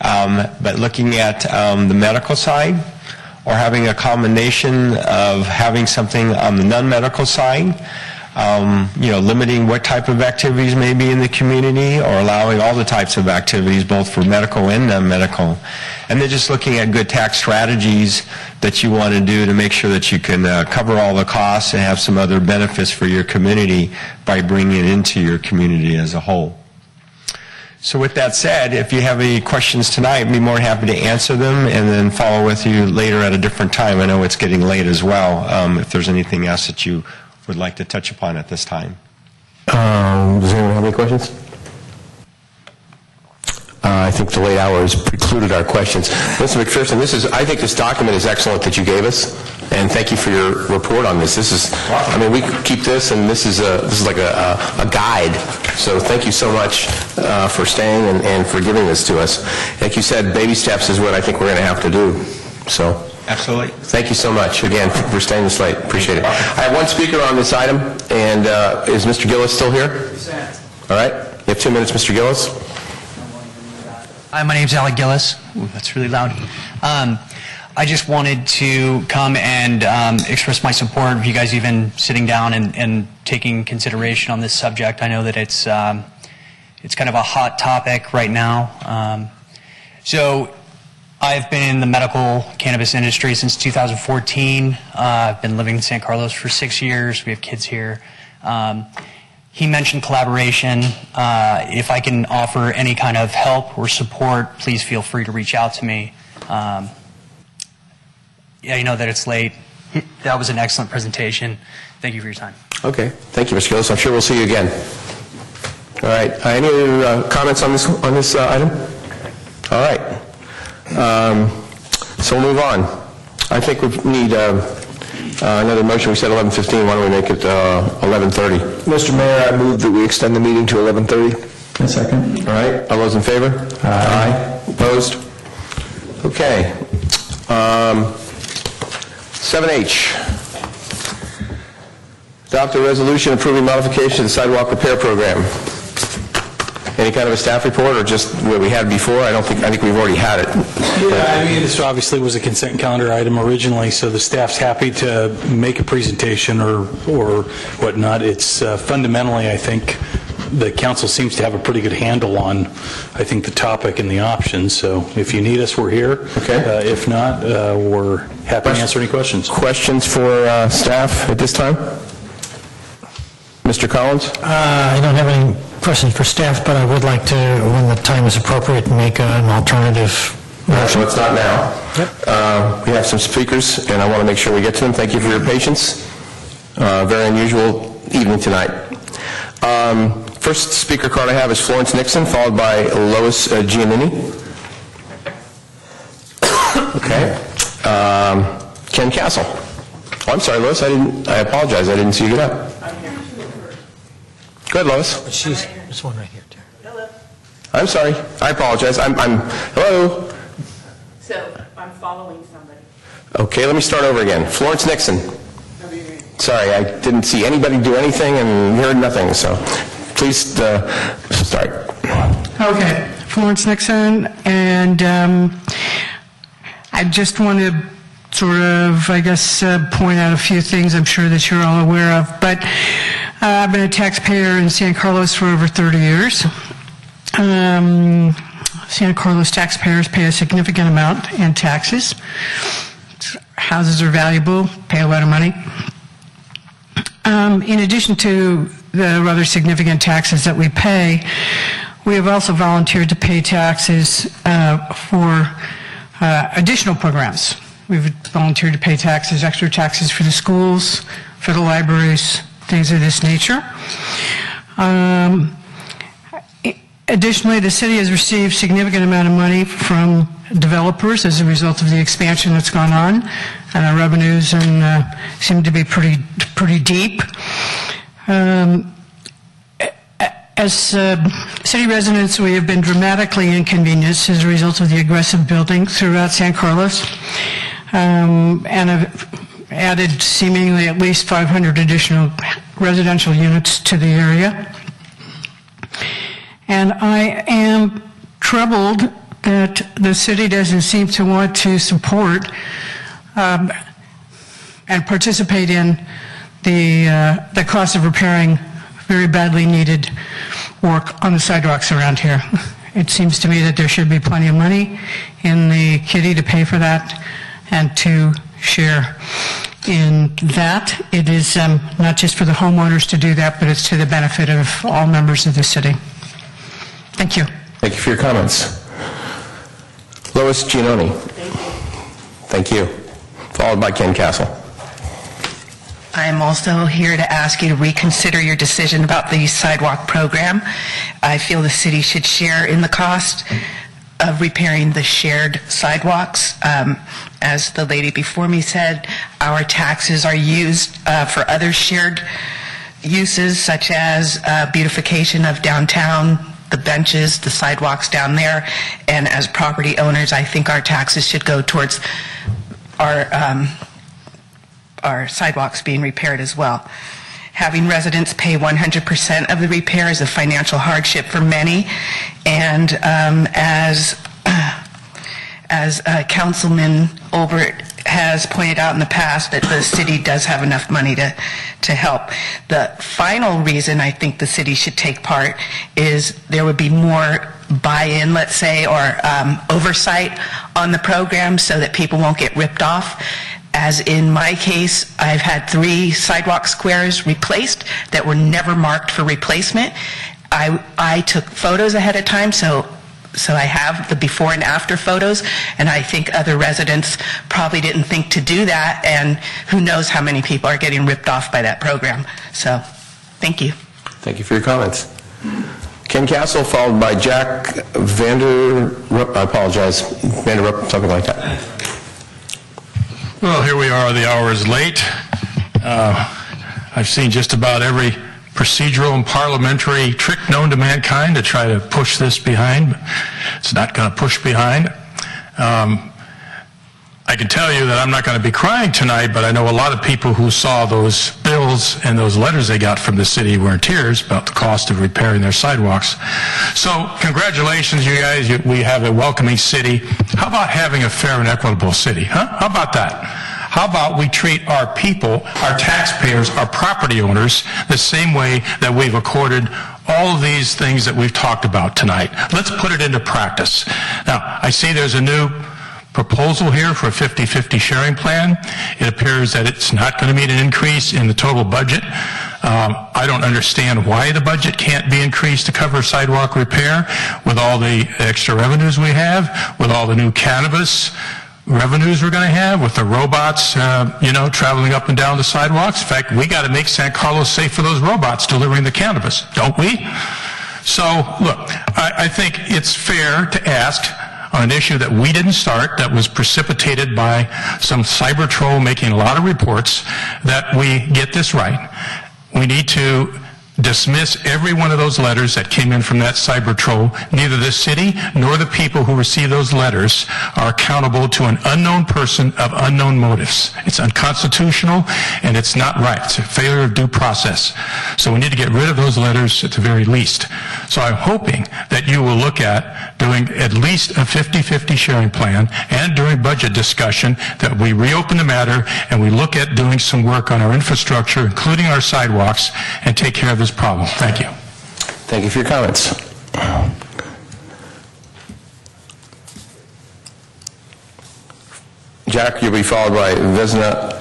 But looking at the medical side or having a combination of having something on the non-medical side, limiting what type of activities may be in the community or allowing all the types of activities both for medical and non-medical. And then just looking at good tax strategies that you want to do to make sure that you can cover all the costs and have some other benefits for your community by bringing it into your community as a whole. So with that said, if you have any questions tonight, I'd be more than happy to answer them and then follow with you later at a different time. I know it's getting late as well, if there's anything else that you would like to touch upon at this time. Does anyone have any questions? I think the late hour has precluded our questions. Mr. McPherson, I think this document is excellent that you gave us, and thank you for your report on this. This is, we keep this, and this is like a guide. So thank you so much for staying and for giving this to us. Like you said, baby steps is what I think we're going to have to do. So. Absolutely. Thank you so much, again, for staying this late. Appreciate it. I have one speaker on this item, and is Mr. Gillis still here? All right. You have 2 minutes, Mr. Gillis. Hi, my name's Alec Gillis. Ooh, that's really loud. I just wanted to come and express my support of you guys even sitting down and taking consideration on this subject. I know that it's kind of a hot topic right now. So I've been in the medical cannabis industry since 2014. I've been living in San Carlos for 6 years. We have kids here. He mentioned collaboration. If I can offer any kind of help or support, please feel free to reach out to me. Yeah, you know that it's late. That was an excellent presentation. Thank you for your time. Okay. Thank you, Mr. Gillis. I'm sure we'll see you again. All right. Any other comments on this item? All right. So we'll move on. I think we need another motion. We said 11:15. Why don't we make it 11:30? Mr. Mayor, I move that we extend the meeting to 11:30. A second. All right. All those in favor? Aye. Opposed? Okay. 7H. Adopt a resolution approving modification to the sidewalk repair program. Any kind of a staff report or just what we had before? I think we've already had it. Yeah, this obviously was a consent calendar item originally, so the staff's happy to make a presentation or whatnot. It's fundamentally, I think, the council seems to have a pretty good handle on, I think, the topic and the options. So if you need us, we're here. Okay. If not, we're happy to answer any questions. Questions for staff at this time? Mr. Collins? I don't have any question for staff, but I would like to, when the time is appropriate, make an alternative So it's not now. We have some speakers, and I want to make sure we get to them. Thank you for your patience. Very unusual evening tonight. First speaker card I have is Florence Nixon, followed by Lois Giannini. Okay. Ken Castle. Oh, I'm sorry, Lois. I apologize. I didn't see you get up. Go ahead, Lois. She's this one right here, too. I'm sorry. I apologize. Hello. So I'm following somebody. Okay, let me start over again. Florence Nixon. Sorry, I didn't see anybody do anything and heard nothing, so please start. Okay, Florence Nixon, and I just want to sort of, I guess, point out a few things I'm sure that you're all aware of, but I've been a taxpayer in San Carlos for over 30 years. San Carlos taxpayers pay a significant amount in taxes. Houses are valuable, pay a lot of money. In addition to the rather significant taxes that we pay, we have also volunteered to pay taxes for additional programs. We've volunteered to pay taxes, extra taxes for the schools, for the libraries, things of this nature. Additionally, the city has received significant amount of money from developers as a result of the expansion that's gone on, and our revenues seem to be pretty deep. As city residents, we have been dramatically inconvenienced as a result of the aggressive building throughout San Carlos, and have added seemingly at least 500 additional residential units to the area. And I am troubled that the city doesn't seem to want to support and participate in the cost of repairing very badly needed work on the sidewalks around here. It seems to me that there should be plenty of money in the kitty to pay for that and to share in that. It is not just for the homeowners to do that, but it's to the benefit of all members of the city. Thank you. Thank you for your comments. Lois Giannini. Thank you. Followed by Ken Castle. I am also here to ask you to reconsider your decision about the sidewalk program. I feel the city should share in the cost of repairing the shared sidewalks. As the lady before me said, our taxes are used for other shared uses, such as beautification of downtown, the benches, the sidewalks down there, and as property owners, I think our taxes should go towards our sidewalks being repaired as well. Having residents pay 100% of the repair is a financial hardship for many, and as Councilman Olbert has pointed out in the past, that the city does have enough money to help. The final reason I think the city should take part is there would be more buy-in, let's say, or oversight on the program so that people won't get ripped off. As in my case, I've had 3 sidewalk squares replaced that were never marked for replacement. I took photos ahead of time, so I have the before and after photos, and I think other residents probably didn't think to do that, and who knows how many people are getting ripped off by that program. So, thank you. Thank you for your comments. Ken Castle, followed by Jack Vanderup, I apologize, Vanderup, something like that. Well, here we are, the hour is late. I've seen just about every procedural and parliamentary trick known to mankind to try to push this behind. It's not going to push behind. I can tell you that I'm not going to be crying tonight, but I know a lot of people who saw those bills and those letters they got from the city were in tears about the cost of repairing their sidewalks. So congratulations, you guys. We have a welcoming city. How about having a fair and equitable city? Huh? How about that? How about we treat our people, our taxpayers, our property owners the same way that we've accorded all of these things that we've talked about tonight? Let's put it into practice. Now, I see there's a new proposal here for a 50-50 sharing plan. It appears that it's not going to meet an increase in the total budget. I don't understand why the budget can't be increased to cover sidewalk repair with all the extra revenues we have, with all the new cannabis revenues we're going to have, with the robots, traveling up and down the sidewalks. In fact, we got to make San Carlos safe for those robots delivering the cannabis, don't we? So, look, I think it's fair to ask on an issue that we didn't start, that was precipitated by some cyber troll making a lot of reports, that we get this right. We need to dismiss every one of those letters that came in from that cyber troll. Neither the city nor the people who receive those letters are accountable to an unknown person of unknown motives. It's unconstitutional and it's not right. It's a failure of due process. So we need to get rid of those letters at the very least. So I'm hoping that you will look at doing at least a 50-50 sharing plan, and during budget discussion that we reopen the matter and we look at doing some work on our infrastructure, including our sidewalks, and take care of this problem. Thank you. Thank you for your comments. Jack, you'll be followed by Vesna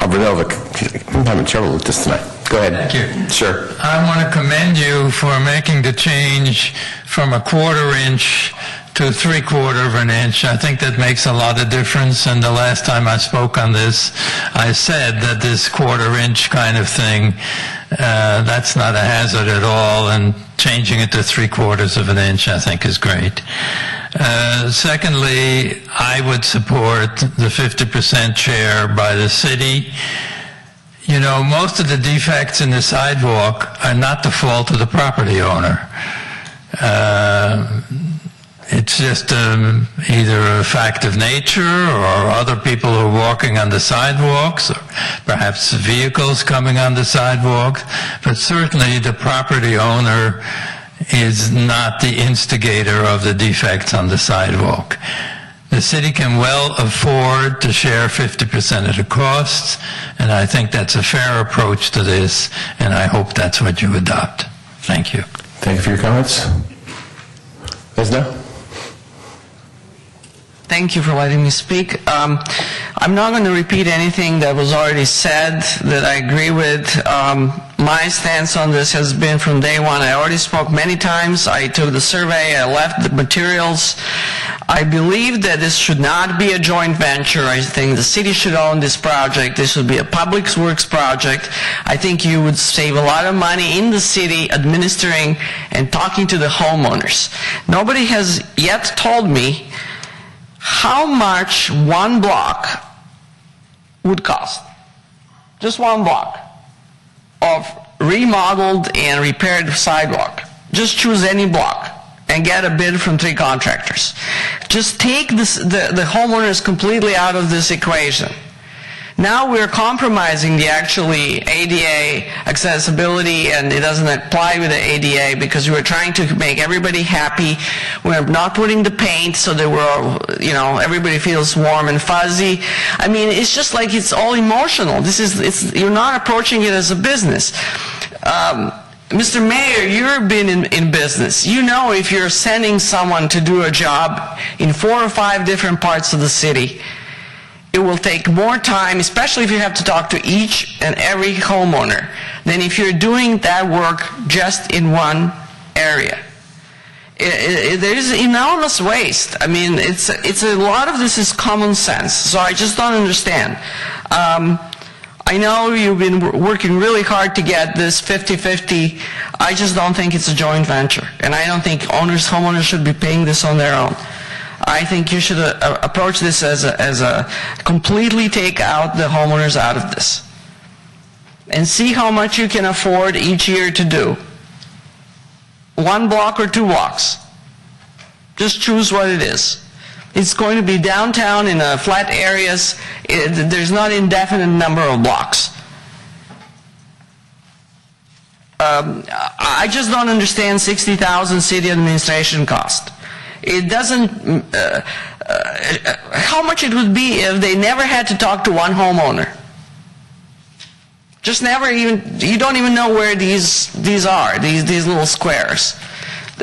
Abranovic. I'm having trouble with this tonight. Go ahead. Thank you. Sure. I want to commend you for making the change from a 1/4 inch to 3/4 of an inch. I think that makes a lot of difference, and the last time I spoke on this, I said that this 1/4 inch kind of thing, that's not a hazard at all, and changing it to 3/4 of an inch I think is great. Secondly, I would support the 50% share by the city. You know, most of the defects in the sidewalk are not the fault of the property owner. It's just either a fact of nature, or other people who are walking on the sidewalks, or perhaps vehicles coming on the sidewalks. But certainly the property owner is not the instigator of the defects on the sidewalk. The city can well afford to share 50% of the costs, and I think that's a fair approach to this, and I hope that's what you adopt. Thank you. Thank you for your comments. Vesna? Thank you for letting me speak. I'm not going to repeat anything that was already said that I agree with. My stance on this has been from day one. I already spoke many times. I took the survey. I left the materials. I believe that this should not be a joint venture. I think the city should own this project. This should be a public works project. I think you would save a lot of money in the city administering and talking to the homeowners. Nobody has yet told me how much one block would cost. Just one block of remodeled and repaired sidewalk. Just choose any block and get a bid from 3 contractors. Just take this, the homeowners completely out of this equation. Now we're compromising the actually ADA accessibility, and it doesn't apply with the ADA because we're trying to make everybody happy. We're not putting the paint so that we're, everybody feels warm and fuzzy. I mean, it's just like it's all emotional. You're not approaching it as a business. Mr. Mayor, you've been in business. You know, if you're sending someone to do a job in 4 or 5 different parts of the city, it will take more time, especially if you have to talk to each and every homeowner, than if you're doing that work just in one area. There is enormous waste. I mean, it's a lot of this is common sense, so I just don't understand. I know you've been working really hard to get this 50-50. I just don't think it's a joint venture, and I don't think homeowners should be paying this on their own. I think you should approach this as a completely take out the homeowners out of this and see how much you can afford each year to do. 1 block or 2 blocks. Just choose what it is. It's going to be downtown in flat areas. There's not an indefinite number of blocks. I just don't understand $60,000 city administration cost. It doesn't, how much it would be if they never had to talk to one homeowner. Just never even, you don't even know where these are, these little squares.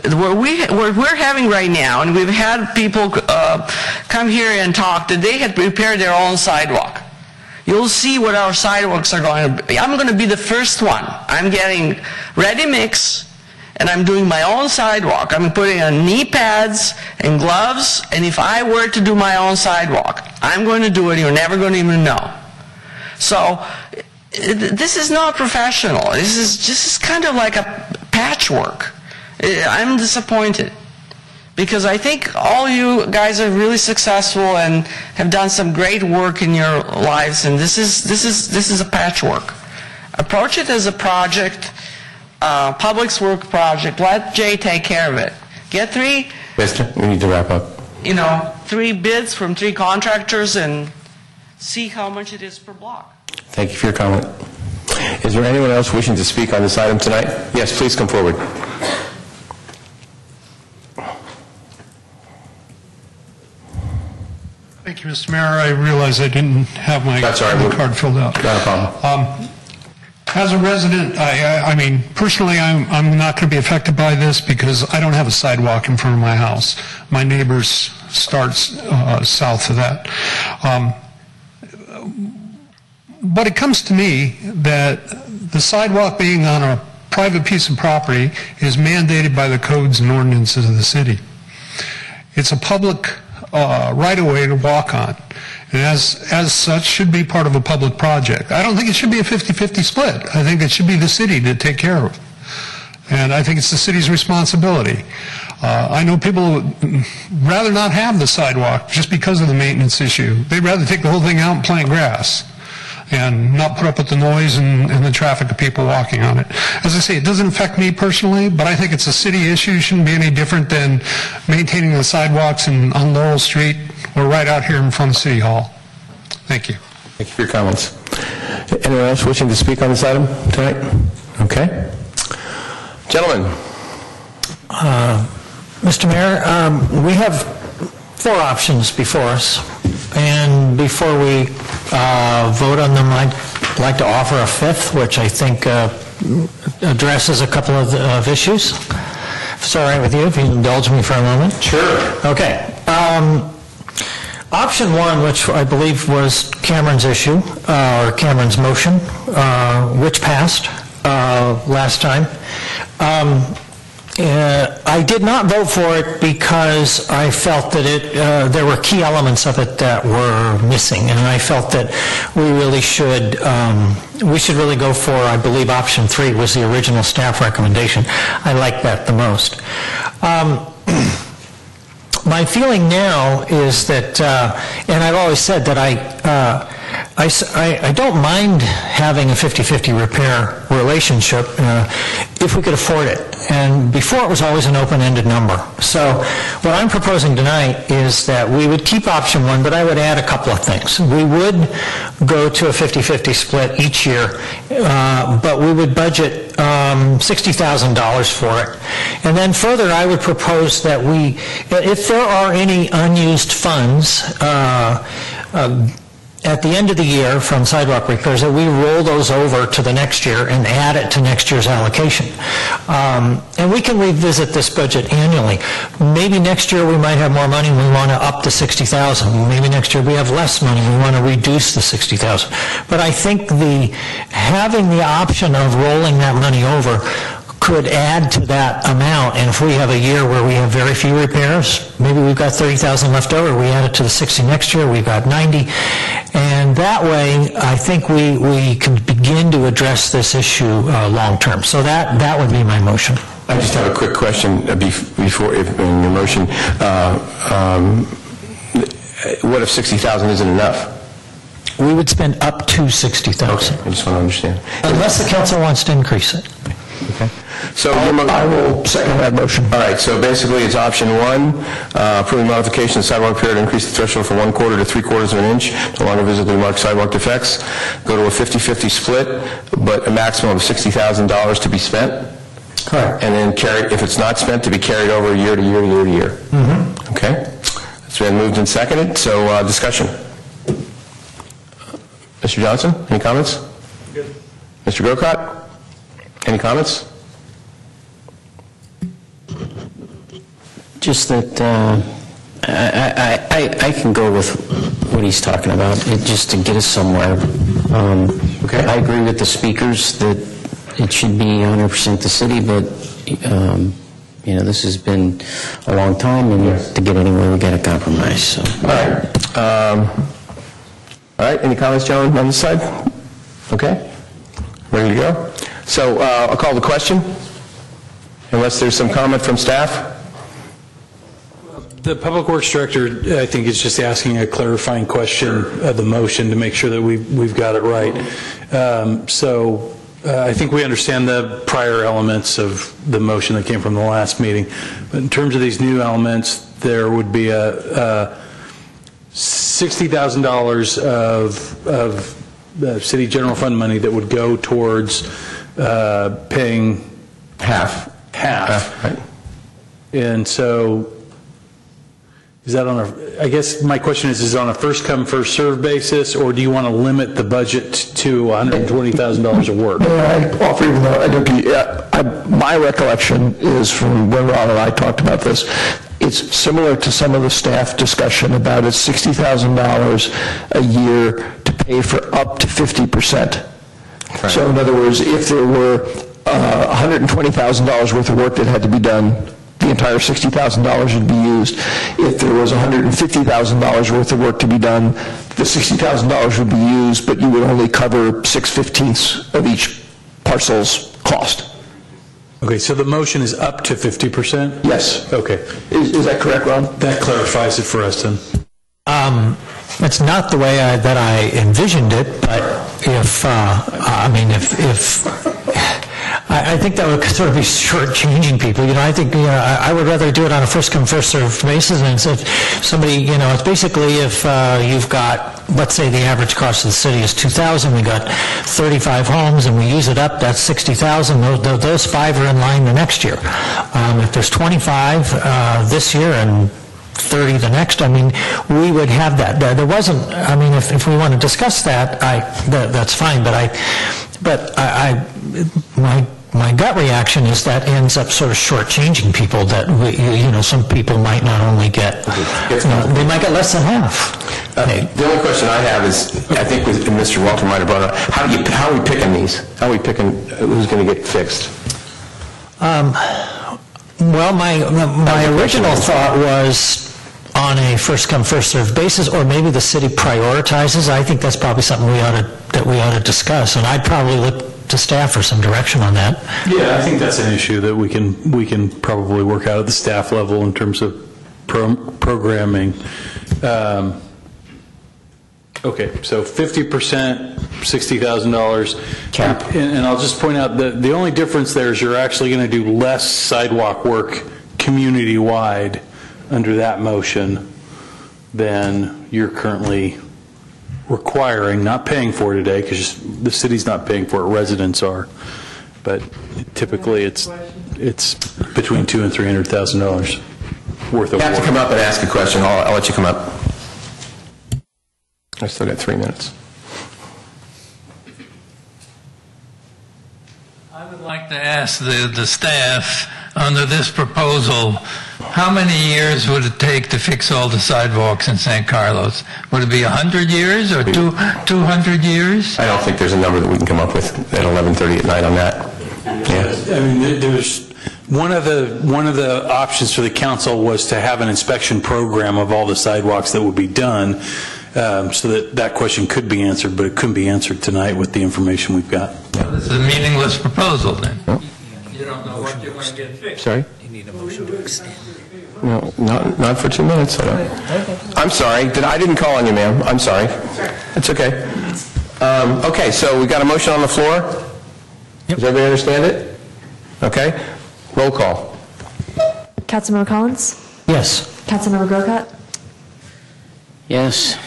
What we're having right now, and we've had people come here and talk, that they had prepared their own sidewalk. you'll see what our sidewalks are going to be. I'm going to be the first one. I'm getting ready mix, and I'm doing my own sidewalk. I'm putting on knee pads and gloves, and if I were to do my own sidewalk, I'm going to do it. You're never going to even know. So this is not professional. This is kind of like a patchwork. I'm disappointed because I think all you guys are really successful and have done some great work in your lives, and this is a patchwork. Approach it as a project, public work project. Let Jay take care of it. Get Mister, we need to wrap up. 3 bids from 3 contractors and see how much it is per block. Thank you for your comment. Is there anyone else wishing to speak on this item tonight? Yes, please come forward. Thank you, Mr. Mayor. I realize I didn't have my card filled out. Not a problem. As a resident, I mean, personally, I'm not going to be affected by this because I don't have a sidewalk in front of my house. My neighbors starts south of that. But it comes to me that the sidewalk being on a private piece of property is mandated by the codes and ordinances of the city. It's a public right-of-way to walk on, and as such should be part of a public project. I don't think it should be a 50-50 split. I think it should be the city to take care of, and I think it's the city's responsibility. I know people would rather not have the sidewalk just because of the maintenance issue. They'd rather take the whole thing out and plant grass and not put up with the noise and the traffic of people walking on it. As I say, it doesn't affect me personally, but I think it's a city issue. It shouldn't be any different than maintaining the sidewalks on Laurel Street or right out here in front of City Hall. Thank you. Thank you for your comments. Anyone else wishing to speak on this item tonight? Okay. Gentlemen. Mr. Mayor, we have 4 options before us, and before we vote on them, I'd like to offer a 5th, which I think addresses a couple of issues. If it's all right with you, if you indulge me for a moment. Sure. Okay. Option 1, which I believe was Cameron's issue, or Cameron's motion, which passed last time. I did not vote for it because I felt that there were key elements of it that were missing, and I felt that we should really go for, I believe option 3 was the original staff recommendation. I like that the most. My feeling now is that, and I've always said that I don't mind having a 50-50 repair relationship if we could afford it. And before it was always an open-ended number. So what I'm proposing tonight is that we would keep option 1, but I would add a couple of things. We would go to a 50-50 split each year, but we would budget $60,000 for it. And then further, I would propose that if there are any unused funds at the end of the year from sidewalk repairs, that we roll those over to the next year and add it to next year's allocation. And we can revisit this budget annually. Maybe next year we might have more money and we want to up to $60,000. Maybe next year we have less money and we want to reduce the $60,000. But I think having the option of rolling that money over could add to that amount, and if we have a year where we have very few repairs, maybe we've got $30,000 left over, we add it to the 60 next year, we've got 90, and that way I think we can begin to address this issue long-term. So that would be my motion. I just have a quick question before in your motion. What if $60,000 isn't enough? We would spend up to $60,000. Okay, I just want to understand. Unless the council wants to increase it. Okay. So I will second that motion. All right, so basically it's option 1, approving modification of sidewalk repair to increase the threshold from 1/4 to 3/4 of an inch, no longer visibly marked sidewalk defects, go to a 50-50 split, but a maximum of $60,000 to be spent. Correct. And then if it's not spent, to be carried over year to year to year to year. Mm-hmm. Okay. It's been moved and seconded, so discussion. Mr. Johnson, any comments? Good. Mr. Grocott? Any comments? Just that I can go with what he's talking about, just to get us somewhere. Okay. I agree with the speakers that it should be 100% the city, but this has been a long time, and to get anywhere, we got to compromise. So. All right. Any comments, John, on this side? Okay. Ready to go? So I'll call the question, unless there's some comment from staff. The Public Works Director, I think, is just asking a clarifying question of the motion to make sure that we've got it right. I think we understand the prior elements of the motion that came from the last meeting. But in terms of these new elements, there would be a $60,000 of city general fund money that would go towards paying half. Right. And so, is that I guess my question is it on a first come, first served basis, or do you want to limit the budget to $120,000 of work? I offer, even though my recollection is from when Ron and I talked about this, it's similar to some of the staff discussion about it's $60,000 a year to pay for up to 50%. Right. So in other words, if there were $120,000 worth of work that had to be done, the entire $60,000 would be used. If there was $150,000 worth of work to be done, the $60,000 would be used, but you would only cover 6/15 of each parcel's cost. Okay, so the motion is up to 50%? Yes. Okay. Is that correct, Ron? That clarifies it for us then. It's not the way that I envisioned it, but I think that would sort of be shortchanging people. I think I would rather do it on a first come first served basis. And if somebody, it's basically if you've got, let's say the average cost of the city is $2,000, we got 35 homes, and we use it up, that's $60,000. Those 5 are in line the next year. If there's 25 this year and 30 the next, we would have that. There wasn't, if we want to discuss that, that's fine, but my gut reaction is that ends up sort of shortchanging people, that some people might not only get, they might get less than half. The only question I have is, I think Mr. Walter might have brought up, how are we picking these? How are we picking who's going to get fixed? Well, my original thought was on a first come first served basis, or maybe the city prioritizes. I think that's probably something we ought to discuss, and I'd probably look to staff for some direction on that. Yeah, I think that's an issue that we can probably work out at the staff level in terms of programming. Okay, so 50%, $60,000 cap, and I'll just point out that the only difference there is you're actually going to do less sidewalk work community-wide under that motion than you're currently requiring, not paying for today, because the city's not paying for it, residents are. But typically it's between $200,000 and $300,000 worth of work. You have to come up and ask a question. I'll let you come up. I still got 3 minutes. I would like to ask the staff, under this proposal, how many years would it take to fix all the sidewalks in San Carlos? Would it be 100 years or 200 years? I don't think there's a number that we can come up with at 11:30 at night on that. Yeah. There's one of the options for the council was to have an inspection program of all the sidewalks that would be done, so that question could be answered, but it couldn't be answered tonight with the information we've got. Well, this is a meaningless proposal then. You don't know what you're going to get fixed. Sorry? You need a motion to extend. No, not for 2 minutes. I'm sorry. I didn't call on you, ma'am. I'm sorry. It's okay. Okay, so we got a motion on the floor. Yep. Does everybody understand it? Okay. Roll call. Councilmember Collins? Yes. Councilmember Grocott? Yes.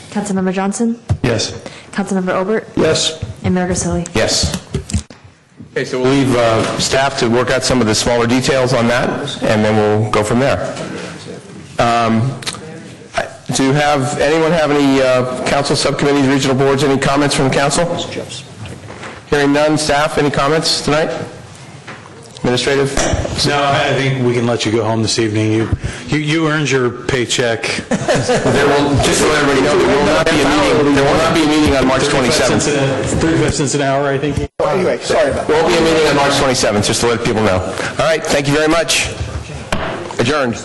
Councilmember Johnson? Yes. Councilmember Obert? Yes. And Mayor Grisilli? Yes. Okay, so we'll leave staff to work out some of the smaller details on that, and then we'll go from there. Do anyone have any council subcommittees, regional boards, any comments from the council? Hearing none. Staff, any comments tonight? administrative? No, I think we can let you go home this evening. You earned your paycheck. There will, just so everybody knows, there will not be a meeting on March 27th. 35 cents an hour, I think. Anyway, sorry about that. There won't be a meeting on March 27th, just to let people know. All right, thank you very much. Adjourned.